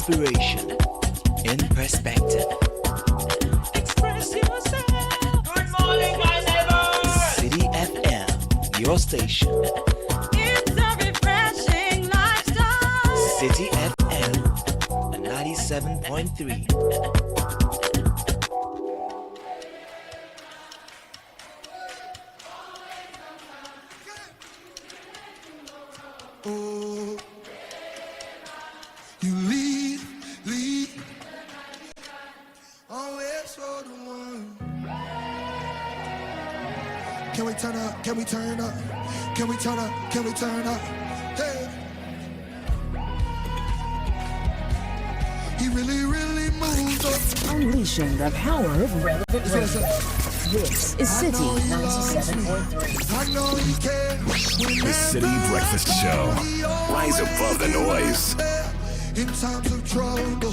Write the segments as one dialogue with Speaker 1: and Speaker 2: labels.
Speaker 1: Inspiration in perspective. Express yourself. Good morning, my neighbor. Citi FM, your station.
Speaker 2: It's a refreshing lifestyle.
Speaker 1: Citi FM, 97.3.
Speaker 3: Oh, you lead, always for the one. Can we turn up? Can we turn up? Can we turn up? Can we turn up? Hey. He really moves up.
Speaker 4: Unleashing the power of relevant radio. This is Citi 97.3.
Speaker 3: I know he can.
Speaker 5: The Citi Breakfast Show. Rise above the noise.
Speaker 3: In times of trouble,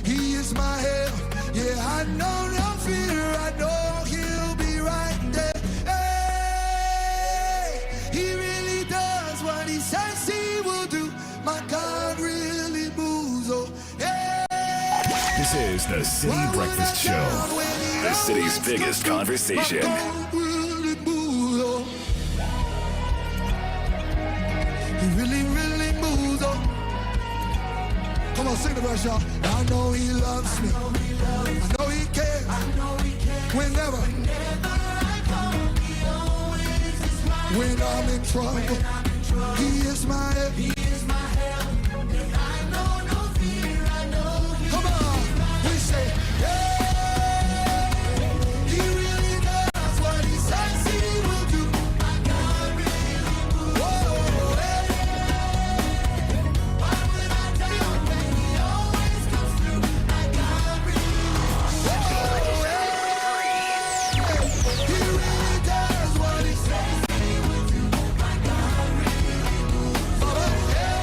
Speaker 3: he is my help. Yeah, I know no fear. I know he'll be right there. Hey, he really does what he says he will do. My God really moves. Oh, yeah.
Speaker 5: This is the Citi Breakfast Show. The city's biggest conversation.
Speaker 3: He really moves on. Come on, sing the verse, y'all. I know he loves me. I know he cares. Whenever I call, he always is right. When I'm in trouble, he is my help. And I know no fear. I know he. Come on, we say, yeah. He really does what he says he will do. My God really moves. Whoa, hey. Why would I doubt when he always comes through? My God really moves. Whoa, hey. He really does what he says he will do. My God really moves. Baba, yeah.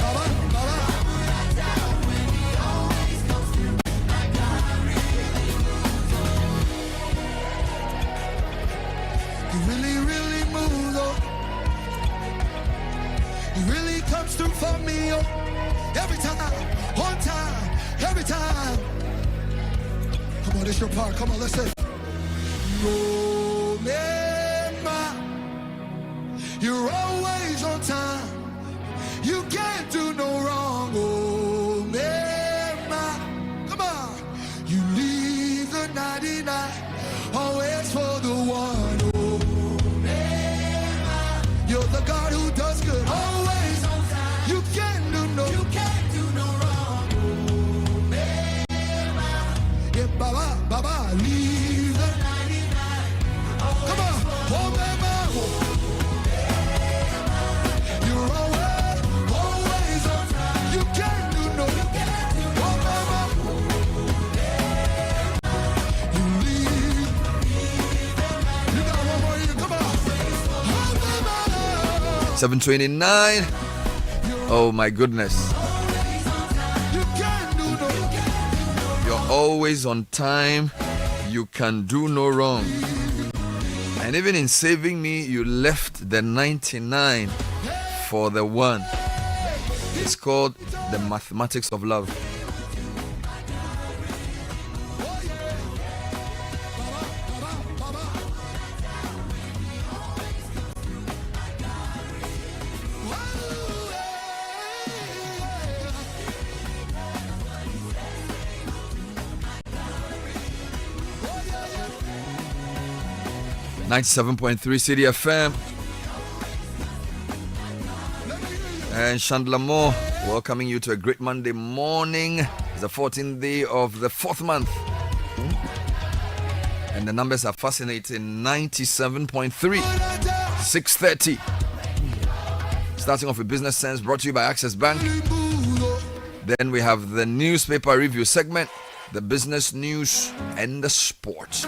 Speaker 3: Baba. Why would I doubt when he always comes through? My God really moves. He really moves. Oh. He really comes through for me. Oh. Every time, on time, every time. Come on, this your part. Come on, let's say. Remember, you're always on time. You can't do no wrong. Oh, remember, come on. You leave the 99, always for the one. Oh, remember, you're the God who does good. Always on time. You can't do no wrong. Oh, remember, yeah, Baba, leave the 99. Come on, oh, remember. You're always on time. You can't do no wrong. You leave. You got one more year. Come on.
Speaker 6: 7:29. Oh my goodness.
Speaker 3: You can't do no.
Speaker 6: You're always on time. You can do no wrong. And even in saving me, you left the 99 for the one. It's called the mathematics of love.
Speaker 3: Oh,
Speaker 6: 97.3 Citi FM. And Chandler Moore welcoming you to a great Monday morning. It's the 14th day of the 4th month. And the numbers are fascinating. 97.3, 6:30. Starting off with Business Sense, brought to you by Access Bank. Then we have the newspaper review segment, the business news, and the sport.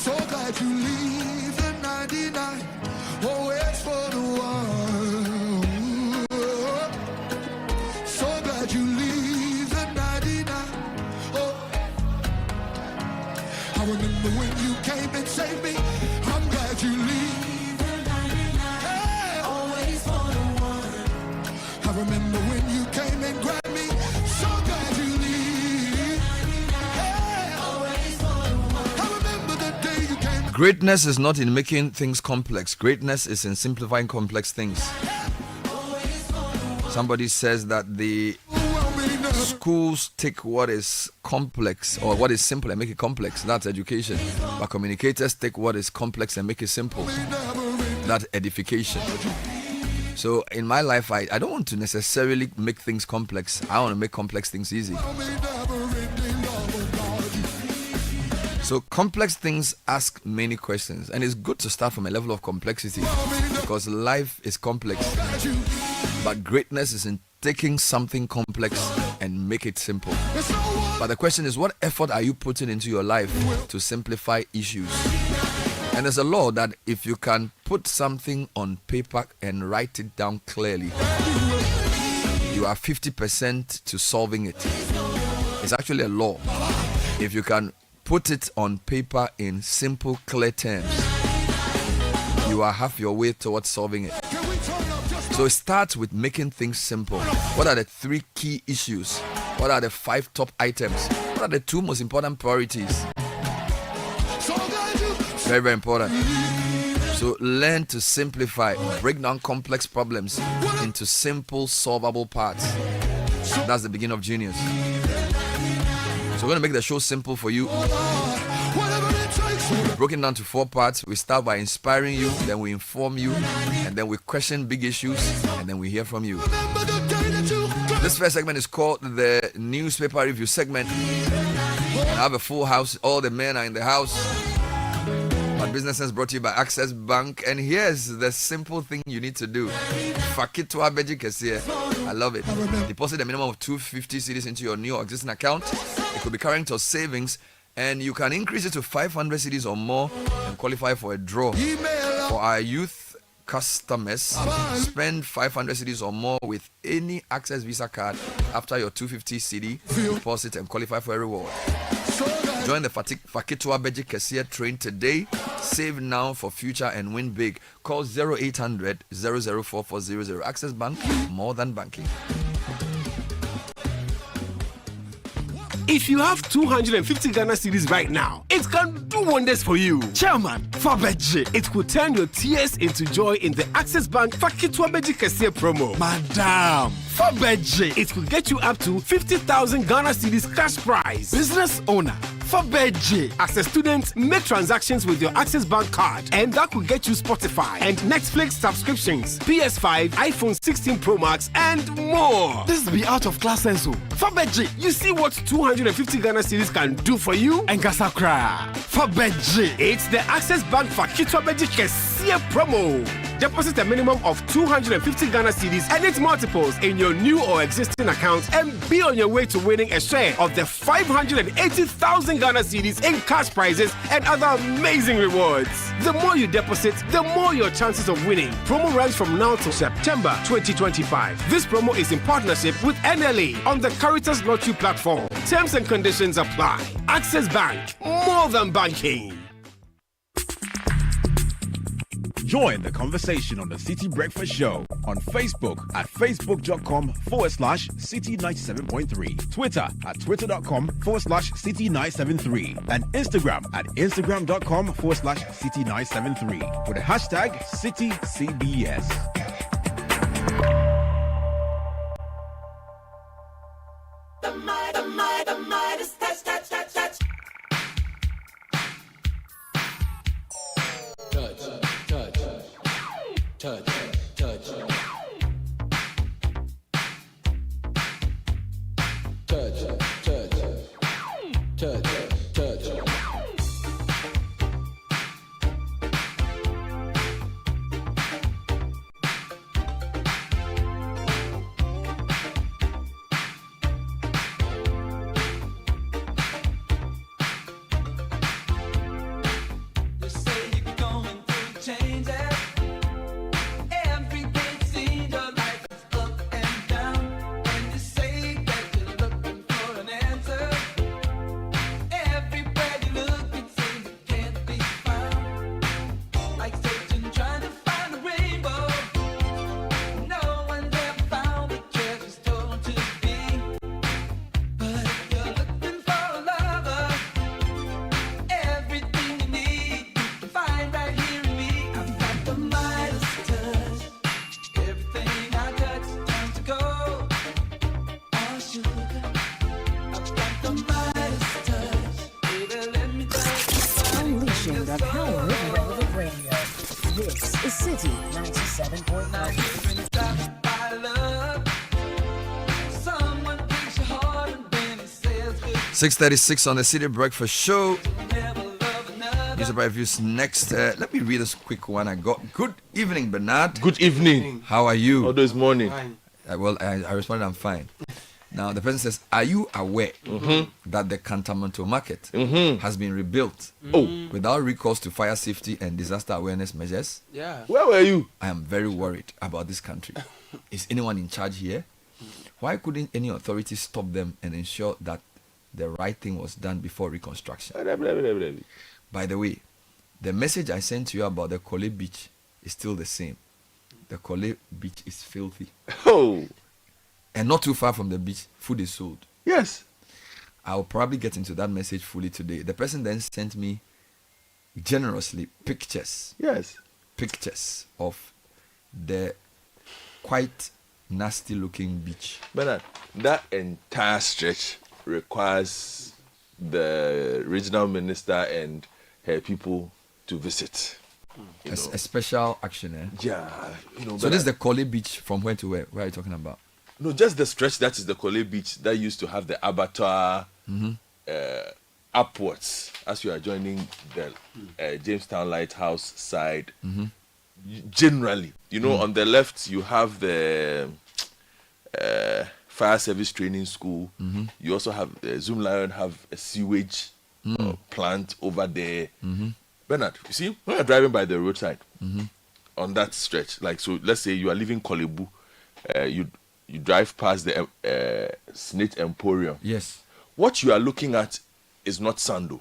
Speaker 3: so glad you leave the 99, always for the one. So glad you leave the 99. Oh, I remember when you came and saved me. I'm glad you leave the 99.
Speaker 6: Greatness is not in making things complex. Greatness is in simplifying complex things. Somebody says that the schools take what is complex or what is simple and make it complex. That's education. But communicators take what is complex and make it simple. That's edification. So in my life, I don't want to necessarily make things complex. I want to make complex things easy. So complex things ask many questions, and it's good to start from a level of complexity because life is complex. But greatness is in taking something complex and make it simple. But the question is, what effort are you putting into your life to simplify issues? And there's a law that if you can put something on paper and write it down clearly, you are 50% to solving it. It's actually a law. If you can put it on paper in simple, clear terms, you are half your way towards solving it. So it starts with making things simple. What are the 3 key issues? What are the 5 top items? What are the 2 most important priorities? Very, very important. So learn to simplify, break down complex problems into simple, solvable parts. That's the beginning of genius. So we're going to make the show simple for you. Broken down to 4 parts. We start by inspiring you, then we inform you, and then we question big issues, and then we hear from you. This first segment is called the newspaper review segment. And I have a full house. All the men are in the house. My business is brought to you by Access Bank. And here's the simple thing you need to do. Fakitwa Beji Kesie. I love it. Deposit a minimum of 250 cedis into your new or existing account. It could be current or savings. And you can increase it to 500 cedis or more and qualify for a draw. For our youth customers, spend 500 cedis or more with any Access Visa card after your 250 cedi deposit and qualify for a reward. Join the Fakitwa Beji Kesia train today. Save now for future and win big. Call 0800 004400. Access Bank, more than banking.
Speaker 7: If you have 250 Ghana cedis right now, it can do wonders for you. Chairman, Fabeji, it could turn your tears into joy in the Access Bank Fakitwa Beji Kesia promo. Madam, Fabeji, it could get you up to 50,000 Ghana cedis cash prize. Business owner, Fabeji. As a student, make transactions with your Access Bank card, and that could get you Spotify and Netflix subscriptions, PS5, iPhone 16 Pro Max, and more. This be out of class senso. Fabeji, you see what 250 Ghana cedis can do for you? And Gasakra. Fabeji, it's the Access Bank Fakitwa Beji Kesia promo. Deposit a minimum of 250 Ghana cedis and its multiples in your new or existing account and be on your way to winning a share of the 580,000 Ghana cedis in cash prizes and other amazing rewards. The more you deposit, the more your chances of winning. Promo runs from now to September 2025. This promo is in partnership with NLA on the Caritas Lottery platform. Terms and conditions apply. Access Bank, more than banking.
Speaker 8: Join the conversation on the Citi Breakfast Show on Facebook at facebook.com/Citi97.3, Twitter at twitter.com/Citi973, and Instagram at instagram.com/Citi973 with the hashtag CitiCBS.
Speaker 1: You say you're going through changes every day.
Speaker 4: City 97.9.
Speaker 6: 6:36 on the City Breakfast Show. Newspaper reviews next. Let me read this quick one I got. Good evening, Bernard.
Speaker 9: Good evening.
Speaker 6: How are you?
Speaker 9: Although it's morning.
Speaker 6: Well, I responded, I'm fine. Now, the person says, are you aware that the Cantonment market has been rebuilt without recourse to fire safety and disaster awareness measures?
Speaker 10: Yeah.
Speaker 9: Where were you?
Speaker 6: I am very worried about this country. Is anyone in charge here? Why couldn't any authority stop them and ensure that the right thing was done before reconstruction? By the way, the message I sent to you about the Kole Beach is still the same. The Kole Beach is filthy.
Speaker 9: Oh.
Speaker 6: And not too far from the beach, food is sold.
Speaker 9: Yes.
Speaker 6: I'll probably get into that message fully today. The person then sent me generously pictures.
Speaker 9: Yes.
Speaker 6: Pictures of the quite nasty looking beach.
Speaker 9: Bernard, that entire stretch requires the regional minister and her people to visit.
Speaker 6: A special action, eh?
Speaker 9: Yeah.
Speaker 6: So this is the Kole Beach from where to where? Where are you talking about?
Speaker 9: No, just the stretch that is the Kole Beach that used to have the abattoir upwards as you are joining the Jamestown Lighthouse side. Generally, on the left you have the fire service training school. You also have Zoom Lion have a sewage plant over there. Bernard, you see, when you're driving by the roadside on that stretch, like, so let's say you are leaving Kolebu, you drive past the Snake Emporium.
Speaker 6: Yes.
Speaker 9: What you are looking at is not sand, though.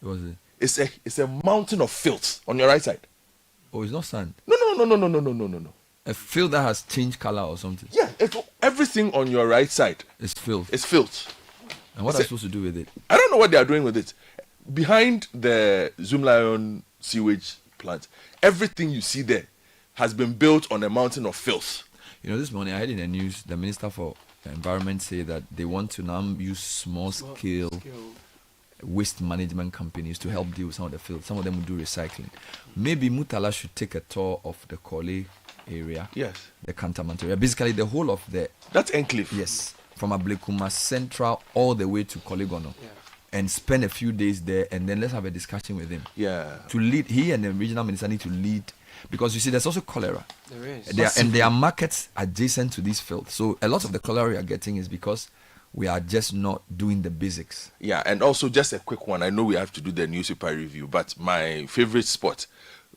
Speaker 6: What was it?
Speaker 9: It's a mountain of filth on your right side.
Speaker 6: Oh, it's not sand.
Speaker 9: No.
Speaker 6: A field that has changed color or something.
Speaker 9: Yeah, everything on your right side
Speaker 6: is filth.
Speaker 9: It's filth.
Speaker 6: And what are you supposed to do with it?
Speaker 9: I don't know what they are doing with it. Behind the Zoom Lion sewage plant, everything you see there has been built on a mountain of filth.
Speaker 6: This morning I heard in the news the Minister for Environment say that they want to now use small-scale waste management companies to help deal with some of the filth. Some of them will do recycling. Maybe Mutala should take a tour of the Kole area.
Speaker 9: Yes.
Speaker 6: The Cantonment area. Basically the whole of the...
Speaker 9: That's enclave.
Speaker 6: Yes. From Ablekuma Central all the way to Kolegono.
Speaker 10: Yeah.
Speaker 6: And spend a few days there, and then let's have a discussion with him.
Speaker 9: Yeah.
Speaker 6: To lead, he and the regional minister need to lead, because you see, there's also cholera.
Speaker 10: There is.
Speaker 6: There are markets adjacent to this field. So a lot of the cholera we are getting is because we are just not doing the basics.
Speaker 9: Yeah, and also just a quick one. I know we have to do the newspaper review, but my favorite spot.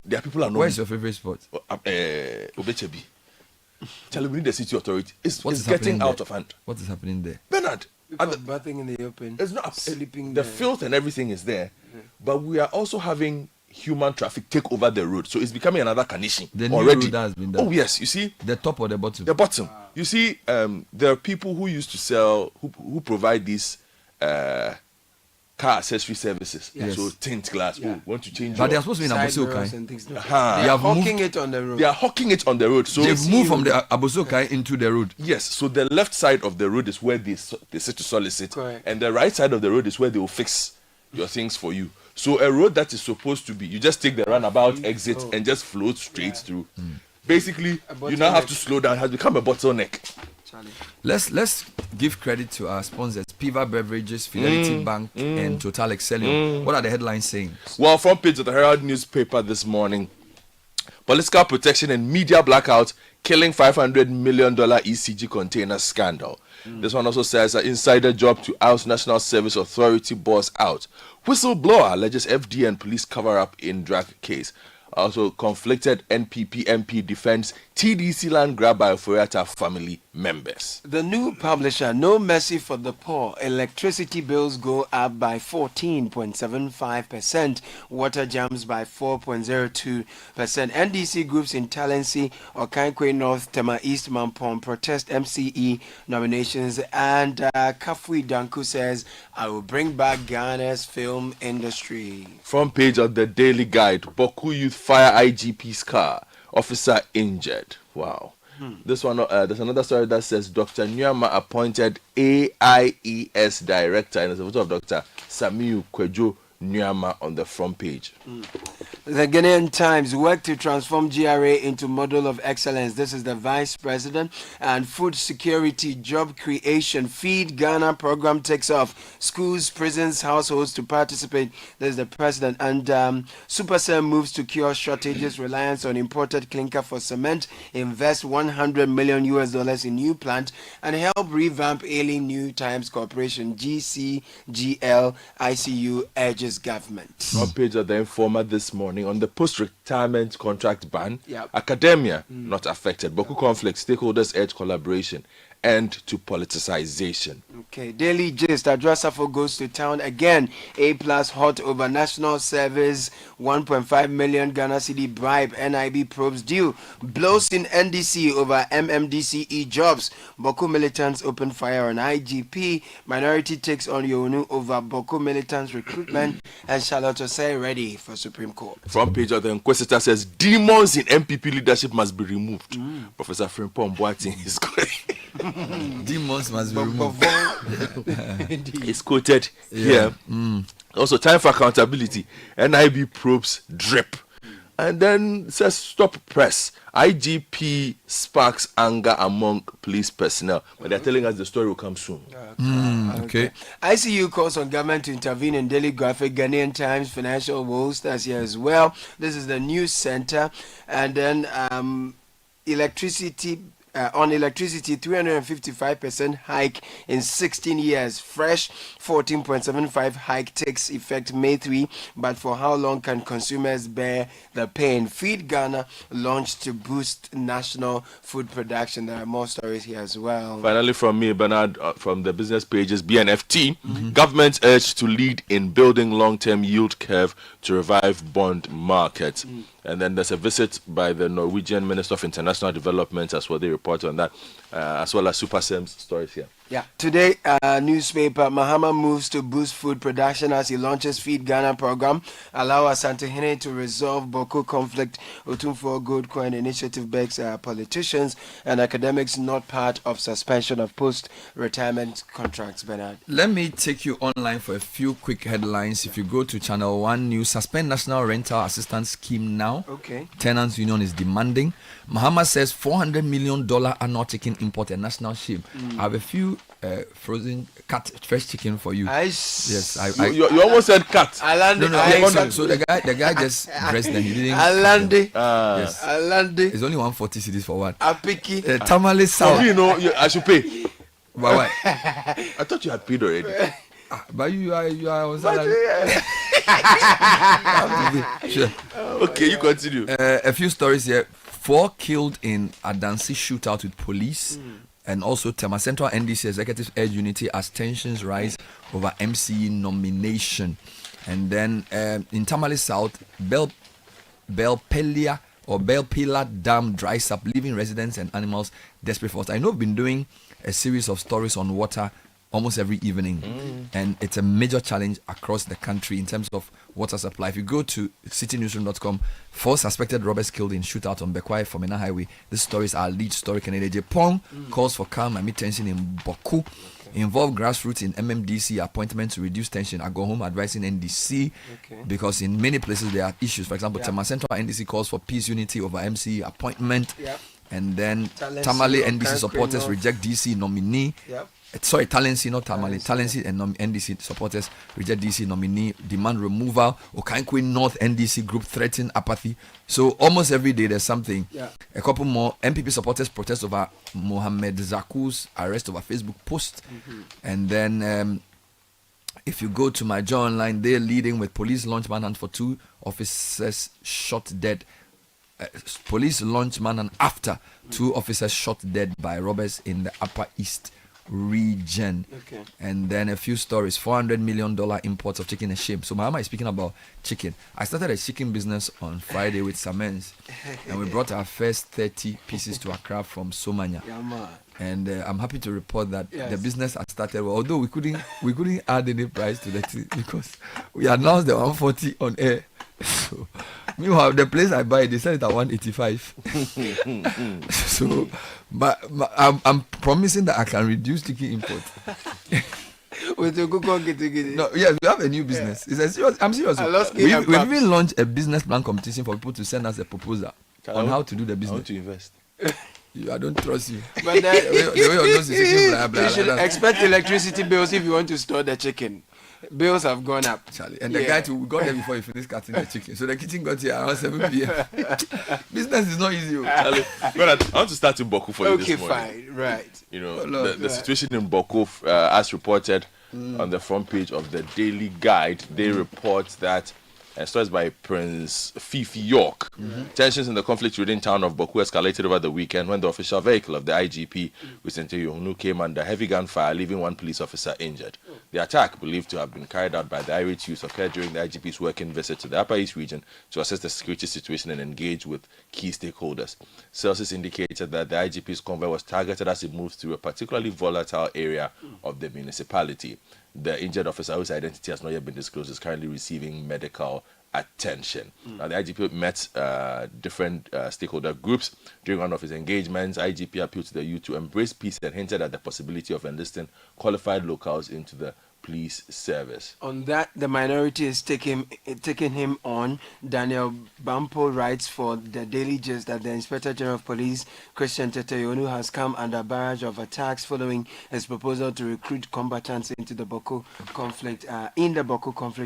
Speaker 9: There are people are not.
Speaker 6: Where's your favorite spot?
Speaker 9: Obechebi. Tell me the city authority. It's
Speaker 6: getting
Speaker 9: getting out of hand.
Speaker 6: What is happening there?
Speaker 9: Bernard.
Speaker 10: People bathing in the open.
Speaker 9: It's not
Speaker 10: sleeping.
Speaker 9: The filth and everything is there, but we are also having human traffic take over the road, so it's becoming another condition
Speaker 6: The new
Speaker 9: already.
Speaker 6: road has been done.
Speaker 9: Oh yes, you see
Speaker 6: the top or the bottom.
Speaker 9: The bottom. You see, there are people who used to sell, who provide these car accessory services.
Speaker 6: Yes.
Speaker 9: So tint glass.
Speaker 10: Yeah.
Speaker 9: Oh, want to change?
Speaker 6: But they
Speaker 9: your
Speaker 6: are supposed to be in
Speaker 10: Side
Speaker 6: Abosokai.
Speaker 10: mirrors and things.
Speaker 9: Uh-huh.
Speaker 10: They are
Speaker 6: have moved-
Speaker 10: hawking it on the road.
Speaker 9: They are hawking it on the road. So
Speaker 6: They've moved from the Abosokai into the road.
Speaker 9: yes, so the left side of the road is where they sit to solicit,
Speaker 10: Correct.
Speaker 9: and the right side of the road is where they will fix your things for you. So a road that is supposed to be, you just take the roundabout exit and just float straight through. Basically, you now have to slow down. It has become a bottleneck.
Speaker 10: Charlie.
Speaker 6: Let's give credit to our sponsors: Piva Beverages, Fidelity Bank, and Total Excellium. What are the headlines saying?
Speaker 9: Well, front page of the Herald newspaper this morning: political protection and media blackout killing $500 million ECG container scandal. This one also says an insider job to oust National Service Authority boss out. Whistleblower alleges FDA and police cover up in drug case. Also, conflicted NPP MP defends TDC land grab by Oforiatta family members.
Speaker 10: The new publisher, No Mercy for the Poor. Electricity bills go up by 14.75%. Water jams by 4.02%. NDC groups in Talensi, Okankwe North, Tema East, Mampong protest MCE nominations. And Kafui Danku says, I will bring back Ghana's film industry.
Speaker 9: Front page of the Daily Guide: Boku youth fire IGP's car. Officer injured. Wow. This one, there's another story that says Dr. Nyama appointed AIES director, and there's a photo of Dr. Samiu Kwejo Nyama on the front page.
Speaker 10: The Ghanaian Times work to transform GRA into model of excellence. This is the Vice President. And food security, job creation, Feed Ghana program takes off. Schools, prisons, households to participate. This is the President. And Supercell moves to cure shortages, reliance on imported clinker for cement, invest $100 million in new plant, and help revamp ailing New Times Corporation. GCGL ICU urges government.
Speaker 9: On page of the Informer this morning on the post-retirement contract ban.
Speaker 10: Yep.
Speaker 9: Academia not affected. Boku conflict, stakeholders urge collaboration, end to politicization.
Speaker 10: Okay, Daily Gist. Adrasafo goes to town again. A+ hot over national service. 1.5 million Ghana cedi bribe. NIB probes due. Blows in NDC over MMDCE jobs. Boku militants open fire on IGP. Minority takes on Yonu over Boku militants recruitment. And Charlotte Osei ready for Supreme Court.
Speaker 9: Front page of the Inquisitor says demons in MPP leadership must be removed. Professor Frimpong Boateng is going.
Speaker 6: Demons must be removed.
Speaker 9: It's quoted here. Also, time for accountability. NIB probes drip. And then says stop press. IGP sparks anger among police personnel. But they're telling us the story will come soon.
Speaker 6: Okay.
Speaker 10: ICU calls on government to intervene in Daily Graphic. Ghanaian Times financial woes. That's here as well. This is the news center. And then electricity. On electricity, 355% hike in 16 years. Fresh 14.75 hike takes effect May 3. But for how long can consumers bear the pain? Feed Ghana launched to boost national food production. There are more stories here as well.
Speaker 9: Finally, from me, Bernard, from the business pages, BNFT. Government urged to lead in building long-term yield curve to revive bond market. And then there's a visit by the Norwegian Minister of International Development as well. They report on that, as well as Supersem's stories here.
Speaker 10: Yeah. Today, newspaper, Mahama moves to boost food production as he launches Feed Ghana program. Allow Asantehene to resolve Boku conflict. Otumfuo Gold Coin Initiative begs politicians and academics not part of suspension of post-retirement contracts. Bernard.
Speaker 6: Let me take you online for a few quick headlines. If you go to Channel 1 News, suspend National Rental Assistance Scheme now.
Speaker 10: Okay.
Speaker 6: Tenants Union is demanding. Mahama says $400 million annual chicken import and national shame. I have a few frozen cut fresh chicken for you. Yes,
Speaker 9: you almost said cut.
Speaker 6: No. So the guy just dressed them. He didn't.
Speaker 10: Alande.
Speaker 6: Yes.
Speaker 10: Alande.
Speaker 6: It's only 140 cedis for what?
Speaker 10: Apiki.
Speaker 6: Tamale sour.
Speaker 9: I should pay.
Speaker 6: Why?
Speaker 9: I thought you had paid already.
Speaker 6: But you are on salary. Sure.
Speaker 9: Okay, you continue.
Speaker 6: A few stories here. 4 killed in Adansi shootout with police. And also, Tema Central NDC executives urge unity as tensions rise over MCE nomination. And then in Tamale South, Belpelia Dam dries up, leaving residents and animals desperate for water. I know I've been doing a series of stories on water almost every evening, and it's a major challenge across the country in terms of water supply. If you go to citynewsroom.com, 4 suspected robbers killed in shootout on Bekwai Fomena Highway. This story is our lead story. Kennedy Pong calls for calm amid tension in Boku. Involve grassroots in MMDC appointment to reduce tension. I go home advising NDC because in many places there are issues. For example, Tema Central NDC calls for peace unity over MCE appointment. And then Tamale NDC supporters reject DC nominee. Sorry, Talensi, not Tamale. Talensi and NDC supporters reject DC nominee, demand removal. Okankwe North NDC group threaten apathy. So almost every day there's something. A couple more MPP supporters protest over Mohamed Zaku's arrest over Facebook post. And then if you go to my Joy Online, they're leading with police launch manhunt for 2 officers shot dead. Police launch manhunt after 2 officers shot dead by robbers in the Upper East region. And then a few stories. $400 million imports of chicken and shame. So Mahama is speaking about chicken. I started a chicken business on Friday with Samens, and we brought our first 30 pieces to Accra from Somanya. And I'm happy to report that the business has started well, although we couldn't add any price to the thing because we announced the 140 on air. So, meanwhile, the place I buy, they sell it at 185. So, but I'm promising that I can reduce chicken import.
Speaker 10: With the Google Gitty.
Speaker 6: No, yes, we have a new business. It's a serious. I'm serious.
Speaker 10: I lost
Speaker 6: We've
Speaker 10: Kenya Babs.
Speaker 6: even launched a business plan competition for people to send us a proposal on how to do the
Speaker 9: I want
Speaker 6: business.
Speaker 9: to invest.
Speaker 6: I don't trust you.
Speaker 10: But then,
Speaker 6: The way your nose is shaking, blah, blah,
Speaker 10: you should
Speaker 6: blah, blah.
Speaker 10: expect electricity bills if you want to store the chicken. Bills have gone up.
Speaker 6: Charlie. And the guy too, we got there before he finished cutting the chicken. So the kitchen got here around 7 p.m. Business is not easy.
Speaker 9: Charlie, brother, I want to start in Boku for you
Speaker 10: Okay,
Speaker 9: this morning.
Speaker 10: fine, right.
Speaker 9: You know,
Speaker 6: Lord.
Speaker 9: the situation in Boku, as reported on the front page of the Daily Guide, they report that, and stories by Prince Fifi York, tensions in the conflict within town of Boku escalated over the weekend when the official vehicle of the IGP, Vicente Yohunu, came under heavy gunfire, leaving one police officer injured. The attack, believed to have been carried out by the irate youth, occurred during the IGP's working visit to the Upper East region to assess the security situation and engage with key stakeholders. Sources indicated that the IGP's convoy was targeted as it moved through a particularly volatile area of the municipality. The injured officer, whose identity has not yet been disclosed, is currently receiving medical attention. Now, the IGP met different stakeholder groups during one of his engagements. IGP appealed to the youth to embrace peace and hinted at the possibility of enlisting qualified locals into the police service.
Speaker 10: On that, the minority is taking him on. Daniel Bampo writes for the Daily Gist that the Inspector General of Police, Christian Teteyonu, has come under barrage of attacks following his proposal to recruit combatants into the Boku conflict,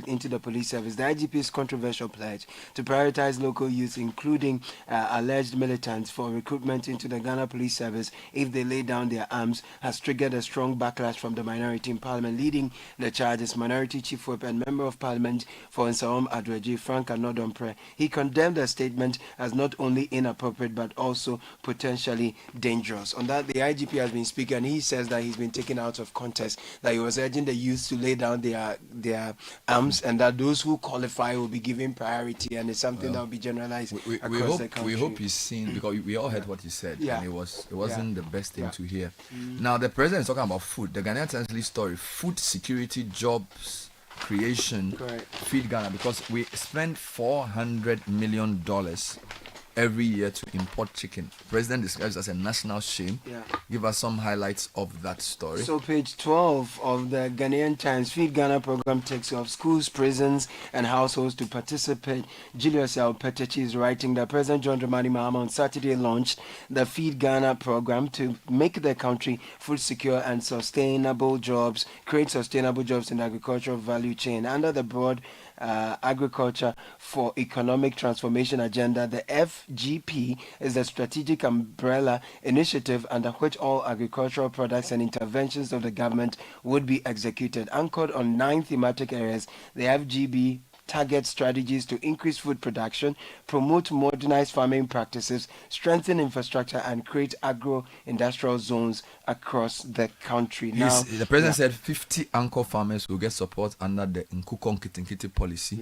Speaker 10: into the police service. The IGP's controversial pledge to prioritize local youth, including alleged militants, for recruitment into the Ghana police service if they lay down their arms, has triggered a strong backlash from the minority in Parliament. Leading the charge is Minority Chief Whip and Member of Parliament for Nsaom Adweji, Frank Anodompre. He condemned the statement as not only inappropriate but also potentially dangerous. On that, the IGP has been speaking, and he says that he's been taken out of context, that he was urging the youth to lay down their arms, and that those who qualify will be given priority, and it's something that will be generalized across the country.
Speaker 6: We hope he's seen, because we all heard what he said, and it wasn't the best thing to hear. Now, the president is talking about food. The Ghanaian Times story, food security, jobs creation, feed Ghana, because we spend $400 million every year to import chicken. President describes it as a national shame. Give us some highlights of that story.
Speaker 10: So page 12 of the Ghanaian Times, Feed Ghana program takes off. Schools, prisons and households to participate. Julius Alpetechi is writing that President John Dramani Mahama on Saturday launched the Feed Ghana program to make the country food secure and sustainable jobs, create sustainable jobs in the agricultural value chain. Under the broad Agriculture for Economic Transformation agenda, the FGP is a strategic umbrella initiative under which all agricultural products and interventions of the government would be executed. Anchored on 9 thematic areas, the FGB target strategies to increase food production, promote modernized farming practices, strengthen infrastructure, and create agro-industrial zones across the country. Now,
Speaker 6: the president said 50 anchor farmers will get support under the Nkukon Kitinkiti policy.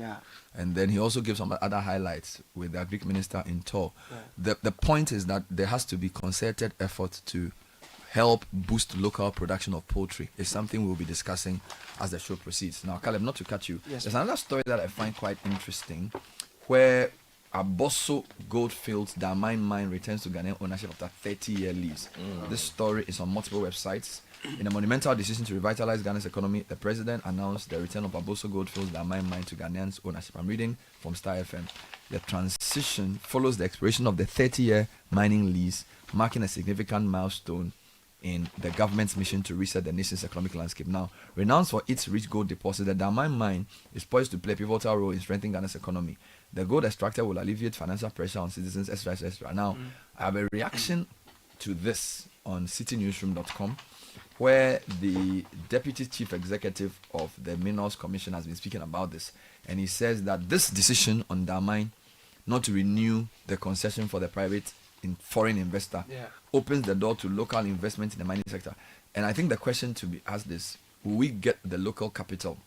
Speaker 6: And then he also gave some other highlights with the Greek minister in tow. The point is that there has to be concerted effort to help boost local production of poultry. It's something we'll be discussing as the show proceeds. Now, Caleb, not to cut you, there's another story that I find quite interesting where Abosso Goldfields Damine Mine returns to Ghanaian ownership after 30-year lease. This story is on multiple websites. In a monumental decision to revitalize Ghana's economy, the president announced the return of Abosso Goldfields Damine Mine to Ghanaians ownership. I'm reading from Star FM. The transition follows the expiration of the 30-year mining lease, marking a significant milestone in the government's mission to reset the nation's economic landscape. Now, renowned for its rich gold deposit, the Damine mine is poised to play a pivotal role in strengthening Ghana's economy. The gold extracted will alleviate financial pressure on citizens, etc. Now, I have a reaction to this on citynewsroom.com, where the Deputy Chief Executive of the Minerals Commission has been speaking about this, and he says that this decision on Damine not to renew the concession for the private foreign investor opens the door to local investment in the mining sector. And I think the question to be asked is, will we get the local capital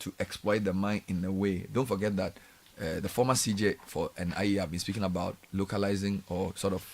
Speaker 6: to exploit the mine in a way? Don't forget that the former CJ for an IE have been speaking about localizing or sort of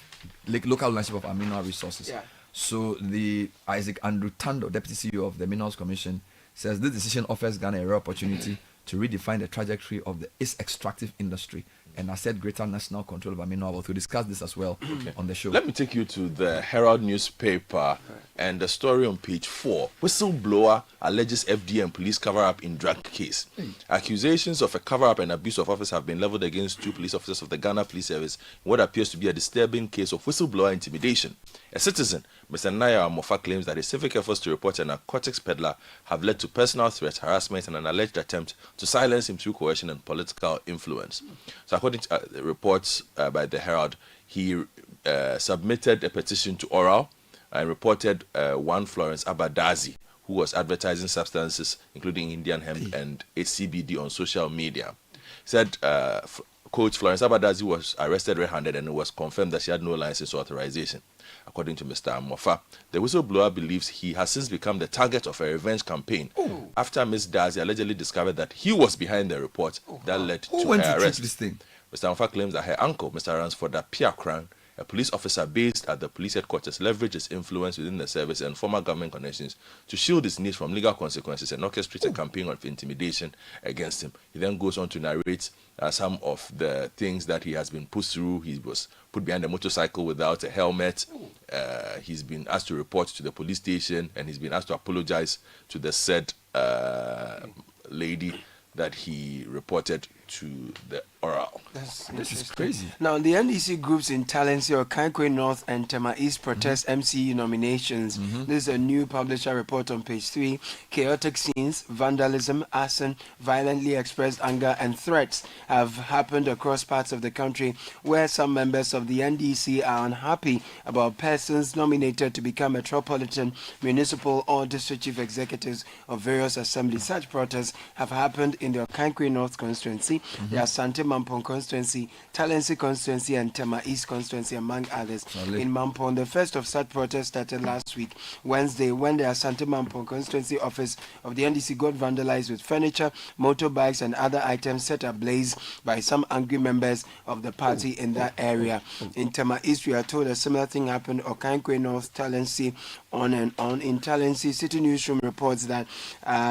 Speaker 6: local ownership of our mineral resources. So the Isaac Andrew Tando, Deputy CEO of the Minerals Commission, says this decision offers Ghana a rare opportunity to redefine the trajectory of its extractive industry and assert greater national control over mineral wealth. We'll discuss this as well on the show.
Speaker 9: Let me take you to the Herald newspaper and the story on page 4. Whistleblower alleges FDA and police cover-up in drug case. Accusations of a cover-up and abuse of office have been leveled against 2 police officers of the Ghana Police Service in what appears to be a disturbing case of whistleblower intimidation. A citizen, Mr. Naya Mofa, claims that his civic efforts to report a narcotics peddler have led to personal threats, harassment, and an alleged attempt to silence him through coercion and political influence. So according to reports by the Herald, he submitted a petition to Oral and reported one Florence Abadazi, who was advertising substances including Indian hemp and HCBD on social media. He said Coach Florence Abadazi was arrested red-handed and it was confirmed that she had no license or authorization. According to Mr. Amofa, the whistleblower believes he has since become the target of a revenge campaign after Ms. Dazi allegedly discovered that he was behind the report that led to her arrest.
Speaker 6: This thing?
Speaker 9: Mr. Amofa claims that her uncle, Mr. Ransford Piakran, a police officer based at the police headquarters, leveraged his influence within the service and former government connections to shield his niece from legal consequences and orchestrate a campaign of intimidation against him. He then goes on to narrate some of the things that he has been put through. He was put behind a motorcycle without a helmet. He's been asked to report to the police station, and he's been asked to apologize to the said lady that he reported to the Oral.
Speaker 6: This is crazy.
Speaker 10: Now, the NDC groups in Talensi or Kankwe North and Tema East protest MCE nominations. This is a new publisher report on page 3. Chaotic scenes, vandalism, arson, violently expressed anger, and threats have happened across parts of the country where some members of the NDC are unhappy about persons nominated to become metropolitan, municipal, or district chief executives of various assemblies. Such protests have happened in the Kankwe North constituency, the Asante Mampong constituency, Talensi constituency, and Tema East constituency, among others. In Mampong, the first of such protests started last week, Wednesday, when the Asante Mampong constituency office of the NDC got vandalized with furniture, motorbikes, and other items set ablaze by some angry members of the party in that area. In Tema East, we are told a similar thing happened at Okankwe North, Talensi, on and on. In Talensi, Citi Newsroom reports that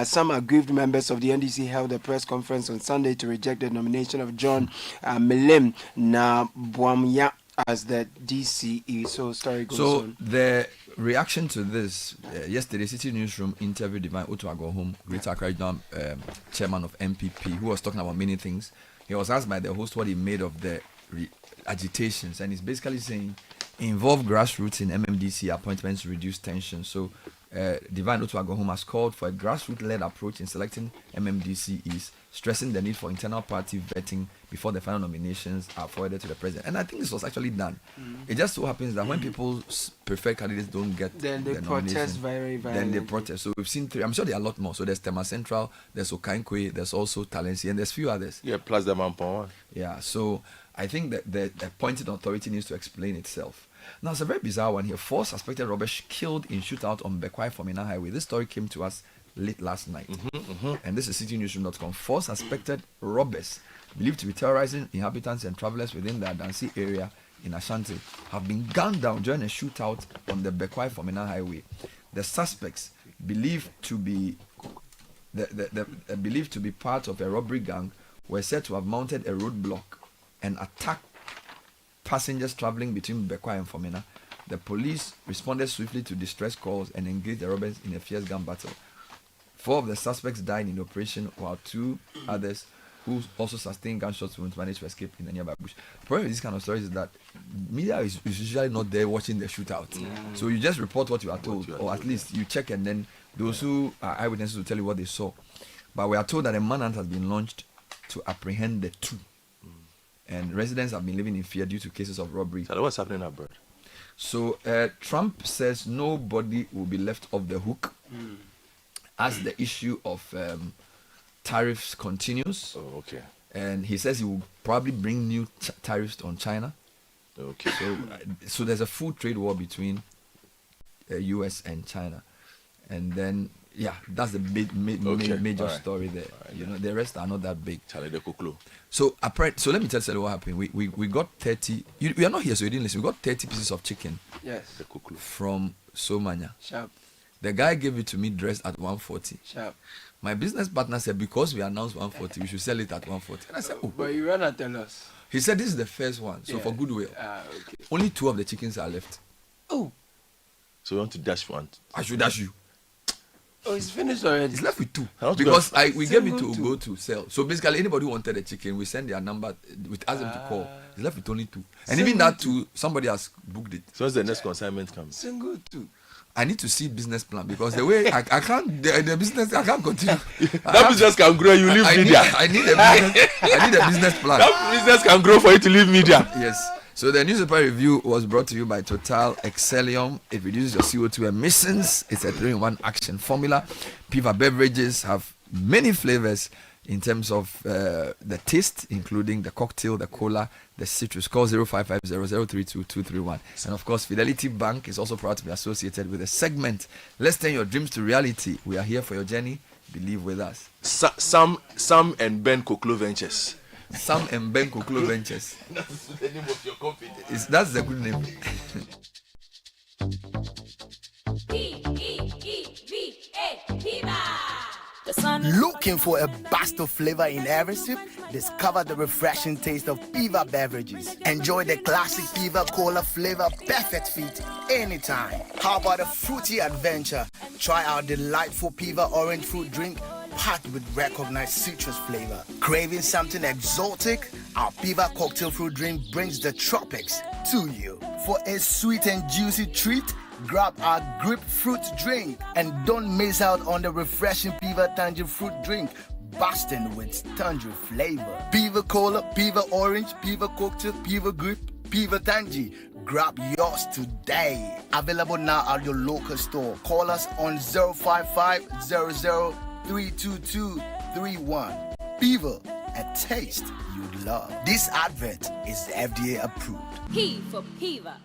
Speaker 10: some aggrieved members of the NDC held a press conference on Sunday to reject the nomination of John Milim na Bwamya as the DCE. So story goes on.
Speaker 6: The reaction to this, yesterday, Citi Newsroom interviewed Divine Otuagohom, Greater Accra Regional Chairman of MPP, who was talking about many things. He was asked by the host what he made of the agitations, and he's basically saying involve grassroots in MMDC appointments to reduce tension. So Divine Otuagohom has called for a grassroots-led approach in selecting MMDCEs, stressing the need for internal party vetting before the final nominations are forwarded to the president. And I think this was actually done. It just so happens that when people's preferred candidates don't get
Speaker 10: then they protest very
Speaker 6: then they protest. So we've seen 3. I'm sure there are a lot more. So there's Tema Central, there's Okankwe, there's also Talensi, and there's few others.
Speaker 9: Yeah, plus the Mampong one.
Speaker 6: Yeah, so I think that the appointed authority needs to explain itself. Now, it's a very bizarre one here. 4 suspected robbers killed in shootout on Bekwai Fomina Highway. This story came to us late last night. And this is CityNewsroom.com. 4 suspected robbers believed to be terrorizing inhabitants and travelers within the Adansi area in Ashanti have been gunned down during a shootout on the Bekwai Fomina Highway. The suspects believed to be believed to be part of a robbery gang were said to have mounted a roadblock and attacked passengers traveling between Bekwai and Fomina. The police responded swiftly to distress calls and engaged the robbers in a fierce gun battle. 4 of the suspects died in the operation, while 2 others who also sustained gunshots wounds managed to escape in the nearby bush. The problem with these kind of stories is that media is usually not there watching the shootout. So you just report what you are told, or at least you check, and then those who are eyewitnesses will tell you what they saw. But we are told that a manhunt has been launched to apprehend the 2. And residents have been living in fear due to cases of robbery.
Speaker 9: So what's happening abroad?
Speaker 6: So Trump says nobody will be left off the hook as the issue of tariffs continues.
Speaker 9: Oh, okay.
Speaker 6: And he says he will probably bring new tariffs on China.
Speaker 9: Okay.
Speaker 6: So there's a full trade war between US and China. And then, yeah, that's the major story there. You know, the rest are not that big. So let me tell you what happened. We got 30. You are not here, so you didn't listen. We got 30 pieces of chicken.
Speaker 10: Yes.
Speaker 6: From Somanya.
Speaker 10: Sharp.
Speaker 6: The guy gave it to me dressed at 140.
Speaker 10: Sharp.
Speaker 6: My business partner said because we announced 140, we should sell it at 140. And I said, oh.
Speaker 10: But you ran at a loss.
Speaker 6: He said this is the first one, so for goodwill.
Speaker 10: Okay.
Speaker 6: Only 2 of the chickens are left.
Speaker 10: Oh.
Speaker 9: So we want to dash one.
Speaker 6: I should dash you.
Speaker 10: Oh, it's finished already.
Speaker 6: It's left with 2
Speaker 9: want to
Speaker 6: because we gave it
Speaker 10: Single
Speaker 6: to go to sell. So basically, anybody who wanted a chicken, we send their number. We ask them to call. It's left with only 2, and even that 2, somebody has booked it.
Speaker 9: So when's the next consignment comes?
Speaker 10: Single 2.
Speaker 6: I need to see business plan because the way I can't the business I can't continue.
Speaker 9: That business can grow. You leave media.
Speaker 6: I need a business plan.
Speaker 9: That business can grow for you to leave media.
Speaker 6: Yes. So the newspaper review was brought to you by Total Excellium. It reduces your CO2 emissions. It's a 3-in-1 action formula. Piva beverages have many flavors in terms of the taste, including the cocktail, the cola, the citrus. Call 0550-032-231. And of course, Fidelity Bank is also proud to be associated with the segment. Let's turn your dreams to reality. We are here for your journey. Believe with us.
Speaker 9: Sam and Ben Koklo Ventures.
Speaker 6: Sam and Ben Koklo Ventures.
Speaker 9: That's the name of your company.
Speaker 6: That's the good name.
Speaker 11: Looking for a burst of flavor in every sip? Discover the refreshing taste of Piva beverages. Enjoy the classic Piva Cola flavor, perfect fit anytime. How about a fruity adventure? Try our delightful Piva orange fruit drink packed with recognized citrus flavor. Craving something exotic? Our Piva cocktail fruit drink brings the tropics to you. For a sweet and juicy treat, grab our grapefruit drink and don't miss out on the refreshing Piva Tangerine fruit drink, bursting with tangerine flavor. Piva Cola, Piva Orange, Piva Cocktail, Piva Grape, Piva Tangerine. Grab yours today. Available now at your local store. Call us on 055-00-322-31. Piva, a taste you love. This advert is FDA approved.
Speaker 2: P for Piva.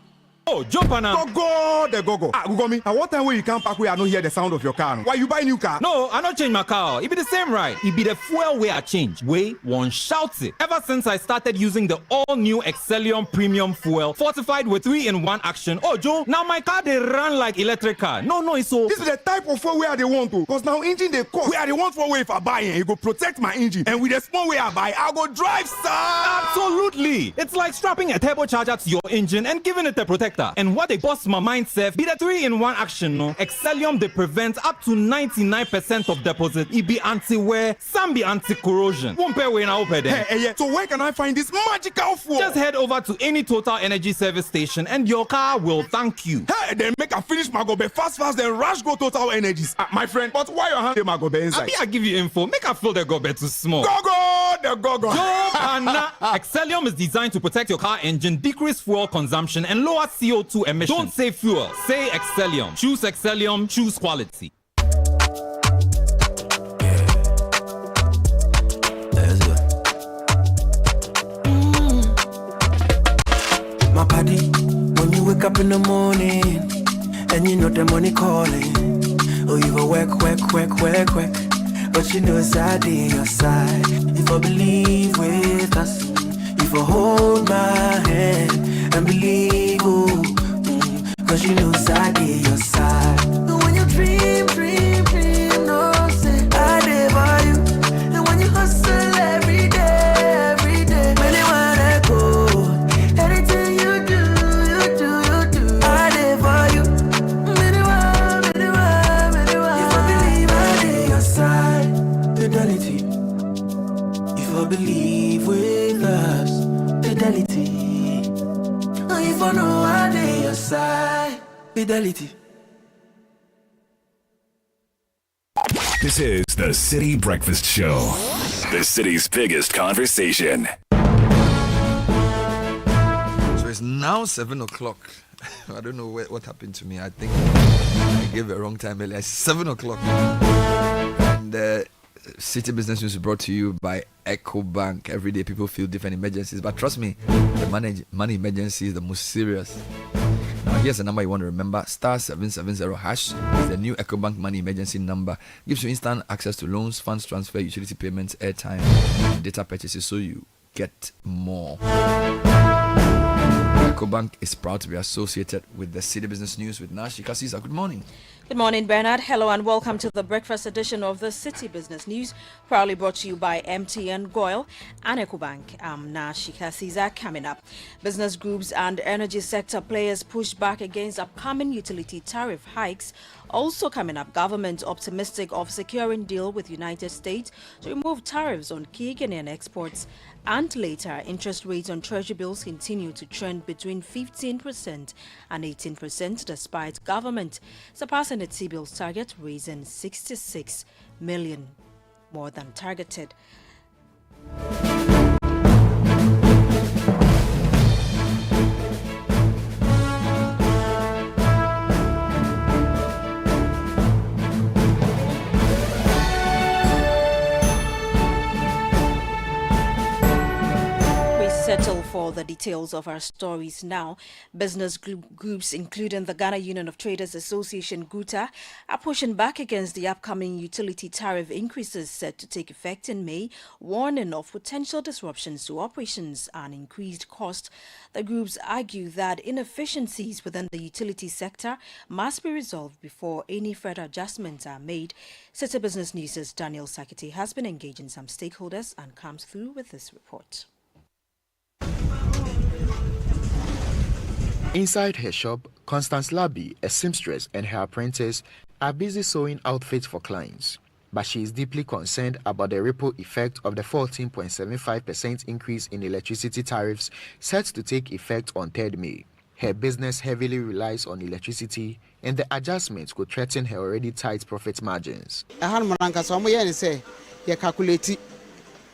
Speaker 8: Oh, jump on now. Go. Ugomi, at what time will you come back where I don't hear the sound of your car? Why you buy new car?
Speaker 12: No, I not change my car. It be the same, right? It be the fuel way I change. Way one shouts it. Ever since I started using the all-new Excellium Premium Fuel, fortified with 3-in-1 action. Oh, Joe, now my car they run like electric car. No, it's so.
Speaker 8: This is the type of fuel where they want to. Because now engine they cost. Where they want for way if I buy it, it go protect my engine. And with the small way I buy, I go drive, sir.
Speaker 12: Absolutely. It's like strapping a turbocharger to your engine and giving it a protector. And what they bust my mind, Seth, be the 3-in-1 action, no? Excellium, they prevent up to 99% of deposit. It be anti-wear, some be anti-corrosion. Won't pay when I open them.
Speaker 8: Hey, so where can I find this magical fuel?
Speaker 12: Just head over to any Total Energy service station and your car will thank you.
Speaker 8: Hey, then make a finish my gobe fast, then rush go Total Energies. My friend, but why your hand my gobe inside?
Speaker 12: I give you info. Make a fill the gobe too small.
Speaker 8: The go.
Speaker 12: Excellium is designed to protect your car engine, decrease fuel consumption, and lower CO2 emissions. Don't say fuel, say Excellium. Choose Excellium, choose quality.
Speaker 1: My body, when you wake up in the morning and you know the money calling, oh you go work, but you know it's out in your side. If I believe with us, if I hold my hand and believe, oh, cause you know it's out in your side. And when you dream, no say I live by you. And when you hustle every day, many wanna go. Anything you do, I live by you. Many want. If I believe I live your side, fidelity. If I believe with us, fidelity. If I know I live your side, fidelity.
Speaker 5: This is the City Breakfast Show, the city's biggest conversation.
Speaker 6: So it's now 7 o'clock. I don't know what happened to me. I think I gave a wrong time earlier. It's 7 o'clock. And City Business News is brought to you by EcoBank. Every day people feel different emergencies, but trust me, the money emergency is the most serious. Now here's the number you want to remember. *770# is the new EcoBank money emergency number. Gives you instant access to loans, funds transfer, utility payments, airtime, and data purchases, so you get more. EcoBank is proud to be associated with the City Business News with Nashi Kasisa. Good morning.
Speaker 13: Good morning, Bernard. Hello and welcome to the breakfast edition of the City Business News, proudly brought to you by MTN Goil and EcoBank. I'm Nashi Kasisa. Coming up, business groups and energy sector players push back against upcoming utility tariff hikes. Also coming up, government optimistic of securing deal with United States to remove tariffs on key Ghanaian exports. And later, interest rates on treasury bills continue to trend between 15% and 18% despite government surpassing the T-bills target, raising 66 million more than targeted. Settle for the details of our stories now. Business groups, including the Ghana Union of Traders Association (GUTA), are pushing back against the upcoming utility tariff increases set to take effect in May, warning of potential disruptions to operations and increased cost. The groups argue that inefficiencies within the utility sector must be resolved before any further adjustments are made. City Business News' Daniel Sakiti has been engaging some stakeholders and comes through with this report.
Speaker 14: Inside her shop, Constance Labi, a seamstress, and her apprentice are busy sewing outfits for clients. But she is deeply concerned about the ripple effect of the 14.75% increase in electricity tariffs set to take effect on 3rd May. Her business heavily relies on electricity, and the adjustments could threaten her already tight profit margins.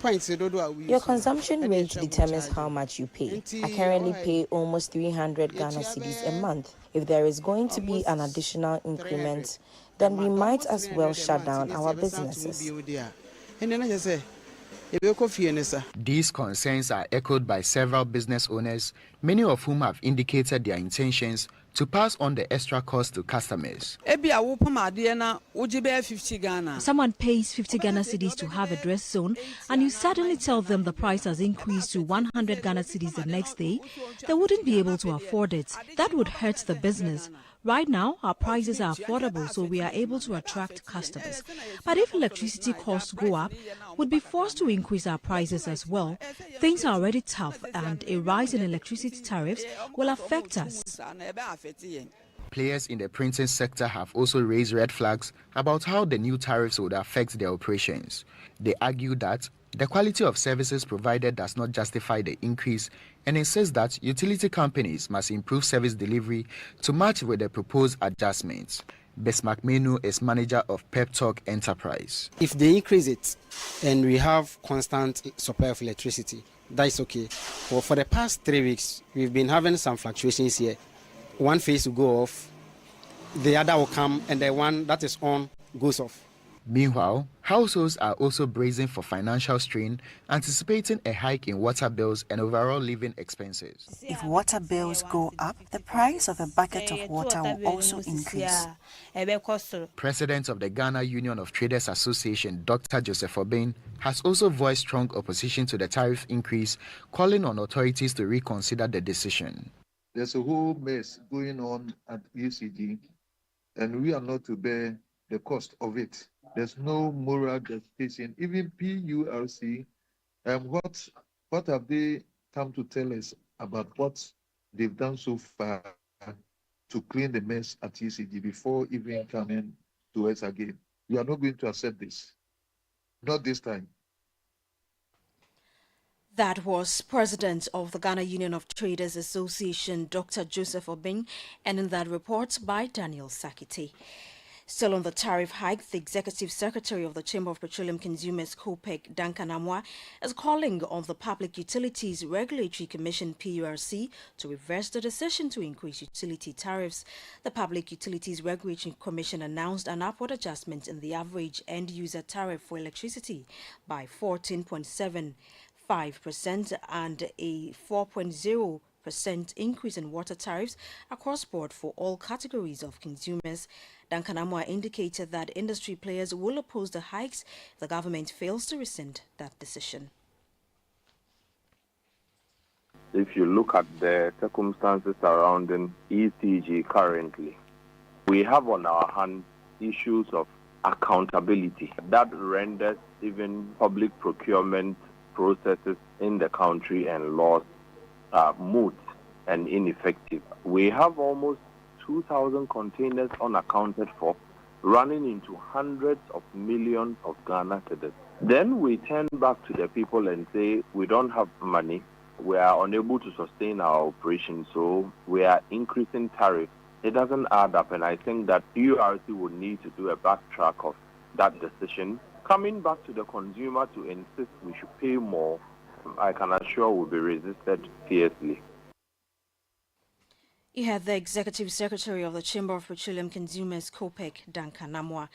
Speaker 15: Your consumption rate determines how much you pay. I currently pay almost 300 Ghana cedis a month. If there is going to be an additional increment, then we might as well shut down our businesses.
Speaker 14: These concerns are echoed by several business owners, many of whom have indicated their intentions to pass on the extra cost to customers.
Speaker 16: Someone pays 50 Ghana cedis to have a dress sewn, and you suddenly tell them the price has increased to 100 Ghana cedis the next day. They wouldn't be able to afford it. That would hurt the business. Right now, our prices are affordable, so we are able to attract customers. But if electricity costs go up, we'd be forced to increase our prices as well. Things are already tough, and a rise in electricity tariffs will affect us.
Speaker 14: Players in the printing sector have also raised red flags about how the new tariffs would affect their operations. They argue that the quality of services provided does not justify the increase and insist that utility companies must improve service delivery to match with the proposed adjustments. Bismarck Menu is manager of Pep Talk Enterprise.
Speaker 17: If they increase it and we have constant supply of electricity, that is okay. But for the past 3 weeks, we've been having some fluctuations here. One phase will go off, the other will come, and the one that is on goes off.
Speaker 14: Meanwhile, households are also bracing for financial strain, anticipating a hike in water bills and overall living expenses.
Speaker 18: If water bills go up, the price of a bucket of water will also increase.
Speaker 14: President of the Ghana Union of Traders Association, Dr. Joseph Obeng, has also voiced strong opposition to the tariff increase, calling on authorities to reconsider the decision.
Speaker 19: There's a whole mess going on at UCG, and we are not to bear the cost of it. There's no moral justification. Even PURC, what have they come to tell us about what they've done so far to clean the mess at UCG before even coming to us again? We are not going to accept this. Not this time.
Speaker 13: That was President of the Ghana Union of Traders Association, Dr. Joseph Obeng, and in that report by Daniel Sakiti. Still on the tariff hike, the Executive Secretary of the Chamber of Petroleum Consumers, COPEC, Duncan Amwa, is calling on the Public Utilities Regulatory Commission, PURC, to reverse the decision to increase utility tariffs. The Public Utilities Regulatory Commission announced an upward adjustment in the average end-user tariff for electricity by 14.75% and a 4.0% increase in water tariffs across board for all categories of consumers. Duncan Amwa indicated that industry players will oppose the hikes if the government fails to rescind that decision.
Speaker 20: if you look at the circumstances surrounding ECG currently, we have on our hands issues of accountability that renders even public procurement processes in the country and laws moot and ineffective. We have almost 2,000 containers unaccounted for, running into hundreds of millions of Ghana cedis. Then we turn back to the people and say we don't have money, we are unable to sustain our operation, so we are increasing tariffs. It doesn't add up, and I think that URC would need to do a backtrack of that decision. Coming back to the consumer to insist we should pay more, I can assure will be resisted fiercely.
Speaker 13: You had the Executive Secretary of the Chamber of Petroleum Consumers, COPEC, Duncan Namwa.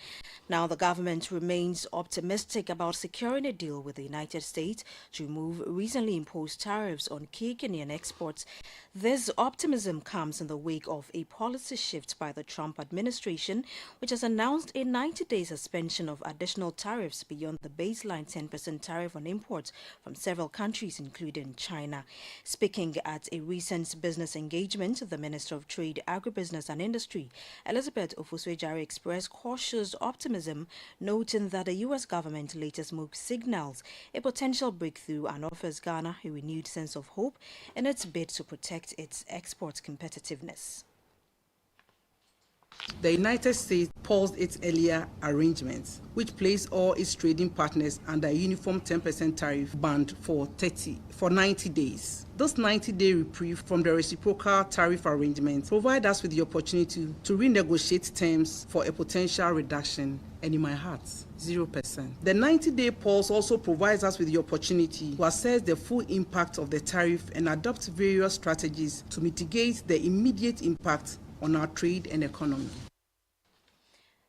Speaker 13: Now the government remains optimistic about securing a deal with the United States to remove recently imposed tariffs on key Kenyan exports. This optimism comes in the wake of a policy shift by the Trump administration, which has announced a 90-day suspension of additional tariffs beyond the baseline 10% tariff on imports from several countries, including China. Speaking at a recent business engagement, the Minister of Trade, Agribusiness and Industry, Elizabeth Ofosu-Ejari, expressed cautious optimism, noting that the U.S. government latest move signals a potential breakthrough and offers Ghana a renewed sense of hope in its bid to protect its export competitiveness.
Speaker 21: The United States paused its earlier arrangements, which placed all its trading partners under a uniform 10% tariff band for 90 days. This 90-day reprieve from the reciprocal tariff arrangement provides us with the opportunity to renegotiate terms for a potential reduction, and in my heart, 0%. The 90-day pause also provides us with the opportunity to assess the full impact of the tariff and adopt various strategies to mitigate the immediate impact on our trade and economy.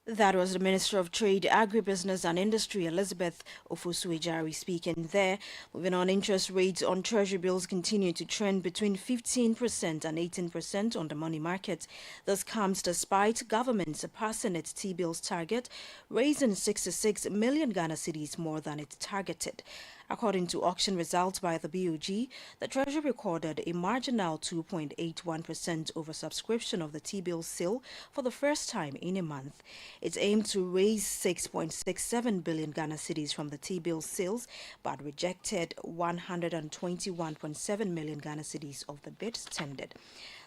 Speaker 13: That was the Minister of Trade, Agribusiness and Industry, Elizabeth Ofosu-Ejari, speaking there. Moving on, interest rates on Treasury bills continue to trend between 15% and 18% on the money market. This comes despite government surpassing its T-bills target, raising 66 million Ghana cedis more than it targeted. According to auction results by the BOG, the Treasury recorded a marginal 2.81% oversubscription of the T-bill sale for the first time in a month. It's aimed to raise 6.67 billion Ghana cedis from the T-bill sales, but rejected 121.7 million Ghana cedis of the bids tendered.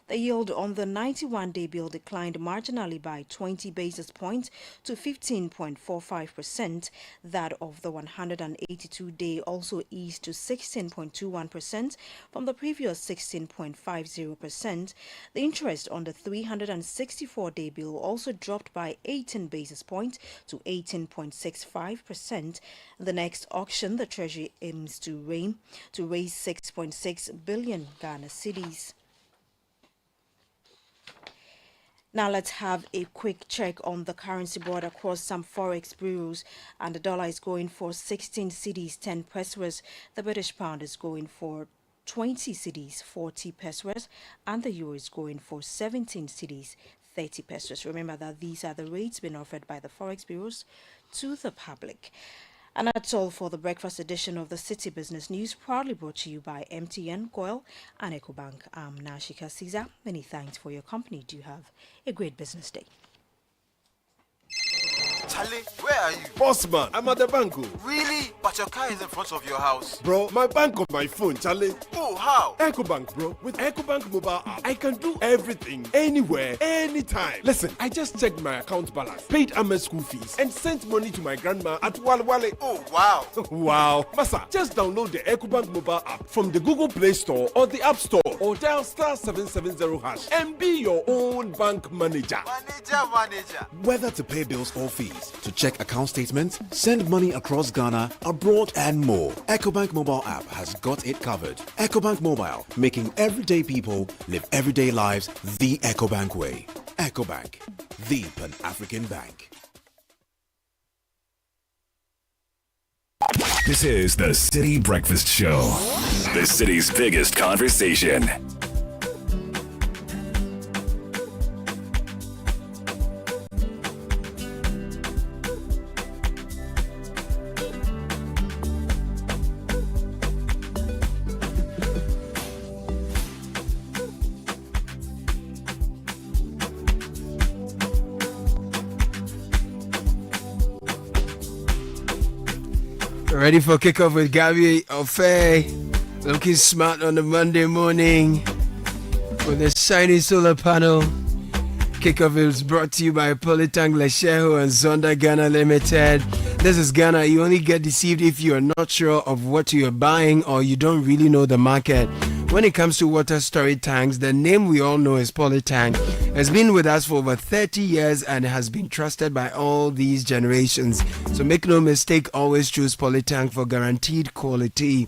Speaker 13: The yield on the 91-day bill declined marginally by 20 basis points to 15.45%. That of the 182-day also eased to 16.21% from the previous 16.50%. The interest on the 364-day bill also dropped by 18 basis points to 18.65%. The next auction, the Treasury aims to raise 6.6 billion Ghana cedis. Now let's have a quick check on the currency board across some forex bureaus, and the dollar is going for 16 cedis, 10 pesewas. The British pound is going for 20 cedis, 40 pesewas, and the euro is going for 17 cedis, 30 pesewas. Remember that these are the rates being offered by the forex bureaus to the public. And that's all for the breakfast edition of the City Business News, proudly brought to you by MTN, Goyle, and EcoBank. I'm Nashika Caesar. Many thanks for your company. Do have a great business day.
Speaker 22: Charlie, where are you?
Speaker 7: Boss man, I'm at the bank.
Speaker 22: Really? But your car is in front of your house.
Speaker 7: Bro, my bank on my phone, Charlie.
Speaker 22: Oh, how?
Speaker 7: EcoBank, bro. With EcoBank mobile app, I can do everything, anywhere, anytime. Listen, I just checked my account balance, paid Ahmed's school fees, and sent money to my grandma at Walwale.
Speaker 22: Oh, wow.
Speaker 7: Wow. Masa, just download the EcoBank mobile app from the Google Play Store or the App Store, or dial *770# and be your own bank manager.
Speaker 22: Manager.
Speaker 23: Whether to pay bills or fees, to check account statements, send money across Ghana, abroad, and more, EcoBank mobile app has got it covered. EcoBank Mobile, making everyday people live everyday lives the EcoBank way. EcoBank, the Pan-African bank.
Speaker 5: This is the City Breakfast Show, the city's biggest conversation.
Speaker 1: Ready for kickoff with Gabby Ofe. Looking smart on the Monday morning with a shiny solar panel. Kickoff is brought to you by Polytank Lesheho and Zonda Ghana Limited. This is Ghana. You only get deceived if you are not sure of what you are buying or you don't really know the market. When it comes to water storage tanks, the name we all know is Polytank. It's been with us for over 30 years and has been trusted by all these generations. So make no mistake, always choose Polytank for guaranteed quality.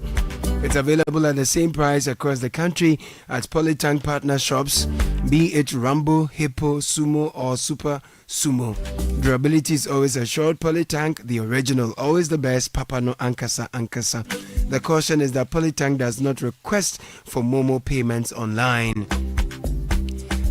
Speaker 1: It's available at the same price across the country at Polytank partner shops, be it Rambo, Hippo, Sumo or Super Sumo. Durability is always assured. Polytank, the original, always the best. Papa no Ankasa Ankasa. The caution is that Polytank does not request for Momo payments online.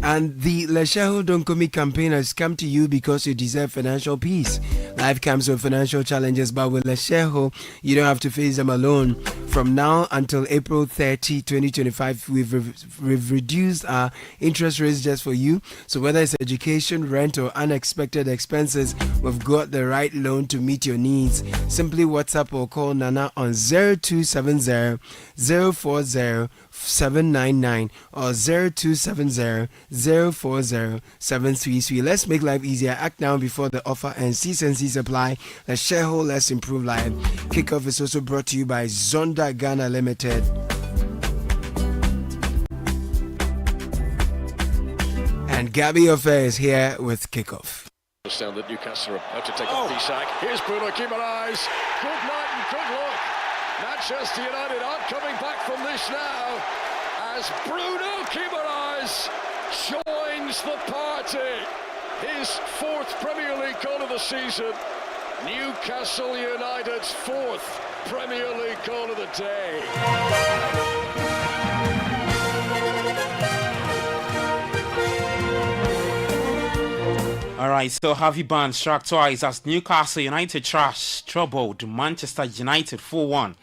Speaker 1: And the Lesheho Don't Komi campaign has come to you because you deserve financial peace. Life comes with financial challenges, but with Lesheho, you don't have to face them alone. From now until April 30, 2025, we've reduced our interest rates just for you. So whether it's education, rent, or unexpected expenses, we've got the right loan to meet your needs. Simply WhatsApp or call Nana on 0270 040 799 or 0270 040 733. Let's make life easier. Act now before the offer and C's apply. Let's share whole, let's improve life. Kickoff is also brought to you by Zonda Ghana Limited. And Gabby Ofe is here with Kickoff.
Speaker 3: Sound that Newcastle are about to take a free sack. Here's Bruno Guimaraes. Good night and good luck. Manchester United aren't coming back from this now as Bruno Guimaraes joins the party. His fourth Premier League goal of the season. Newcastle United's fourth Premier League goal of the day.
Speaker 4: All right, so Harvey Barnes struck twice as Newcastle United troubled Manchester United 4-1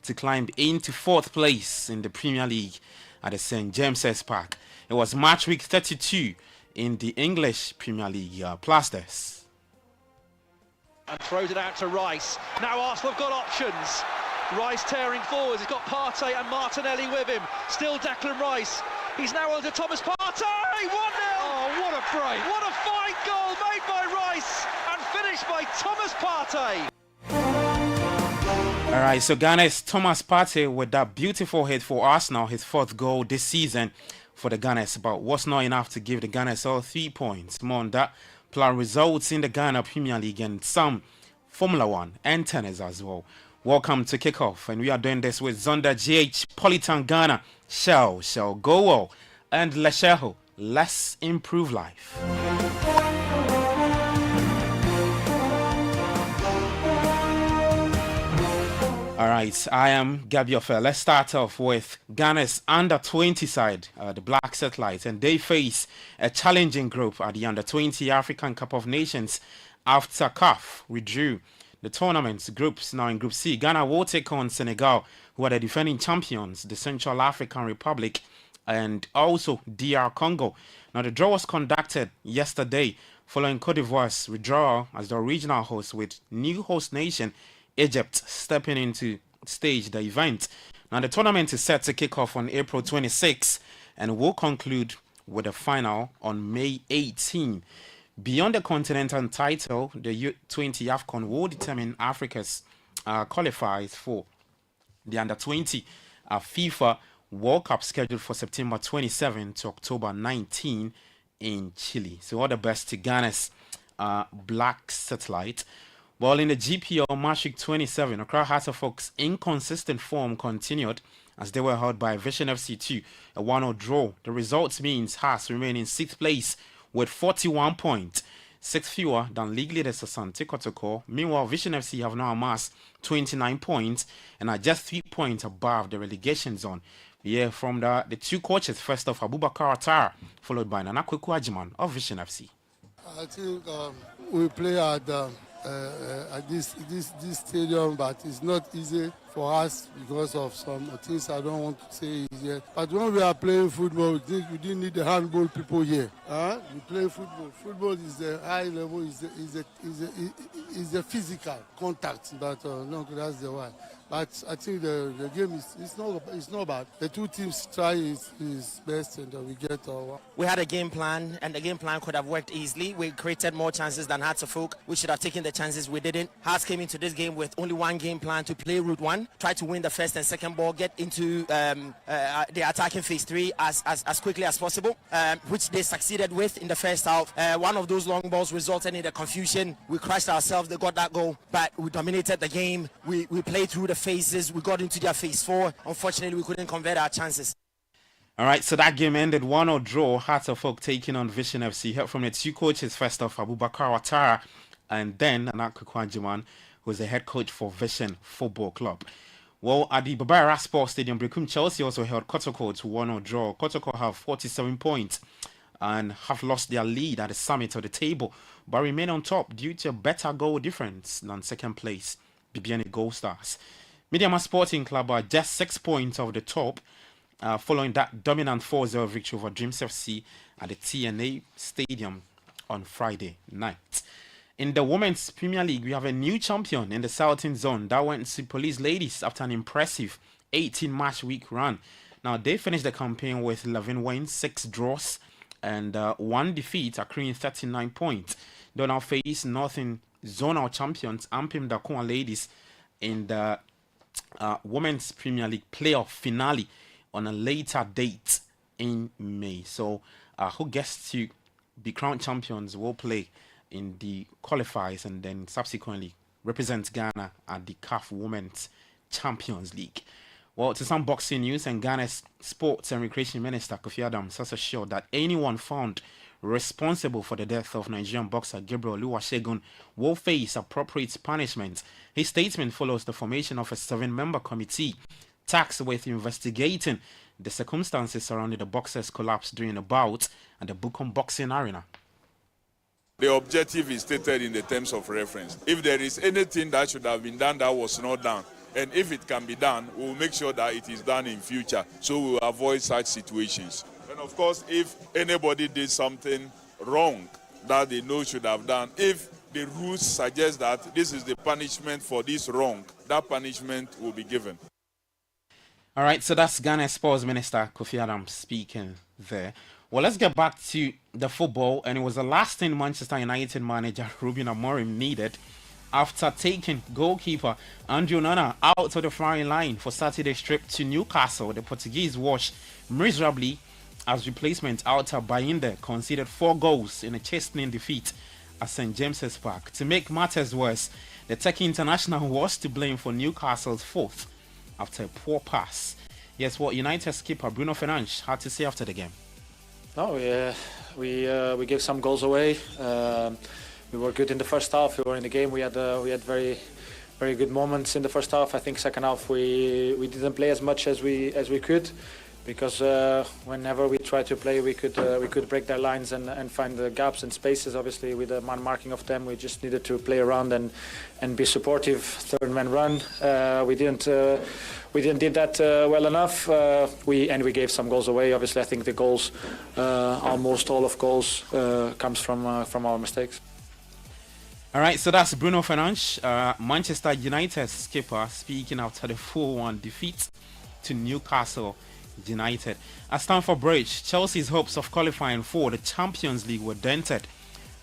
Speaker 4: to climb into fourth place in the Premier League at the St. James's Park. It was match week 32 in the English Premier League. Plus this.
Speaker 10: And throws it out to Rice. Now Arsenal have got options. Rice tearing forwards. He's got Partey and Martinelli with him. Still Declan Rice. He's now on to Thomas Partey. 1-0. Oh, what a break. What a fine goal made by Rice and finished by Thomas Partey.
Speaker 4: All right, so Ghana's Thomas Partey with that beautiful hit for Arsenal, his fourth goal this season for the Gunners, but was not enough to give the Gunners all 3 points. More on that, plus results in the Ghana Premier League and some Formula 1 and tennis as well. Welcome to Kickoff, and we are doing this with Zonda GH, Polytank Ghana, Shell Go Well, and Lesheho. Let's improve life. All right, I am Gabby Ofe. Let's start off with Ghana's under-20 side, the Black Satellites, and they face a challenging group at the under-20 African Cup of Nations after CAF withdrew the tournament's groups. Now in Group C, Ghana will take on Senegal, who are the defending champions, the Central African Republic, and also DR Congo. Now the draw was conducted yesterday following Cote d'Ivoire's withdrawal as the original host, with new host nation Egypt stepping in to stage the event. Now the tournament is set to kick off on April 26 and will conclude with a final on May 18. Beyond the continental title, the U20 AFCON will determine Africa's qualifiers for the under-20 FIFA World Cup scheduled for September 27 to October 19 in Chile. So all the best to Ghana's Black Satellite. While in the GPL Match Week 27, Accra Hearts of Oak's inconsistent form continued as they were held by Vision FC 2, a 1-0 draw. The results means Hearts remain in 6th place with 41 points, 6 fewer than league leaders Asante Kotoko. Meanwhile, Vision FC have now amassed 29 points and are just 3 points above the relegation zone. We hear from the two coaches. First off, Abubakar Attar, followed by Nana Kweku Ajiman of Vision FC.
Speaker 24: I think we play at this stadium, but it's not easy
Speaker 2: for us because of some things I don't want to say here. But when we are playing football, we didn't need the handball people here. We play football. Football is a high level, is a physical contact. But no, that's the one. But I think the game is not bad. The two teams try his best and we get our.
Speaker 9: We had a game plan, and the game plan could have worked easily. We created more chances than Hearts of Oak. We should have taken the chances. We didn't. Hearts came into this game with only one game plan to play route one, try to win the first and second ball, get into the attacking phase 3 as quickly as possible, which they succeeded with in the first half. One of those long balls resulted in the confusion. We crashed ourselves. They got that goal, but we dominated the game. We played through the phases. We got into their phase 4. Unfortunately, we couldn't convert our chances.
Speaker 4: All right, so that game ended 1-0 draw. Hearts of Oak taking on Vision FC. Heard from the two coaches, first off, Abubakar Ouattara, and then Anak Kwanjiman, who is the head coach for Vision Football Club. Well, at the Babara Sports Stadium, Brekum Chelsea also held Kotoko to 1-0 draw. Kotoko have 47 points and have lost their lead at the summit of the table, but remain on top due to a better goal difference than second place, Bibiani Gold Stars. Mediama Sporting Club are just 6 points off the top, following that dominant 4-0 victory over Dreams FC at the TNA Stadium on Friday night. In the Women's Premier League, we have a new champion in the Southern Zone. That went to Police Ladies after an impressive 18-match week run. Now, they finished the campaign with 11 wins, 6 draws, and 1 defeat, accruing 39 points. They'll now face Northern Zonal champions Ampim Dakwa Ladies in the Women's Premier League playoff finale on a later date in May. So who gets to be crowned champions will play in the qualifiers and then subsequently represent Ghana at the CAF Women's Champions League. Well, to some boxing news, and Ghana's Sports and Recreation Minister Kofi Adams has assured that anyone found responsible for the death of Nigerian boxer Gabriel Oluwasegun will face appropriate punishment. His statement follows the formation of a 7-member committee tasked with investigating the circumstances surrounding the boxer's collapse during a bout at the Boku Boxing Arena.
Speaker 11: The objective is stated in the terms of reference. If there is anything that should have been done that was not done, and if it can be done, we will make sure that it is done in future, so we will avoid such situations. And of course, if anybody did something wrong that they know should have done, if the rules suggest that this is the punishment for this wrong, that punishment will be given.
Speaker 4: All right, so that's Ghana Sports Minister Kofi Adams speaking there. Well, let's get back to the football, and it was the last thing Manchester United manager Ruben Amorim needed after taking goalkeeper Andrew Onana out of the firing line for Saturday's trip to Newcastle. The Portuguese washed miserably as replacement Alta Bayinda conceded 4 goals in a chastening defeat at St James's Park. To make matters worse, the Turkey international was to blame for Newcastle's 4th after a poor pass. Here's what United's keeper Bruno Fernandes had to say after the game.
Speaker 24: No, we gave some goals away. We were good in the first half. We were in the game. We had very good moments in the first half. I think second half we didn't play as much as we could, because whenever we tried to play, we could break their lines and find the gaps and spaces. Obviously, with the man marking of them, we just needed to play around and be supportive. Third man run. We didn't do that well enough. We gave some goals away. Obviously, I think the goals, almost all of goals, comes from our mistakes.
Speaker 4: All right, so that's Bruno Fernandes, Manchester United skipper, speaking after the 4-1 defeat to Newcastle United. At Stamford Bridge, Chelsea's hopes of qualifying for the Champions League were dented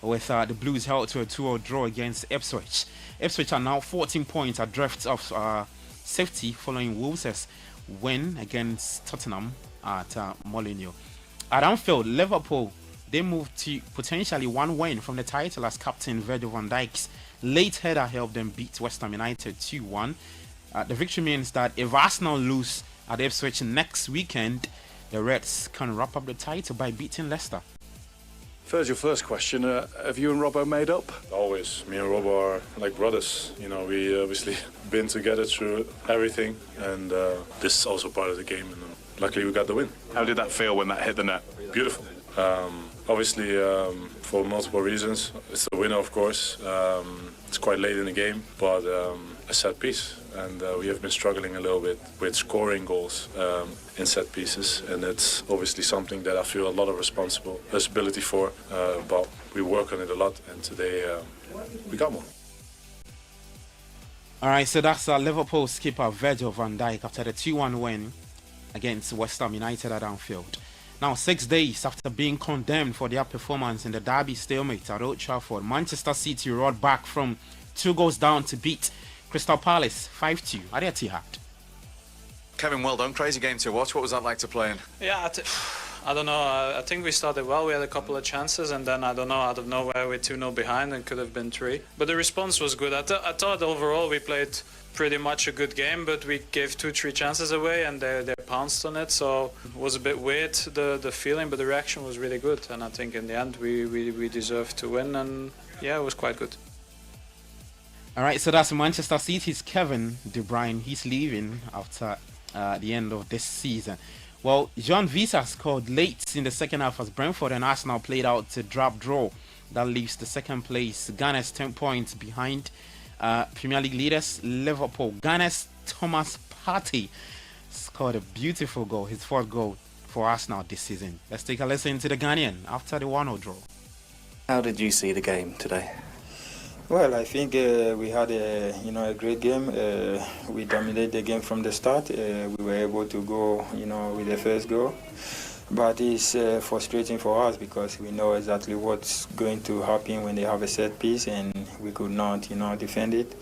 Speaker 4: with the Blues held to a 2-0 draw against Ipswich. Ipswich are now 14 points adrift of safety following Wolves' win against Tottenham at Molineux. At Anfield, Liverpool, they moved to potentially 1 win from the title as captain Virgil van Dijk's late header helped them beat West Ham United 2-1. The victory means that if Arsenal lose at Ipswich next weekend, the Reds can wrap up the title by beating Leicester.
Speaker 25: First, your first question, have you and Robbo made up? Always. Me and Robbo are like brothers. You know, we obviously been together through everything, and this is also part of the game, and luckily we got the win. How did that feel when that hit the net? Beautiful. Obviously, for multiple reasons. It's the winner, of course. It's quite late in the game, but a set piece. and we have been struggling a little bit with scoring goals in set pieces, and it's obviously something that I feel a lot of responsibility for, but we work on it a lot, and today we got one.
Speaker 4: All right, so that's Liverpool skipper Virgil van Dijk after the 2-1 win against West Ham United at Anfield. Now, 6 days after being condemned for their performance in the derby stalemate at Old Trafford, Manchester City roared back from 2 goals down to beat Crystal Palace 5-2 at Etihad.
Speaker 6: Kevin, well done. Crazy game to watch. What was that like to play in?
Speaker 24: Yeah, I don't know. I think we started well. We had a couple of chances, and then I don't know, out of nowhere we're 2-0 behind and could have been 3. But the response was good. I thought overall we played pretty much a good game, but we gave 2-3 chances away, and they pounced on it. So it was a bit weird, the feeling, but the reaction was really good. And I think in the end we deserved to win, and yeah, it was quite good.
Speaker 4: All right, so that's Manchester City's Kevin De Bruyne. He's leaving after the end of this season. Well, Jean Visa scored late in the second half as Brentford and Arsenal played out a drop draw. That leaves the second place Gunners 10 points behind Premier League leaders Liverpool. Gunners Thomas Partey scored a beautiful goal, his 4th goal for Arsenal this season. Let's take a listen to the Ghanaian after the 1-0 draw.
Speaker 8: How did you see the game today?
Speaker 12: Well, I think we had a great game. We dominated the game from the start. We were able to go with the first goal, but it's frustrating for us because we know exactly what's going to happen when they have a set piece, and we could not defend it.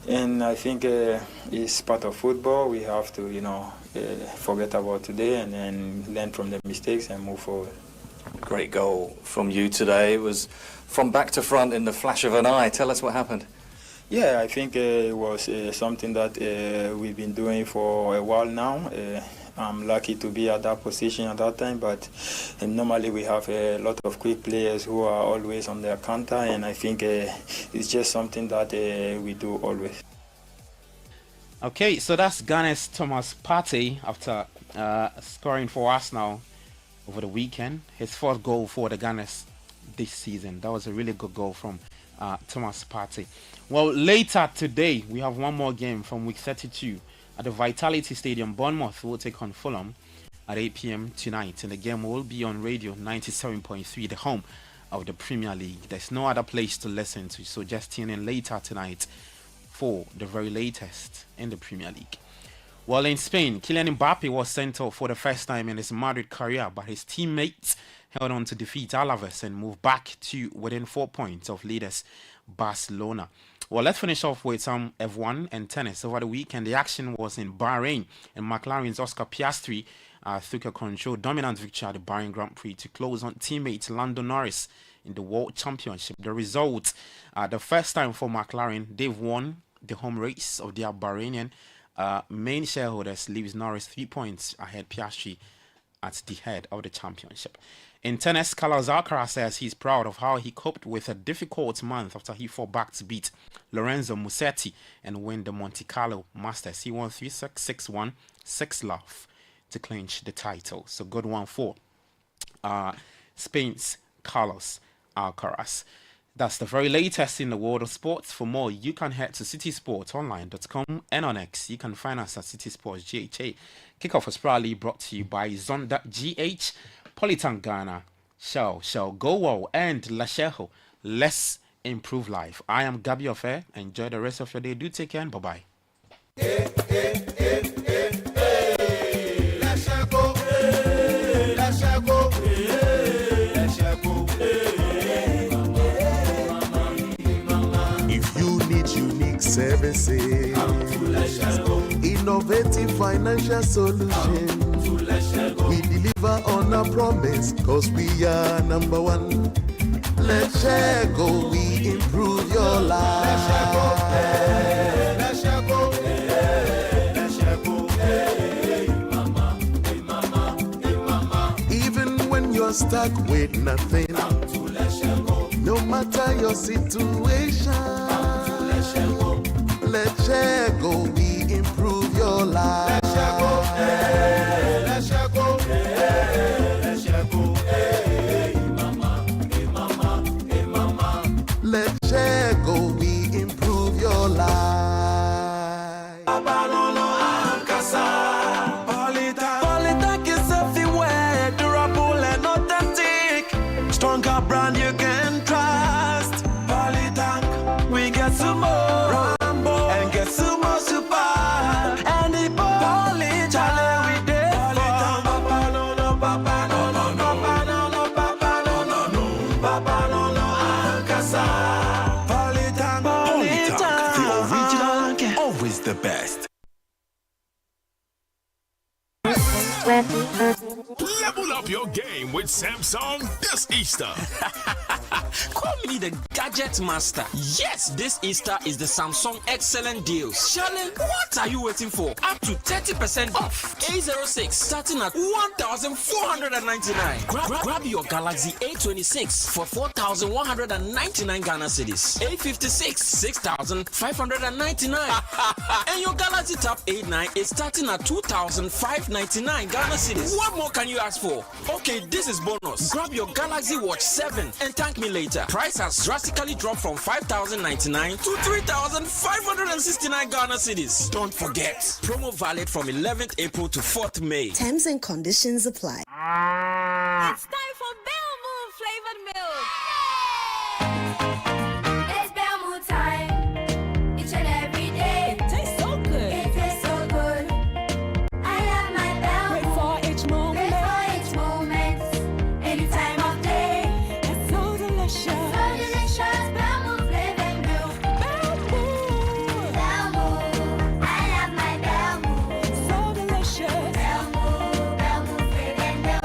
Speaker 12: And I think it's part of football. We have to forget about today and then learn from the mistakes and move forward.
Speaker 8: Great goal from you today. It was from back to front in the flash of an eye. Tell us what happened.
Speaker 12: Yeah, I think it was something that we've been doing for a while now. I'm lucky to be at that position at that time, but normally we have a lot of quick players who are always on their counter, and I think it's just something that we do always.
Speaker 4: Okay, so that's Ghana's Thomas Partey after scoring for Arsenal over the weekend. His 4th goal for the Gunners this season. That was a really good goal from Thomas Partey. Well, later today we have one more game from week 32 at the Vitality Stadium. Bournemouth will take on Fulham at 8 p.m. tonight, and the game will be on Radio 97.3, the home of the Premier League. There's no other place to listen to, so just tune in later tonight for the very latest in the Premier League. Well, in Spain, Kylian Mbappe was sent off for the first time in his Madrid career, but his teammates held on to defeat Alaves and move back to within 4 points of leaders Barcelona. Well, let's finish off with some F1 and tennis. Over the weekend, the action was in Bahrain, and McLaren's Oscar Piastri took a controlled dominant victory at the Bahrain Grand Prix to close on teammate Lando Norris in the World Championship. The result, the first time for McLaren, they've won the home race of their Bahrainian main shareholders, leaves Norris 3 points ahead Piastri at the head of the championship. In tennis, Carlos Alcaraz says he's proud of how he coped with a difficult month after he fought back to beat Lorenzo Musetti and win the Monte Carlo Masters. He won 3-6, 6-1, 6-love to clinch the title. So good one for Spain's Carlos Alcaraz. That's the very latest in the world of sports. For more, you can head to citysportsonline.com, and on X, you can find us at City Sports GHA. Kickoff is proudly brought to you by Zonda.gh, Politan Ghana, Shell, Go Wow, and Lasheho. Let's improve life. I am Gabi Ofe. Enjoy the rest of your day. Do take care and bye-bye.
Speaker 15: Services, innovative financial solutions. We deliver on our promise, cause we are number one. Let's share go, we improve your life. Let's share go, let's share go, hey mama, hey mama, hey mama. Even when you're stuck with nothing, no matter your situation, let's share go, we improve your life. Let's share go, hey, let's share go, hey, let's share go, hey, mama, hey mama, hey mama. Let's share go, we improve your life.
Speaker 1: Papa Lolo Ankasa. Polytank,
Speaker 23: the original, always the best.
Speaker 5: Level up your game with Samsung this Easter.
Speaker 14: Call me the gadget master. Yes, this Easter is the Samsung excellent deals. Charlie, what are you waiting for? Up to 30% off. A06 starting at 1,499. Grab your Galaxy A26 for 4,199 Ghana cedis. A56 6,599. And your Galaxy Tab A9 is starting at 2,599 Ghana cedis. What more can you ask for? Okay, this is bonus. Grab your Galaxy Watch 7 and thank me later. Price has drastically dropped from 5,099 to 3,569 Ghana cedis. Don't forget, promo valid from 11th April to 4th May.
Speaker 16: Terms and conditions apply.
Speaker 17: It's time for Bell Move flavored milk. It's Bell Move time. Each and every day. It tastes so good. It tastes so good. I love my Bell Move. Great for each moment. Great for each moment. Any time of day. It's so delicious. So delicious. Bell Move flavored milk. Bell Move. Bell Move. I love my Bell Move. So delicious. Bell Move. Bell Move flavored milk.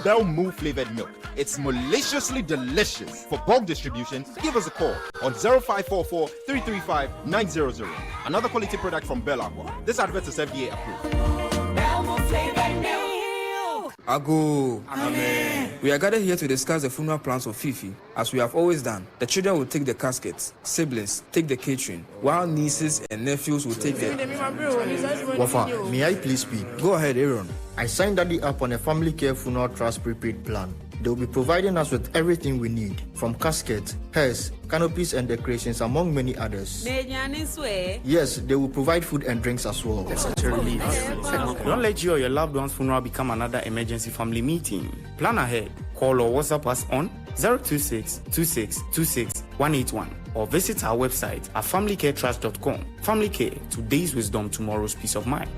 Speaker 18: Bell Move flavored milk. It's maliciously delicious. For bulk distribution, give us a call on 0544 335 900. Another quality product from Bell Aqua. This advert is FDA approved.
Speaker 17: Bell Move flavored milk.
Speaker 19: Ago.
Speaker 17: Amen.
Speaker 19: We are gathered here to discuss the funeral plans of Fifi. As we have always done, the children will take the caskets, siblings take the catering, while nieces and nephews will take the...
Speaker 26: Wafa, may I please speak?
Speaker 19: Go ahead, Aaron.
Speaker 26: I signed Daddy up on a family care funeral trust prepaid plan. They will be providing us with everything we need, from caskets, hearse, canopies and decorations, among many others. Yes, they will provide food and drinks as well.
Speaker 27: That's such a relief. Don't let you or your loved one's funeral become another emergency family meeting. Plan ahead. Call or WhatsApp us on 026 26 26 181 or visit our website at familycaretrust.com. Family Care, today's wisdom, tomorrow's peace of mind.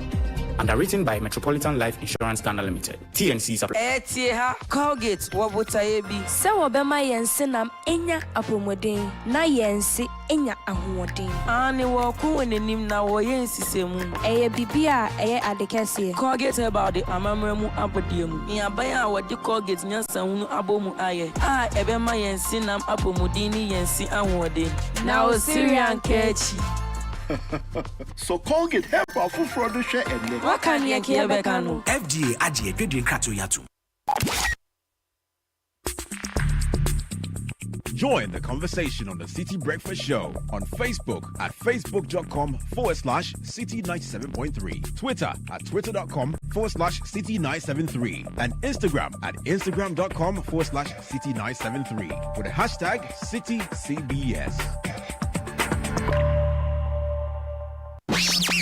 Speaker 27: Underwritten by Metropolitan Life Insurance Ghana Limited. TNC supply.
Speaker 28: Etieha Colgate wabotayebi. Se wobema yense nam enya apomodin na yense enya ahoden. Ani wo ku wenenim na wo yensi semu. Eye bibia eye adekese. Colgate about the amamremu abodiemu. Nyabaya wodi Colgate nyansa hunu abomu aye. Ebema yense nam apomodin ni yensi ahoden. Na o Syrian kechi.
Speaker 29: So Colgate help our food production and
Speaker 28: what can you hear Bekano?
Speaker 29: FDA adie dwedwe krato yato.
Speaker 23: Join the conversation on the City Breakfast Show on Facebook at facebook.com/City97.3, Twitter at twitter.com/City973, and Instagram at instagram.com/City973 with the hashtag CityCBS.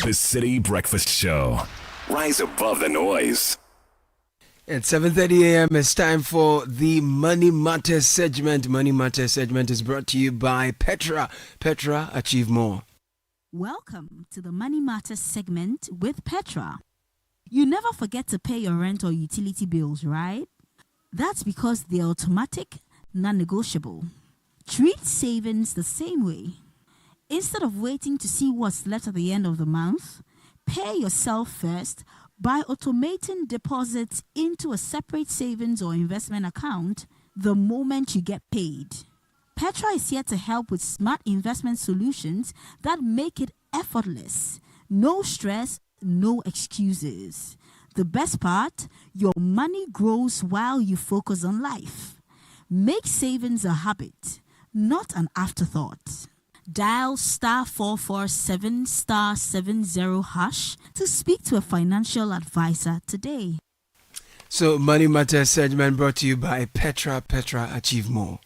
Speaker 5: The City Breakfast Show. Rise above the noise.
Speaker 30: At 7:30 a.m., it's time for the Money Matters segment. Money Matters segment is brought to you by Petra. Petra, achieve more.
Speaker 31: Welcome to the Money Matters segment with Petra. You never forget to pay your rent or utility bills, right? That's because they're automatic, non-negotiable. Treat savings the same way. Instead of waiting to see what's left at the end of the month, pay yourself first by automating deposits into a separate savings or investment account the moment you get paid. Petra is here to help with smart investment solutions that make it effortless. No stress, no excuses. The best part, your money grows while you focus on life. Make savings a habit, not an afterthought. Dial *447 *70# to speak to a financial advisor today.
Speaker 30: So, Money Matters segment brought to you by Petra. Petra, achieve more.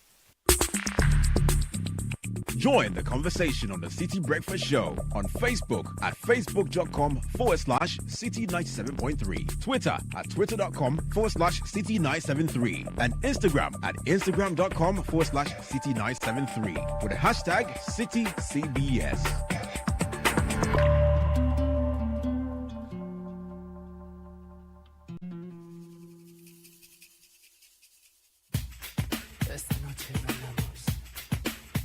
Speaker 23: Join the conversation on the City Breakfast Show on Facebook at facebook.com/City97.3, Twitter at twitter.com/City973, and Instagram at instagram.com/City973 with the hashtag CityCBS.
Speaker 1: Esta noche bailamos,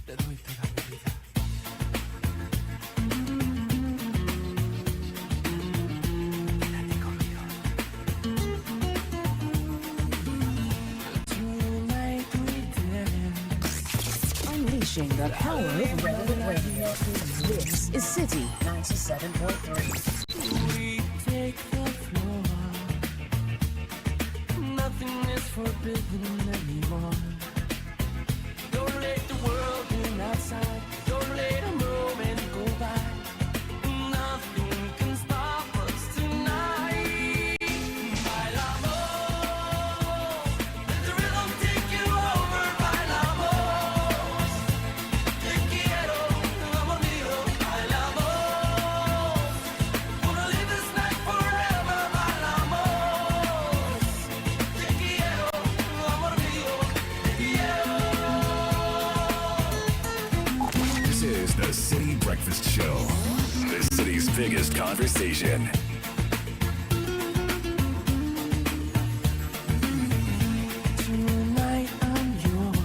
Speaker 1: te doy toda mi vida. Quédate conmigo. Tonight we dance.
Speaker 2: Unleashing the power of relevant radio. This is Citi 97.3.
Speaker 1: We take the floor. Nothing is forbidden anymore. Don't let the world in outside. Don't let a moment go by. Nothing can stop us tonight. Bailamos. Let the rhythm take you over. Bailamos. Te quiero, amor mío. Bailamos. Wanna live this night forever. Bailamos. Te quiero, amor mío. Te quiero.
Speaker 5: This is the City Breakfast Show, the city's biggest conversation.
Speaker 1: Tonight I'm yours.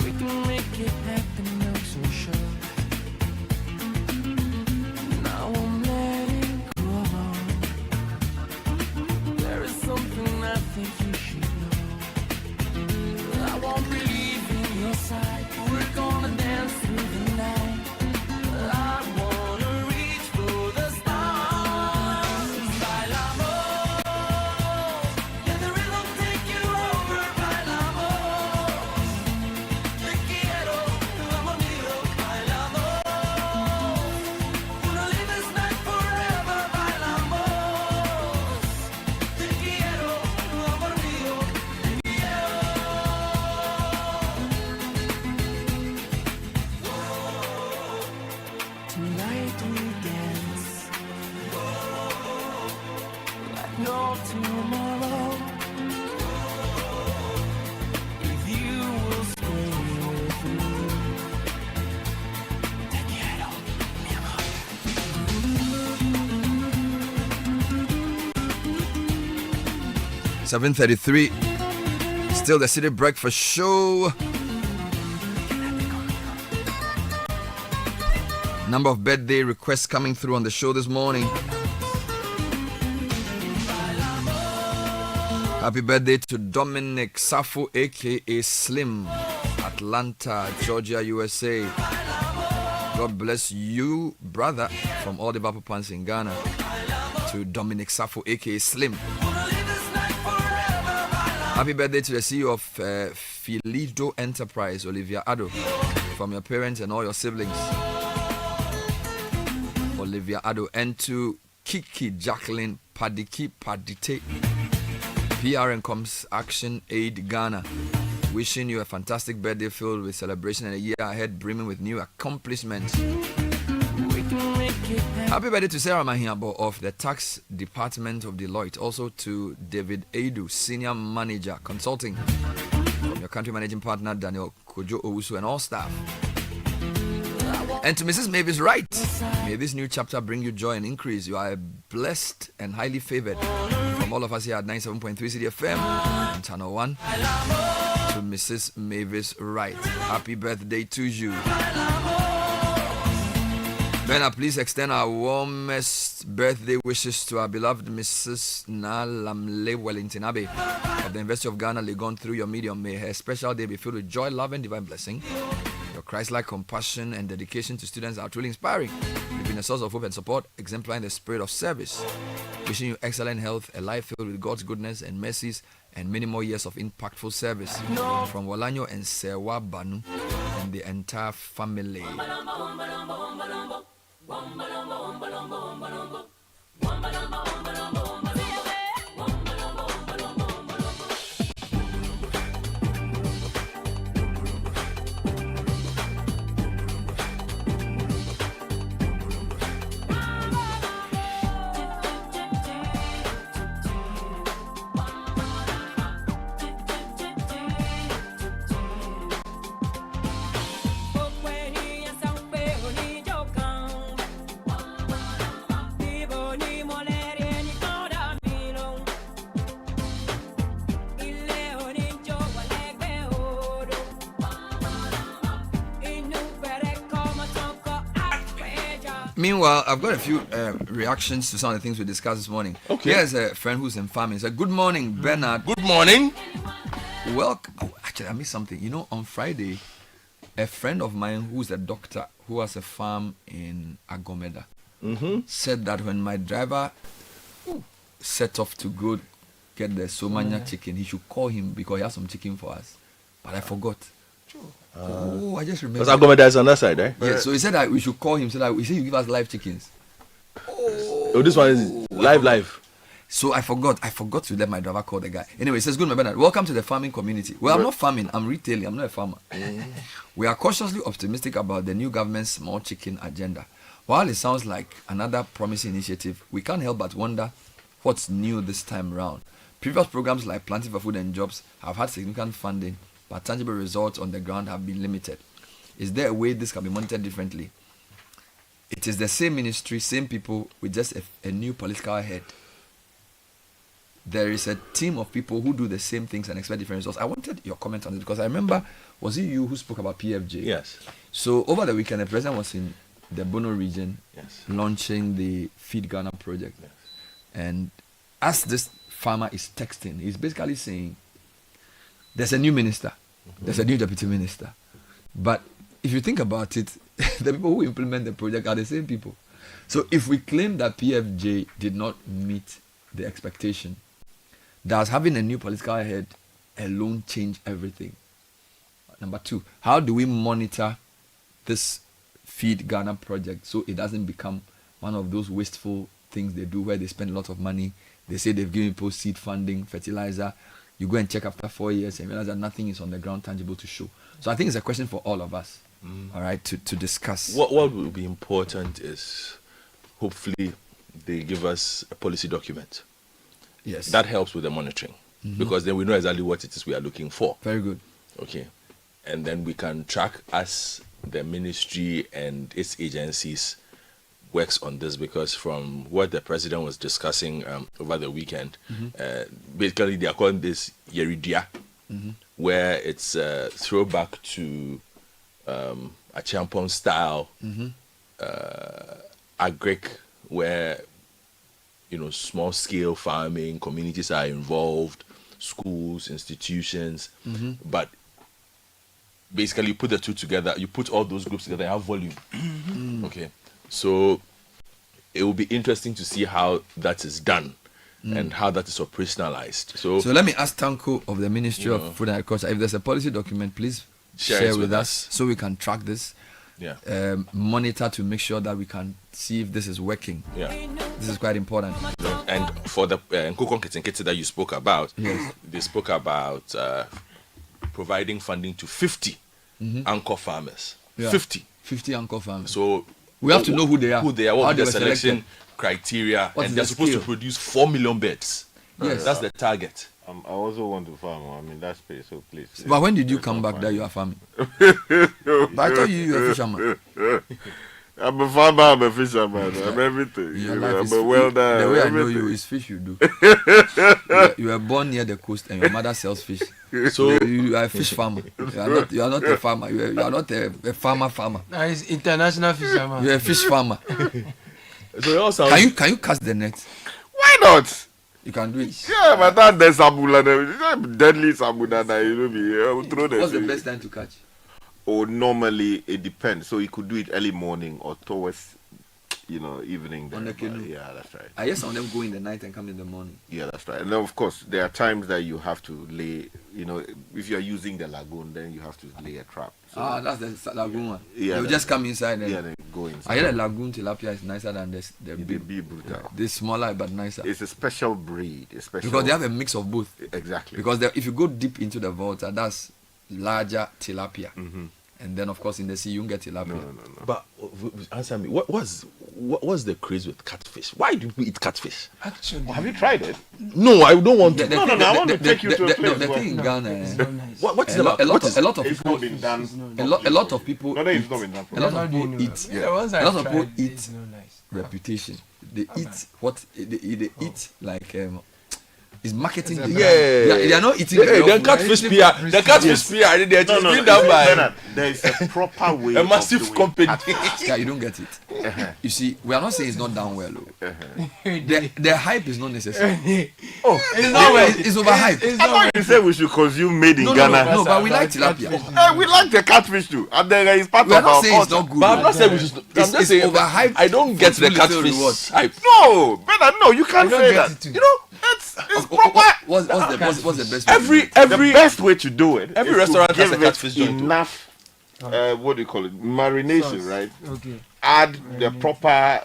Speaker 1: We can make it happen, I'm so sure. Now I'm letting go. There is something I think you should know. I won't be leaving your side. We're gonna dance through the night. I wanna reach for the stars. Bailamos. Let the rhythm take you over. Bailamos. Te quiero, amor mío. Bailamos. Wanna live this night forever. Bailamos. Te quiero, amor mío. Te quiero. Tonight we dance like no tomorrow. If you will stay with me, te quiero, mi amor.
Speaker 30: 7:33. Still the City Breakfast Show. Number of birthday requests coming through on the show this morning. Happy birthday to Dominic Safo, aka Slim, Atlanta, Georgia, USA. God bless you, brother, from all the Vapopans in Ghana. To Dominic Safo, aka Slim. Happy birthday to the CEO of Filido Enterprise, Olivia Addo, from your parents and all your siblings. Olivia Addo, and to Kiki Jacqueline Padiki Padite, PR and Coms Action Aid Ghana. Wishing you a fantastic birthday filled with celebration and a year ahead brimming with new accomplishments. Happy birthday to Sarah Mahiabo of the Tax Department of Deloitte. Also to David Adu, Senior Manager Consulting, from your country managing partner Daniel Kojo Owusu and all staff. And to Mrs. Mavis Wright, may this new chapter bring you joy and increase. You are blessed and highly favored. From all of us here at 97.3 City FM and Channel 1, to Mrs. Mavis Wright, happy birthday to you. Bena, please extend our warmest birthday wishes to our beloved Mrs. Nalamle Wellington Abbey of the University of Ghana, Legon, through your medium. May her special day be filled with joy, love, and divine blessing. Your Christ-like compassion and dedication to students are truly inspiring. You've been a source of hope and support, exemplifying the spirit of service. Wishing you excellent health, a life filled with God's goodness and mercies, and many more years of impactful service. From Walanyo and Sewa Banu and the entire family. Meanwhile, I've got a few reactions to some of the things we discussed this morning.
Speaker 3: Okay.
Speaker 30: Here's a friend who's in farming. He said, good morning, Bernard.
Speaker 3: Good morning.
Speaker 30: Welcome. Oh, actually, I missed something. You know, on Friday, a friend of mine who's a doctor who has a farm in Agomeda said that when my driver set off to go get the Somanya chicken, he should call him because he has some chicken for us. But I forgot. I just remember.
Speaker 3: Because Agomeda is on that side, right?
Speaker 30: Yeah, so he said that we should call him so that he said you give us live chickens.
Speaker 3: Oh, this one is live.
Speaker 30: So I forgot to let my driver call the guy. Anyway, he says, good, my Bernard. Welcome to the farming community. Well, I'm not farming, I'm retailing, I'm not a farmer. We are cautiously optimistic about the new government's small chicken agenda. While it sounds like another promising initiative, we can't help but wonder what's new this time around. Previous programs like Planting for Food and Jobs have had significant funding, but tangible results on the ground have been limited. Is there a way this can be monitored differently? It is the same ministry, same people, with just a new political head. There is a team of people who do the same things and expect different results. I wanted your comment on it because I remember, was it you who spoke about PFJ?
Speaker 3: Yes.
Speaker 30: So over the weekend, the president was in the Bono region launching the Feed Ghana project.
Speaker 3: Yes.
Speaker 30: And as this farmer is texting, he's basically saying, there's a new minister, there's a new deputy minister. But if you think about it, the people who implement the project are the same people. So if we claim that PFJ did not meet the expectation, does having a new political head alone change everything? Number two, how do we monitor this Feed Ghana project so it doesn't become one of those wasteful things they do where they spend a lot of money, they say they've given people seed funding, fertilizer, you go and check after 4 years and realize that nothing is on the ground tangible to show. So I think it's a question for all of us, all right, to discuss.
Speaker 3: What will be important is hopefully they give us a policy document.
Speaker 30: Yes.
Speaker 3: That helps with the monitoring because then we know exactly what it is we are looking for.
Speaker 30: Very good.
Speaker 3: Okay. And then we can track as the ministry and its agencies works on this, because from what the president was discussing over the weekend, basically they are calling this Yeridia, where it's a throwback to a Champon style agric, where small scale farming communities are involved, schools, institutions, but basically you put the two together, you put all those groups together and have volume. Okay, so it will be interesting to see how that is done and how that is operationalized. So
Speaker 30: let me ask Tanko of the Ministry of Food and Agriculture, if there's a policy document, please share with us so we can track this. Monitor to make sure that we can see if this is working. This is quite important.
Speaker 3: And for the Nkukon Kitinkiti that you spoke about, they spoke about providing funding to 50 anchor farmers. 50 anchor farmers. So we have to know who they are. What the selection criteria, and they're supposed to produce 4 million beds. That's the target.
Speaker 6: I also want to farm. I mean, that's space, so please.
Speaker 30: But when did you come back that you are farming? But I thought you were a fisherman.
Speaker 6: I'm a farmer, I'm a fisherman, I'm everything. I'm a welder.
Speaker 30: The way I know you is fish you do. You were born near the coast and your mother sells fish. So you are a fish farmer. You are not a farmer. You are not a farmer.
Speaker 7: No, he's international fisherman.
Speaker 30: You are a fish farmer.
Speaker 3: So also
Speaker 30: can you cast the net?
Speaker 6: Why not?
Speaker 30: You can do it.
Speaker 6: Yeah, but that there's sabula, deadly sabula.
Speaker 30: What's the best time to catch?
Speaker 6: Oh, normally it depends. So you could do it early morning or towards, evening.
Speaker 30: On the canoe.
Speaker 6: Yeah, that's right.
Speaker 30: I guess some of them go in the night and come in the morning.
Speaker 6: Yeah, that's right. And then of course there are times that you have to lay. If you are using the lagoon, then you have to lay a trap. So
Speaker 30: that's the lagoon one.
Speaker 6: Yeah,
Speaker 30: you just come inside and
Speaker 6: then go inside.
Speaker 30: I hear the lagoon tilapia is nicer than the big
Speaker 6: brutal.
Speaker 30: They're smaller but nicer.
Speaker 6: It's a special breed,
Speaker 30: because they have a mix of both.
Speaker 6: Exactly.
Speaker 30: Because if you go deep into the water, that's larger tilapia, and then of course in the sea you can get tilapia.
Speaker 6: No.
Speaker 3: But answer me, what's the craze with catfish? Why do we eat catfish?
Speaker 6: Actually, have you tried it?
Speaker 3: No, I don't want to.
Speaker 6: No, I want to take you to a place.
Speaker 30: The thing in Ghana,
Speaker 3: what's
Speaker 30: a lot of people.
Speaker 6: A lot of people.
Speaker 30: A lot of people eat. A lot of people eat reputation. They eat what they eat like It's marketing.
Speaker 3: Yeah.
Speaker 30: They are not eating.
Speaker 3: The catfish PR. The catfish PR. They're just being done by.
Speaker 6: There is a proper way.
Speaker 3: A massive company.
Speaker 30: Guy, you don't get it. You see, we are not saying it's not done well. The hype is not necessary.
Speaker 6: It's
Speaker 30: not well. It's overhyped.
Speaker 6: I thought you said we should consume made in Ghana.
Speaker 30: No, but we like tilapia.
Speaker 6: We like the catfish too. And then it's part
Speaker 30: We are
Speaker 6: of
Speaker 30: not
Speaker 6: our
Speaker 30: saying it's
Speaker 6: culture.
Speaker 30: not good.
Speaker 3: But I'm not saying we should. I'm just
Speaker 30: It's
Speaker 3: saying
Speaker 30: overhyped.
Speaker 3: I don't get the
Speaker 30: for little
Speaker 3: catfish
Speaker 30: rewards.
Speaker 3: hype.
Speaker 6: No, better no. You can't say that. You know, it's proper.
Speaker 30: What's the best?
Speaker 6: The best way to do it.
Speaker 3: Every
Speaker 6: is
Speaker 3: restaurant
Speaker 6: to
Speaker 3: has a
Speaker 6: give it
Speaker 3: catfish joint.
Speaker 6: enough. What do you call it? Marination,
Speaker 7: Sauce.
Speaker 6: right?
Speaker 7: Okay.
Speaker 6: Add the proper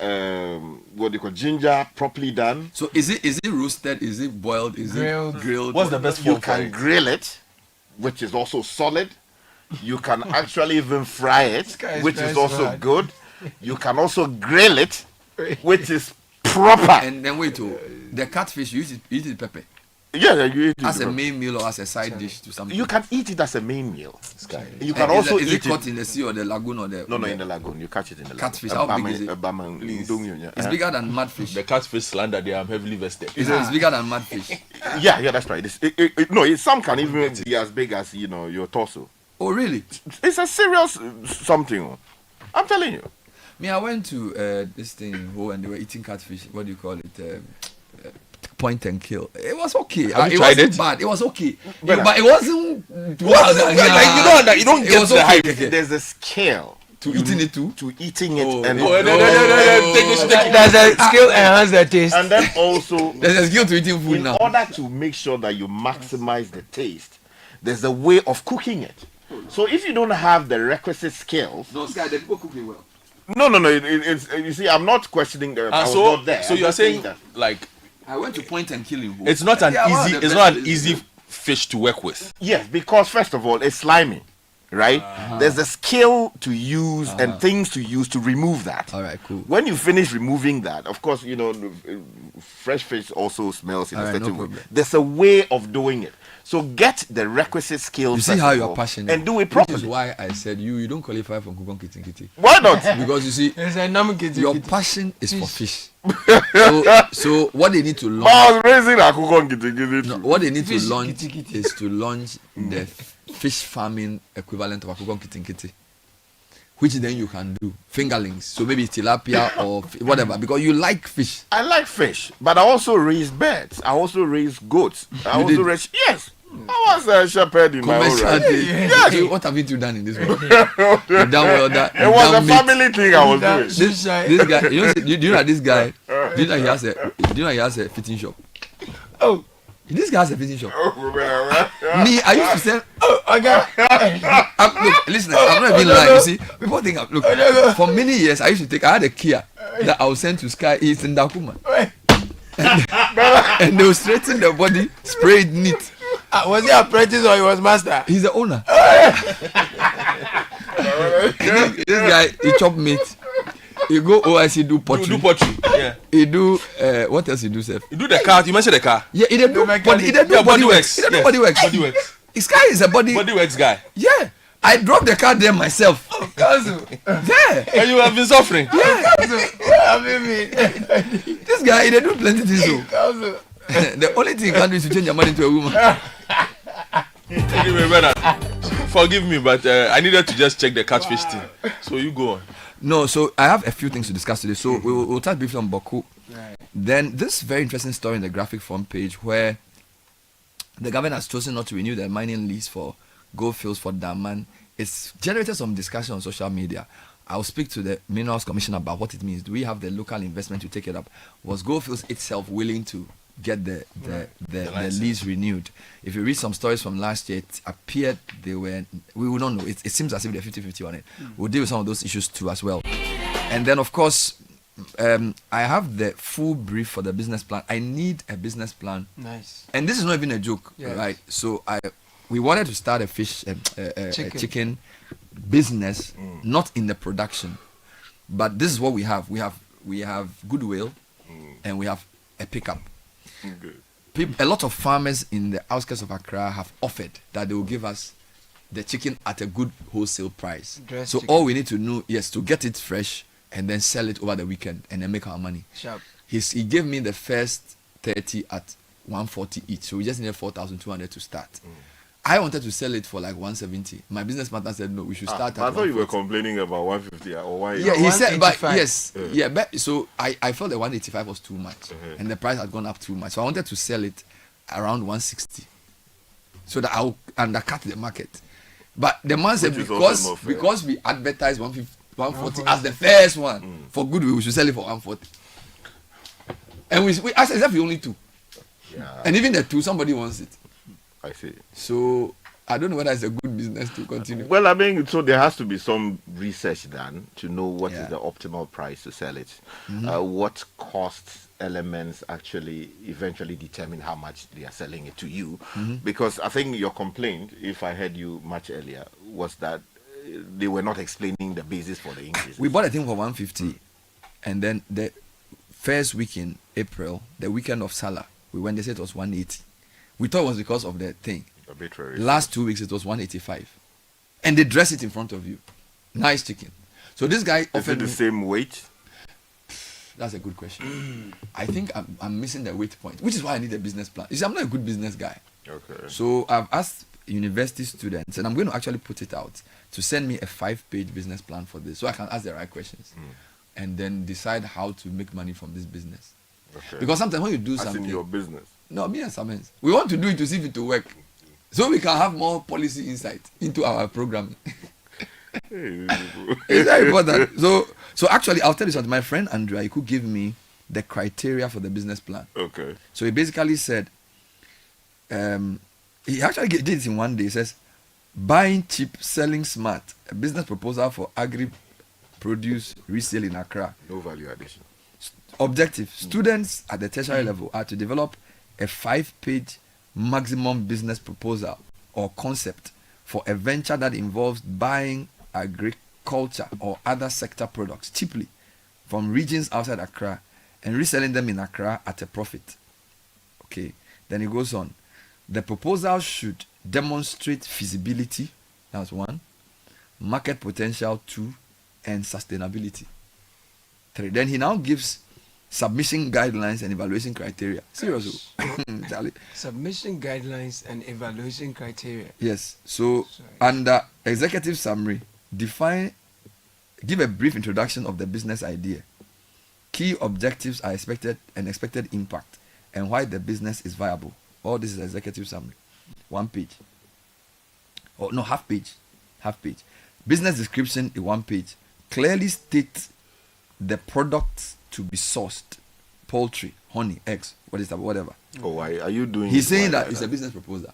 Speaker 6: what do you call ginger, properly done.
Speaker 30: So is it roasted? Is it boiled? Is
Speaker 7: Grilled.
Speaker 30: it grilled?
Speaker 3: What's the best
Speaker 6: You
Speaker 3: form for
Speaker 6: can
Speaker 3: it?
Speaker 6: grill it, which is also solid. You can actually even fry it,
Speaker 7: guy is
Speaker 6: which
Speaker 7: very
Speaker 6: is also
Speaker 7: smart.
Speaker 6: good. You can also grill it, which is proper.
Speaker 30: And then wait, the catfish you eat it pepper
Speaker 6: Yeah, you eat it.
Speaker 30: as a main meal or as a side dish to something.
Speaker 6: You can eat it as a main meal. You
Speaker 30: And
Speaker 6: can also
Speaker 30: is
Speaker 6: eat
Speaker 30: it caught in the sea or the lagoon or the?
Speaker 6: No, in the lagoon. You catch it in the lagoon.
Speaker 30: Catfish, how big is it? It's bigger than mudfish.
Speaker 3: The catfish slander, they are heavily vested.
Speaker 30: It's bigger than mudfish.
Speaker 6: Yeah, that's right. Some can even be as big as your torso.
Speaker 30: Oh really?
Speaker 6: It's a serious something. I'm telling you.
Speaker 30: Me, I went to this thing and they were eating catfish. What do you call it? Point and kill. It was okay.
Speaker 3: Have you
Speaker 30: It
Speaker 3: tried
Speaker 30: wasn't
Speaker 3: it?
Speaker 30: bad. It was okay.
Speaker 6: But-
Speaker 30: But it wasn't.
Speaker 3: You don't
Speaker 30: It
Speaker 3: get
Speaker 30: was
Speaker 3: the
Speaker 30: okay.
Speaker 3: hype.
Speaker 6: There's a scale
Speaker 30: To eating it too.
Speaker 6: to eating it,
Speaker 30: Oh,
Speaker 6: and
Speaker 3: Oh, no, take this.
Speaker 7: There's a skill enhance the taste.
Speaker 6: and then also
Speaker 30: There's a skill to eating food
Speaker 6: in
Speaker 30: now.
Speaker 6: order to make sure that you maximize the taste, there's a way of cooking it. So if you don't have the requisite skills,
Speaker 30: No, Sky, the people cook it well.
Speaker 6: no, it's you see, I'm not questioning the. I was
Speaker 3: So
Speaker 6: not there.
Speaker 3: so
Speaker 6: I'm
Speaker 3: you are
Speaker 6: just saying
Speaker 3: saying
Speaker 6: that.
Speaker 3: like
Speaker 30: I went to point and kill him.
Speaker 3: it's not an
Speaker 30: Yeah, one of
Speaker 3: easy.
Speaker 30: the
Speaker 3: It's
Speaker 30: best
Speaker 3: not an
Speaker 30: places.
Speaker 3: easy fish to work with.
Speaker 6: Yes, because first of all, it's slimy, right? There's a skill to use and things to use to remove that.
Speaker 30: All right, cool.
Speaker 6: When you finish removing that, of course, fresh fish also smells in a
Speaker 30: All right, no
Speaker 6: certain way.
Speaker 30: problem.
Speaker 6: There's a way of doing it. So get the requisite skills.
Speaker 30: You see
Speaker 6: first
Speaker 30: how
Speaker 6: of
Speaker 30: you're
Speaker 6: all,
Speaker 30: passionate.
Speaker 6: and do it
Speaker 30: Which
Speaker 6: properly.
Speaker 30: is why I said you don't qualify for Kukon Kitty Kitty.
Speaker 6: Why not?
Speaker 30: Because you see,
Speaker 7: There's a number kitty.
Speaker 30: your passion is for fish. So what they need to
Speaker 6: But
Speaker 30: launch,
Speaker 6: I was raising a cook kitty.
Speaker 30: no, what they need to
Speaker 7: Fish
Speaker 30: launch
Speaker 7: kitty kitty.
Speaker 30: is to launch the fish farming equivalent of a Kukon Kitty Kitty, which then you can do fingerlings. So maybe tilapia or whatever, because you like fish.
Speaker 6: I like fish, but I also raise birds. I also raise goats. I
Speaker 30: You
Speaker 6: also
Speaker 30: did?
Speaker 6: raise I was a shepherd in my own
Speaker 30: Commercial
Speaker 6: right.
Speaker 30: day.
Speaker 6: Yes.
Speaker 30: So what have you two done in this world? You done well that.
Speaker 6: It was a family thing I was doing.
Speaker 30: This guy, do you know this guy? Do you know he has a fitting shop?
Speaker 7: Oh,
Speaker 30: this guy has a fitting shop.
Speaker 6: Me,
Speaker 30: Me, I used to sell.
Speaker 7: okay.
Speaker 30: Look, listen, I'm not even lying. You see, people think look. For many years, I had a Kia that I would send to Sky. It's in Dakuma, and they will straighten the body, spray it neat.
Speaker 7: Was he apprentice or he was master?
Speaker 30: He's the owner. this guy, he chop meat. He go OIC do pottery.
Speaker 3: Do pottery. Yeah.
Speaker 30: He do what else he do, sir?
Speaker 3: You do the car. You mentioned the car.
Speaker 30: Yeah, he do body. He do
Speaker 3: Yeah,
Speaker 30: body works. He do body works.
Speaker 3: Body works.
Speaker 30: This guy is a body
Speaker 3: works guy.
Speaker 30: Yeah, I drove the car there myself. Yeah.
Speaker 3: And you have been suffering.
Speaker 30: Yeah.
Speaker 7: What have you mean?
Speaker 30: This guy, he dey do plenty things. So. The only thing you can do is to change your money to a woman.
Speaker 3: Anyway, brother, forgive me, but I needed to just check the catfish thing. So you go on.
Speaker 30: No, so I have a few things to discuss today. So we'll touch briefly on Boku.
Speaker 7: Right.
Speaker 30: Then this very interesting story in the graphic front page where the government has chosen not to renew the mining lease for gold fields for Daman. It's generated some discussion on social media. I'll speak to the Minerals Commission about what it means. Do we have the local investment to take it up? Was Goldfields itself willing to get the lease renewed? If you read some stories from last year, it appeared we will not know. It seems as if they're 50-50 on it. We'll deal with some of those issues too as well. And then, of course, I have the full brief for the business plan. I need a business plan.
Speaker 7: Nice.
Speaker 30: And this is not even a joke,
Speaker 7: Yes.
Speaker 30: right? So we wanted to start a chicken business, not in the production, but this is what we have. We have goodwill, and we have a pickup. A lot of farmers in the outskirts of Accra have offered that they will give us the chicken at a good wholesale price.
Speaker 7: Dressed
Speaker 30: So
Speaker 7: chicken.
Speaker 30: all we need to know is to get it fresh and then sell it over the weekend and then make our money.
Speaker 7: Sharp.
Speaker 30: He gave me the first 30 at 140 each. So we just needed 4,200 to start. I wanted to sell it for like 170. My business partner said no, we should start at
Speaker 6: I thought you were
Speaker 30: 140.
Speaker 6: complaining about 150 or 180.
Speaker 30: Yeah, he said, but
Speaker 7: 185.
Speaker 30: yes, yeah, but so I felt that 185 was too much, and the price had gone up too much. So I wanted to sell it around 160, so that I'll undercut the market. But the man said
Speaker 6: Which is also more fair.
Speaker 30: because we advertised 140 as the first one for goodwill, we should sell it for 140. And we asked as if we only two, and even the two, somebody wants it.
Speaker 6: I see.
Speaker 30: So I don't know whether it's a good business to continue.
Speaker 6: Well, I mean, so there has to be some research done to know what is the optimal price to sell it. What cost elements actually eventually determine how much they are selling it to you. Because I think your complaint, if I heard you much earlier, was that they were not explaining the basis for the increase.
Speaker 30: We bought a thing for 150, and then the first week in April, the weekend of Salah, we went, they said it was 180. We thought it was because of the thing.
Speaker 6: Arbitrary.
Speaker 30: Last 2 weeks it was 185, and they dress it in front of you. Nice chicken. So this guy
Speaker 6: Is
Speaker 30: offered
Speaker 6: it the
Speaker 30: me-
Speaker 6: same weight?
Speaker 30: That's a good question. I think I'm missing the weight point, which is why I need a business plan. You see, I'm not a good business guy.
Speaker 6: Okay.
Speaker 30: So I've asked university students, and I'm going to actually put it out, to send me a 5-page business plan for this, so I can ask the right questions, and then decide how to make money from this business.
Speaker 6: Okay.
Speaker 30: Because sometimes when you do
Speaker 6: As
Speaker 30: something,
Speaker 6: in your business.
Speaker 30: no, me and Samens, we want to do it to see if it will work, so we can have more policy insight into our programming. It's very important. So actually, I'll tell you something. My friend Andrea, he could give me the criteria for the business plan.
Speaker 6: Okay.
Speaker 30: So he basically said, he actually did it in one day. He says, buying cheap, selling smart, a business proposal for agri-produce resale in Accra.
Speaker 6: No value addition.
Speaker 30: Objective, students at the tertiary level are to develop a 5-page maximum business proposal or concept for a venture that involves buying agriculture or other sector products cheaply from regions outside Accra and reselling them in Accra at a profit. Okay, then it goes on. The proposal should demonstrate feasibility, that's 1, market potential 2, and sustainability 3. Then he now gives submission guidelines and evaluation criteria. Seriously, Charlie.
Speaker 7: Submission guidelines and evaluation criteria.
Speaker 30: Yes. So under executive summary, give a brief introduction of the business idea. Key objectives are expected impact and why the business is viable. All this is executive summary. 1 page. Oh no, half page. Business description in 1 page. Clearly state the products to be sourced. Poultry, honey, eggs, what is that, whatever.
Speaker 6: Oh, why are you doing
Speaker 30: He's
Speaker 6: it
Speaker 30: saying
Speaker 6: like
Speaker 30: that it's a business proposal.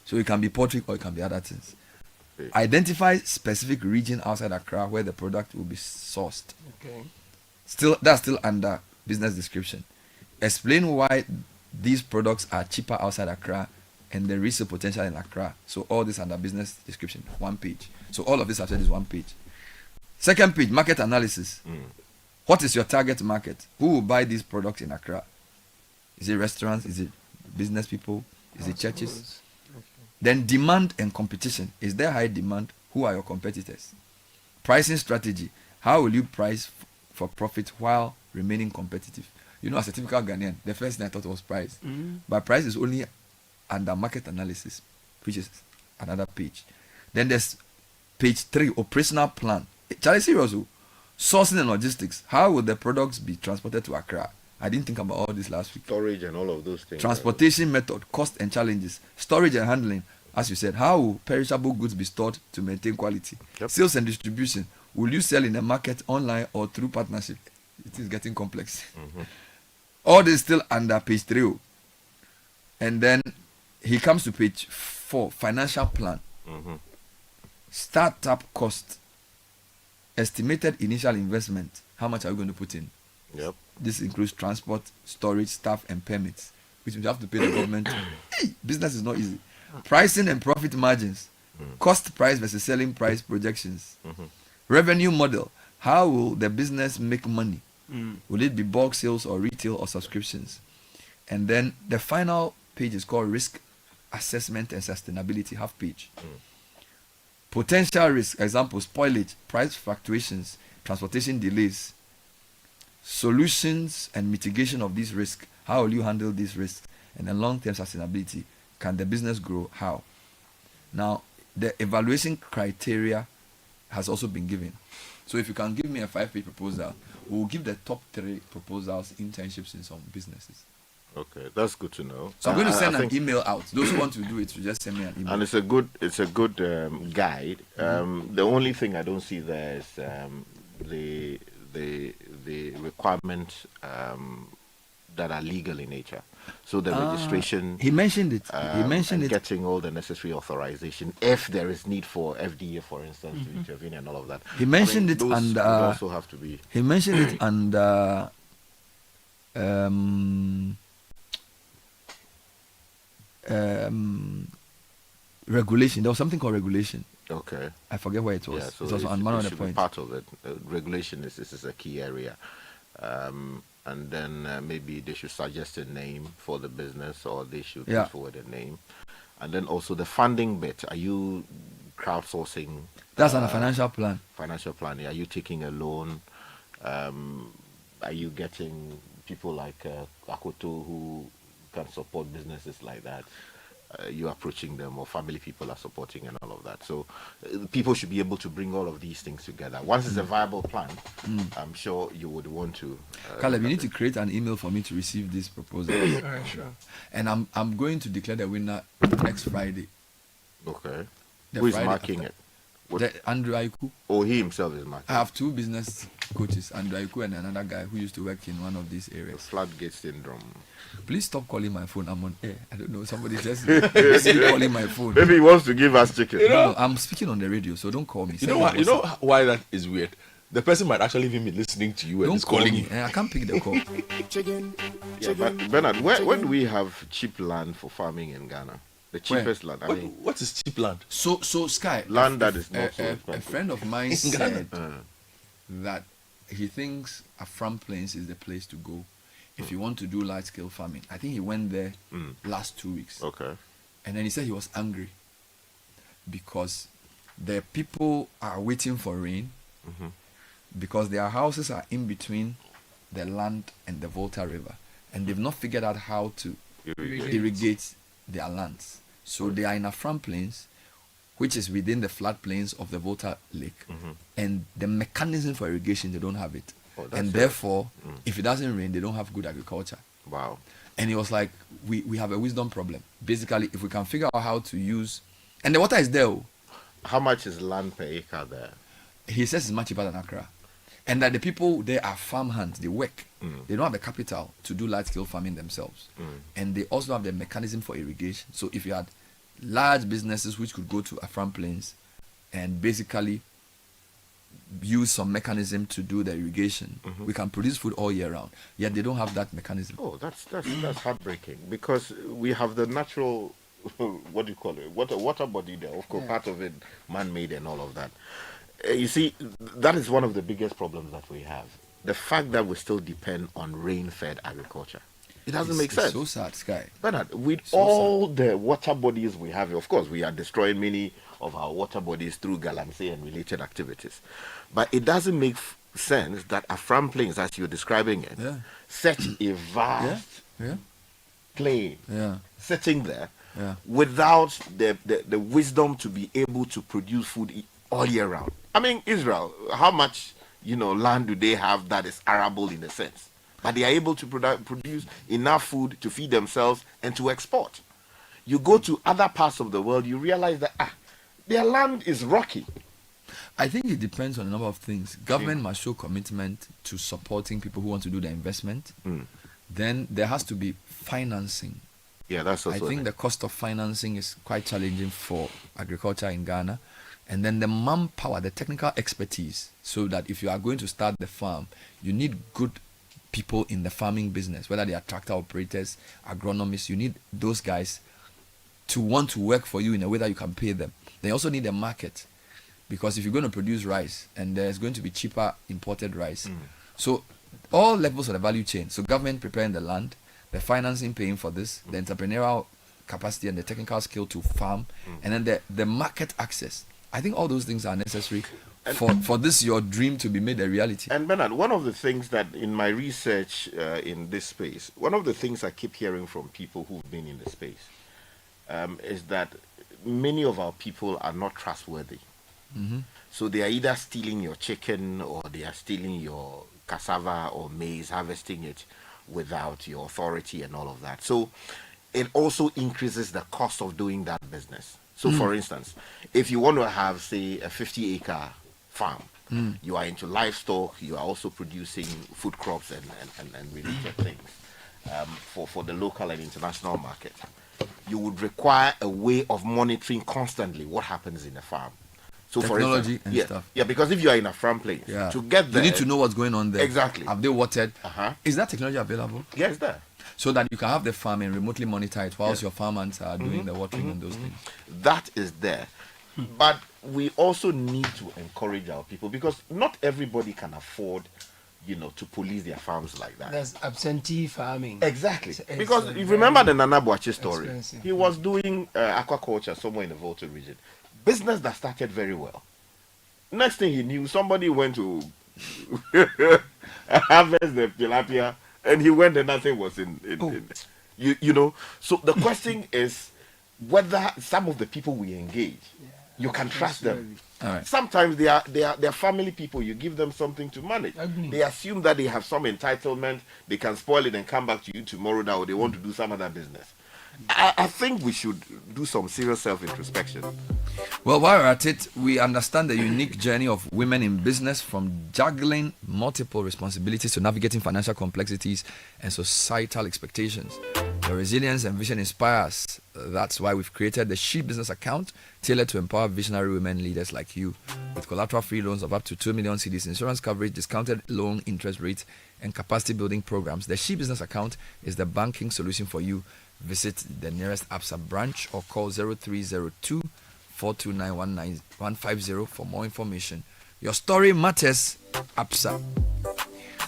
Speaker 30: So it can be poultry or it can be other things. Identify specific region outside Accra where the product will be sourced.
Speaker 7: Okay.
Speaker 30: That's still under business description. Explain why these products are cheaper outside Accra and the resale potential in Accra. So all this under business description, 1 page. So all of this I've said is 1 page. Second page, market analysis. What is your target market? Who will buy these products in Accra? Is it restaurants? Is it business people? Is it churches? Then demand and competition. Is there high demand? Who are your competitors? Pricing strategy. How will you price for profit while remaining competitive? You know, as a typical Ghanaian, the first thing I thought was price. But price is only under market analysis, which is another page. Then there's page 3, operational plan. Charlie, serious. Sourcing and logistics. How will the products be transported to Accra? I didn't think about all this last week.
Speaker 6: Storage and all of those things.
Speaker 30: Transportation method, cost and challenges. Storage and handling. As you said, how will perishable goods be stored to maintain quality? Sales and distribution. Will you sell in the market online or through partnership? It is getting complex. All this still under page 3. And then he comes to page 4, financial plan. Startup cost. Estimated initial investment. How much are we going to put in? This includes transport, storage, staff, and permits, which we have to pay the government. Hey, business is not easy. Pricing and profit margins. Cost price versus selling price projections. Revenue model. How will the business make money? Will it be bulk sales or retail or subscriptions? And then the final page is called risk assessment and sustainability, half page. Potential risk, example, spoilage, price fluctuations, transportation delays, solutions and mitigation of these risks. How will you handle these risks? And then long-term sustainability. Can the business grow? How? Now, the evaluation criteria has also been given. So if you can give me a 5-page proposal, we'll give the top 3 proposals internships in some businesses.
Speaker 6: Okay, that's good to know.
Speaker 30: So I'm going to send an email out. Those who want to do it, to just send me an email.
Speaker 6: And it's a good guide. The only thing I don't see there is the requirements that are legal in nature. So the registration.
Speaker 30: He mentioned it. He mentioned it.
Speaker 6: Getting all the necessary authorization if there is need for FDA, for instance, to intervene and all of that.
Speaker 30: He mentioned it,
Speaker 6: those
Speaker 30: and
Speaker 6: would also have to be.
Speaker 30: He mentioned it, and regulation. There was something called regulation.
Speaker 6: Okay.
Speaker 30: I forget where it was.
Speaker 6: Yeah, so
Speaker 30: it was on one of the points.
Speaker 6: Part of it. Regulation is a key area. And then maybe they should suggest a name for the business, or they should put forward a name. And then also the funding bit. Are you crowdsourcing?
Speaker 30: That's on a financial plan.
Speaker 6: Financial plan. Are you taking a loan? Are you getting people like Akoto who can support businesses like that? You approaching them, or family people are supporting and all of that. So people should be able to bring all of these things together. Once it's a viable plan, I'm sure you would want to.
Speaker 30: Caleb, you need to create an email for me to receive this proposal.
Speaker 7: All right, sure.
Speaker 30: And I'm going to declare the winner next Friday.
Speaker 6: Okay.
Speaker 30: The
Speaker 6: Who is
Speaker 30: Friday
Speaker 6: marking
Speaker 30: after.
Speaker 6: it?
Speaker 30: Andrew Aiku.
Speaker 6: Oh, he himself is marking.
Speaker 30: I have 2 business coaches, Andrew Aiku and another guy who used to work in one of these areas.
Speaker 6: Floodgate syndrome.
Speaker 30: Please stop calling my phone. I'm on air. I don't know. Somebody just calling my phone.
Speaker 6: Maybe he wants to give us chicken.
Speaker 30: No, I'm speaking on the radio, so don't call me.
Speaker 3: You know what? You know why that is weird? The person might actually even be listening to you and is calling you.
Speaker 30: I can't pick the call.
Speaker 6: But Bernard, where do we have cheap land for farming in Ghana? The cheapest land.
Speaker 3: What is cheap land?
Speaker 30: So Sky,
Speaker 6: land that is not so
Speaker 30: a friend of mine said that he thinks Afram Plains is the place to go if you want to do large scale farming. I think he went there last 2 weeks.
Speaker 6: Okay.
Speaker 30: And then he said he was angry because the people are waiting for rain because their houses are in between the land and the Volta River, and they've not figured out how to irrigate their lands. So they are in Afram Plains, which is within the floodplains of the Volta Lake, and the mechanism for irrigation, they don't have it. And therefore, if it doesn't rain, they don't have good agriculture.
Speaker 6: Wow.
Speaker 30: And he was like, we have a wisdom problem. Basically, if we can figure out how to use, and the water is there.
Speaker 6: How much is land per acre there?
Speaker 30: He says it's much cheaper than Accra. And that the people there are farm hands, they work. They don't have the capital to do large scale farming themselves. And they also have the mechanism for irrigation. So if you had large businesses which could go to Afram Plains and basically use some mechanism to do the irrigation, we can produce food all year round. Yet they don't have that mechanism.
Speaker 6: Oh, that's heartbreaking, because we have the natural what do you call it? Water body there. Of course, part of it man-made and all of that. You see, that is one of the biggest problems that we have. The fact that we still depend on rain-fed agriculture. It doesn't make sense.
Speaker 30: It's so sad, Sky.
Speaker 6: Bernard, with all the water bodies we have, of course, we are destroying many of our water bodies through galamsey and related activities. But it doesn't make sense that Afram Plains, as you're describing it, such a vast plain sitting there without the wisdom to be able to produce food all year round. I mean, Israel, how much land do they have that is arable in a sense? But they are able to produce enough food to feed themselves and to export. You go to other parts of the world, you realize that their land is rocky.
Speaker 30: I think it depends on a number of things. Government must show commitment to supporting people who want to do the investment. Then there has to be financing.
Speaker 6: Yeah, that's also.
Speaker 30: I think the cost of financing is quite challenging for agriculture in Ghana. And then the manpower, the technical expertise, so that if you are going to start the farm, you need good people in the farming business, whether they are tractor operators, agronomists. You need those guys to want to work for you in a way that you can pay them. They also need a market, because if you're going to produce rice and there's going to be cheaper imported rice, so all levels of the value chain. So government preparing the land, the financing paying for this, the entrepreneurial capacity and the technical skill to farm, and then the market access. I think all those things are necessary for this your dream to be made a reality.
Speaker 6: And Bernard, one of the things that in my research in this space, one of the things I keep hearing from people who've been in the space is that many of our people are not trustworthy.
Speaker 30: Mm-hmm.
Speaker 6: So they are either stealing your chicken or they are stealing your cassava or maize, harvesting it without your authority and all of that. So it also increases the cost of doing that business. So for instance, if you want to have, say, a 50-acre farm, you are into livestock, you are also producing food crops and related things for the local and international market, you would require a way of monitoring constantly what happens in the farm. So
Speaker 30: Technology
Speaker 6: for instance,
Speaker 30: and stuff.
Speaker 6: Yeah, because if you are in a farm place, to get there,
Speaker 30: you need to know what's going on there.
Speaker 6: Exactly.
Speaker 30: Have they watered? Is that technology available?
Speaker 6: Yeah, it's there.
Speaker 30: So that you can have the farm and remotely monitor it whilst your farmers are doing the watering and those things.
Speaker 6: That is there. But we also need to encourage our people because not everybody can afford, to police their farms like that.
Speaker 7: There's absentee farming.
Speaker 6: Exactly. Because if you remember the Nana Boache story, he was doing aquaculture somewhere in the Volta region. Business that started very well. Next thing he knew, somebody went to harvest the tilapia and he went and nothing was in So the question is whether some of the people we engage, you can trust them.
Speaker 30: All right.
Speaker 6: Sometimes they are family people. You give them something to manage. They assume that they have some entitlement. They can spoil it and come back to you tomorrow now, or they want to do some other business. I think we should do some serious self-introspection.
Speaker 30: Well, while we're at it, we understand the unique journey of women in business, from juggling multiple responsibilities to navigating financial complexities and societal expectations. The resilience and vision inspires. That's why we've created the She Business account, tailored to empower visionary women leaders like you, with collateral-free loans of up to 2 million cedis, insurance coverage, discounted loan interest rates, and capacity-building programs. The She Business account is the banking solution for you. Visit the nearest ABSA branch or call 0302 429 150 for more information. Your story matters, ABSA.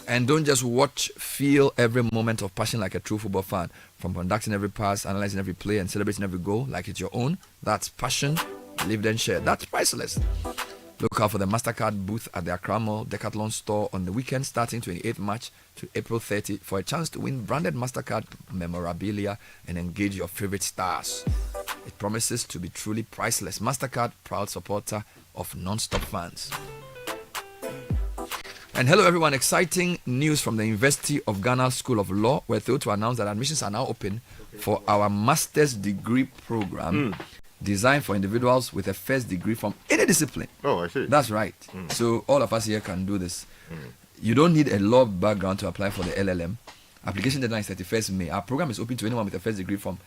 Speaker 30: And don't just watch, feel every moment of passion like a true football fan. From conducting every pass, analyzing every play, and celebrating every goal like it's your own. That's passion, lived and shared. That's priceless. Look out for the MasterCard booth at the Accra Mall Decathlon store on the weekend starting 28th March to April 30 for a chance to win branded MasterCard memorabilia and engage your favorite stars. It promises to be truly priceless. MasterCard, proud supporter of non-stop fans. And hello everyone, exciting news from the University of Ghana School of Law. We're thrilled to announce that admissions are now open for our master's degree program. Designed for individuals with a first degree from any discipline.
Speaker 6: Oh, I see.
Speaker 30: That's right. So all of us here can do this. You don't need a law background to apply for the LLM. Application deadline is 31st May. Our program is open to anyone with a first degree from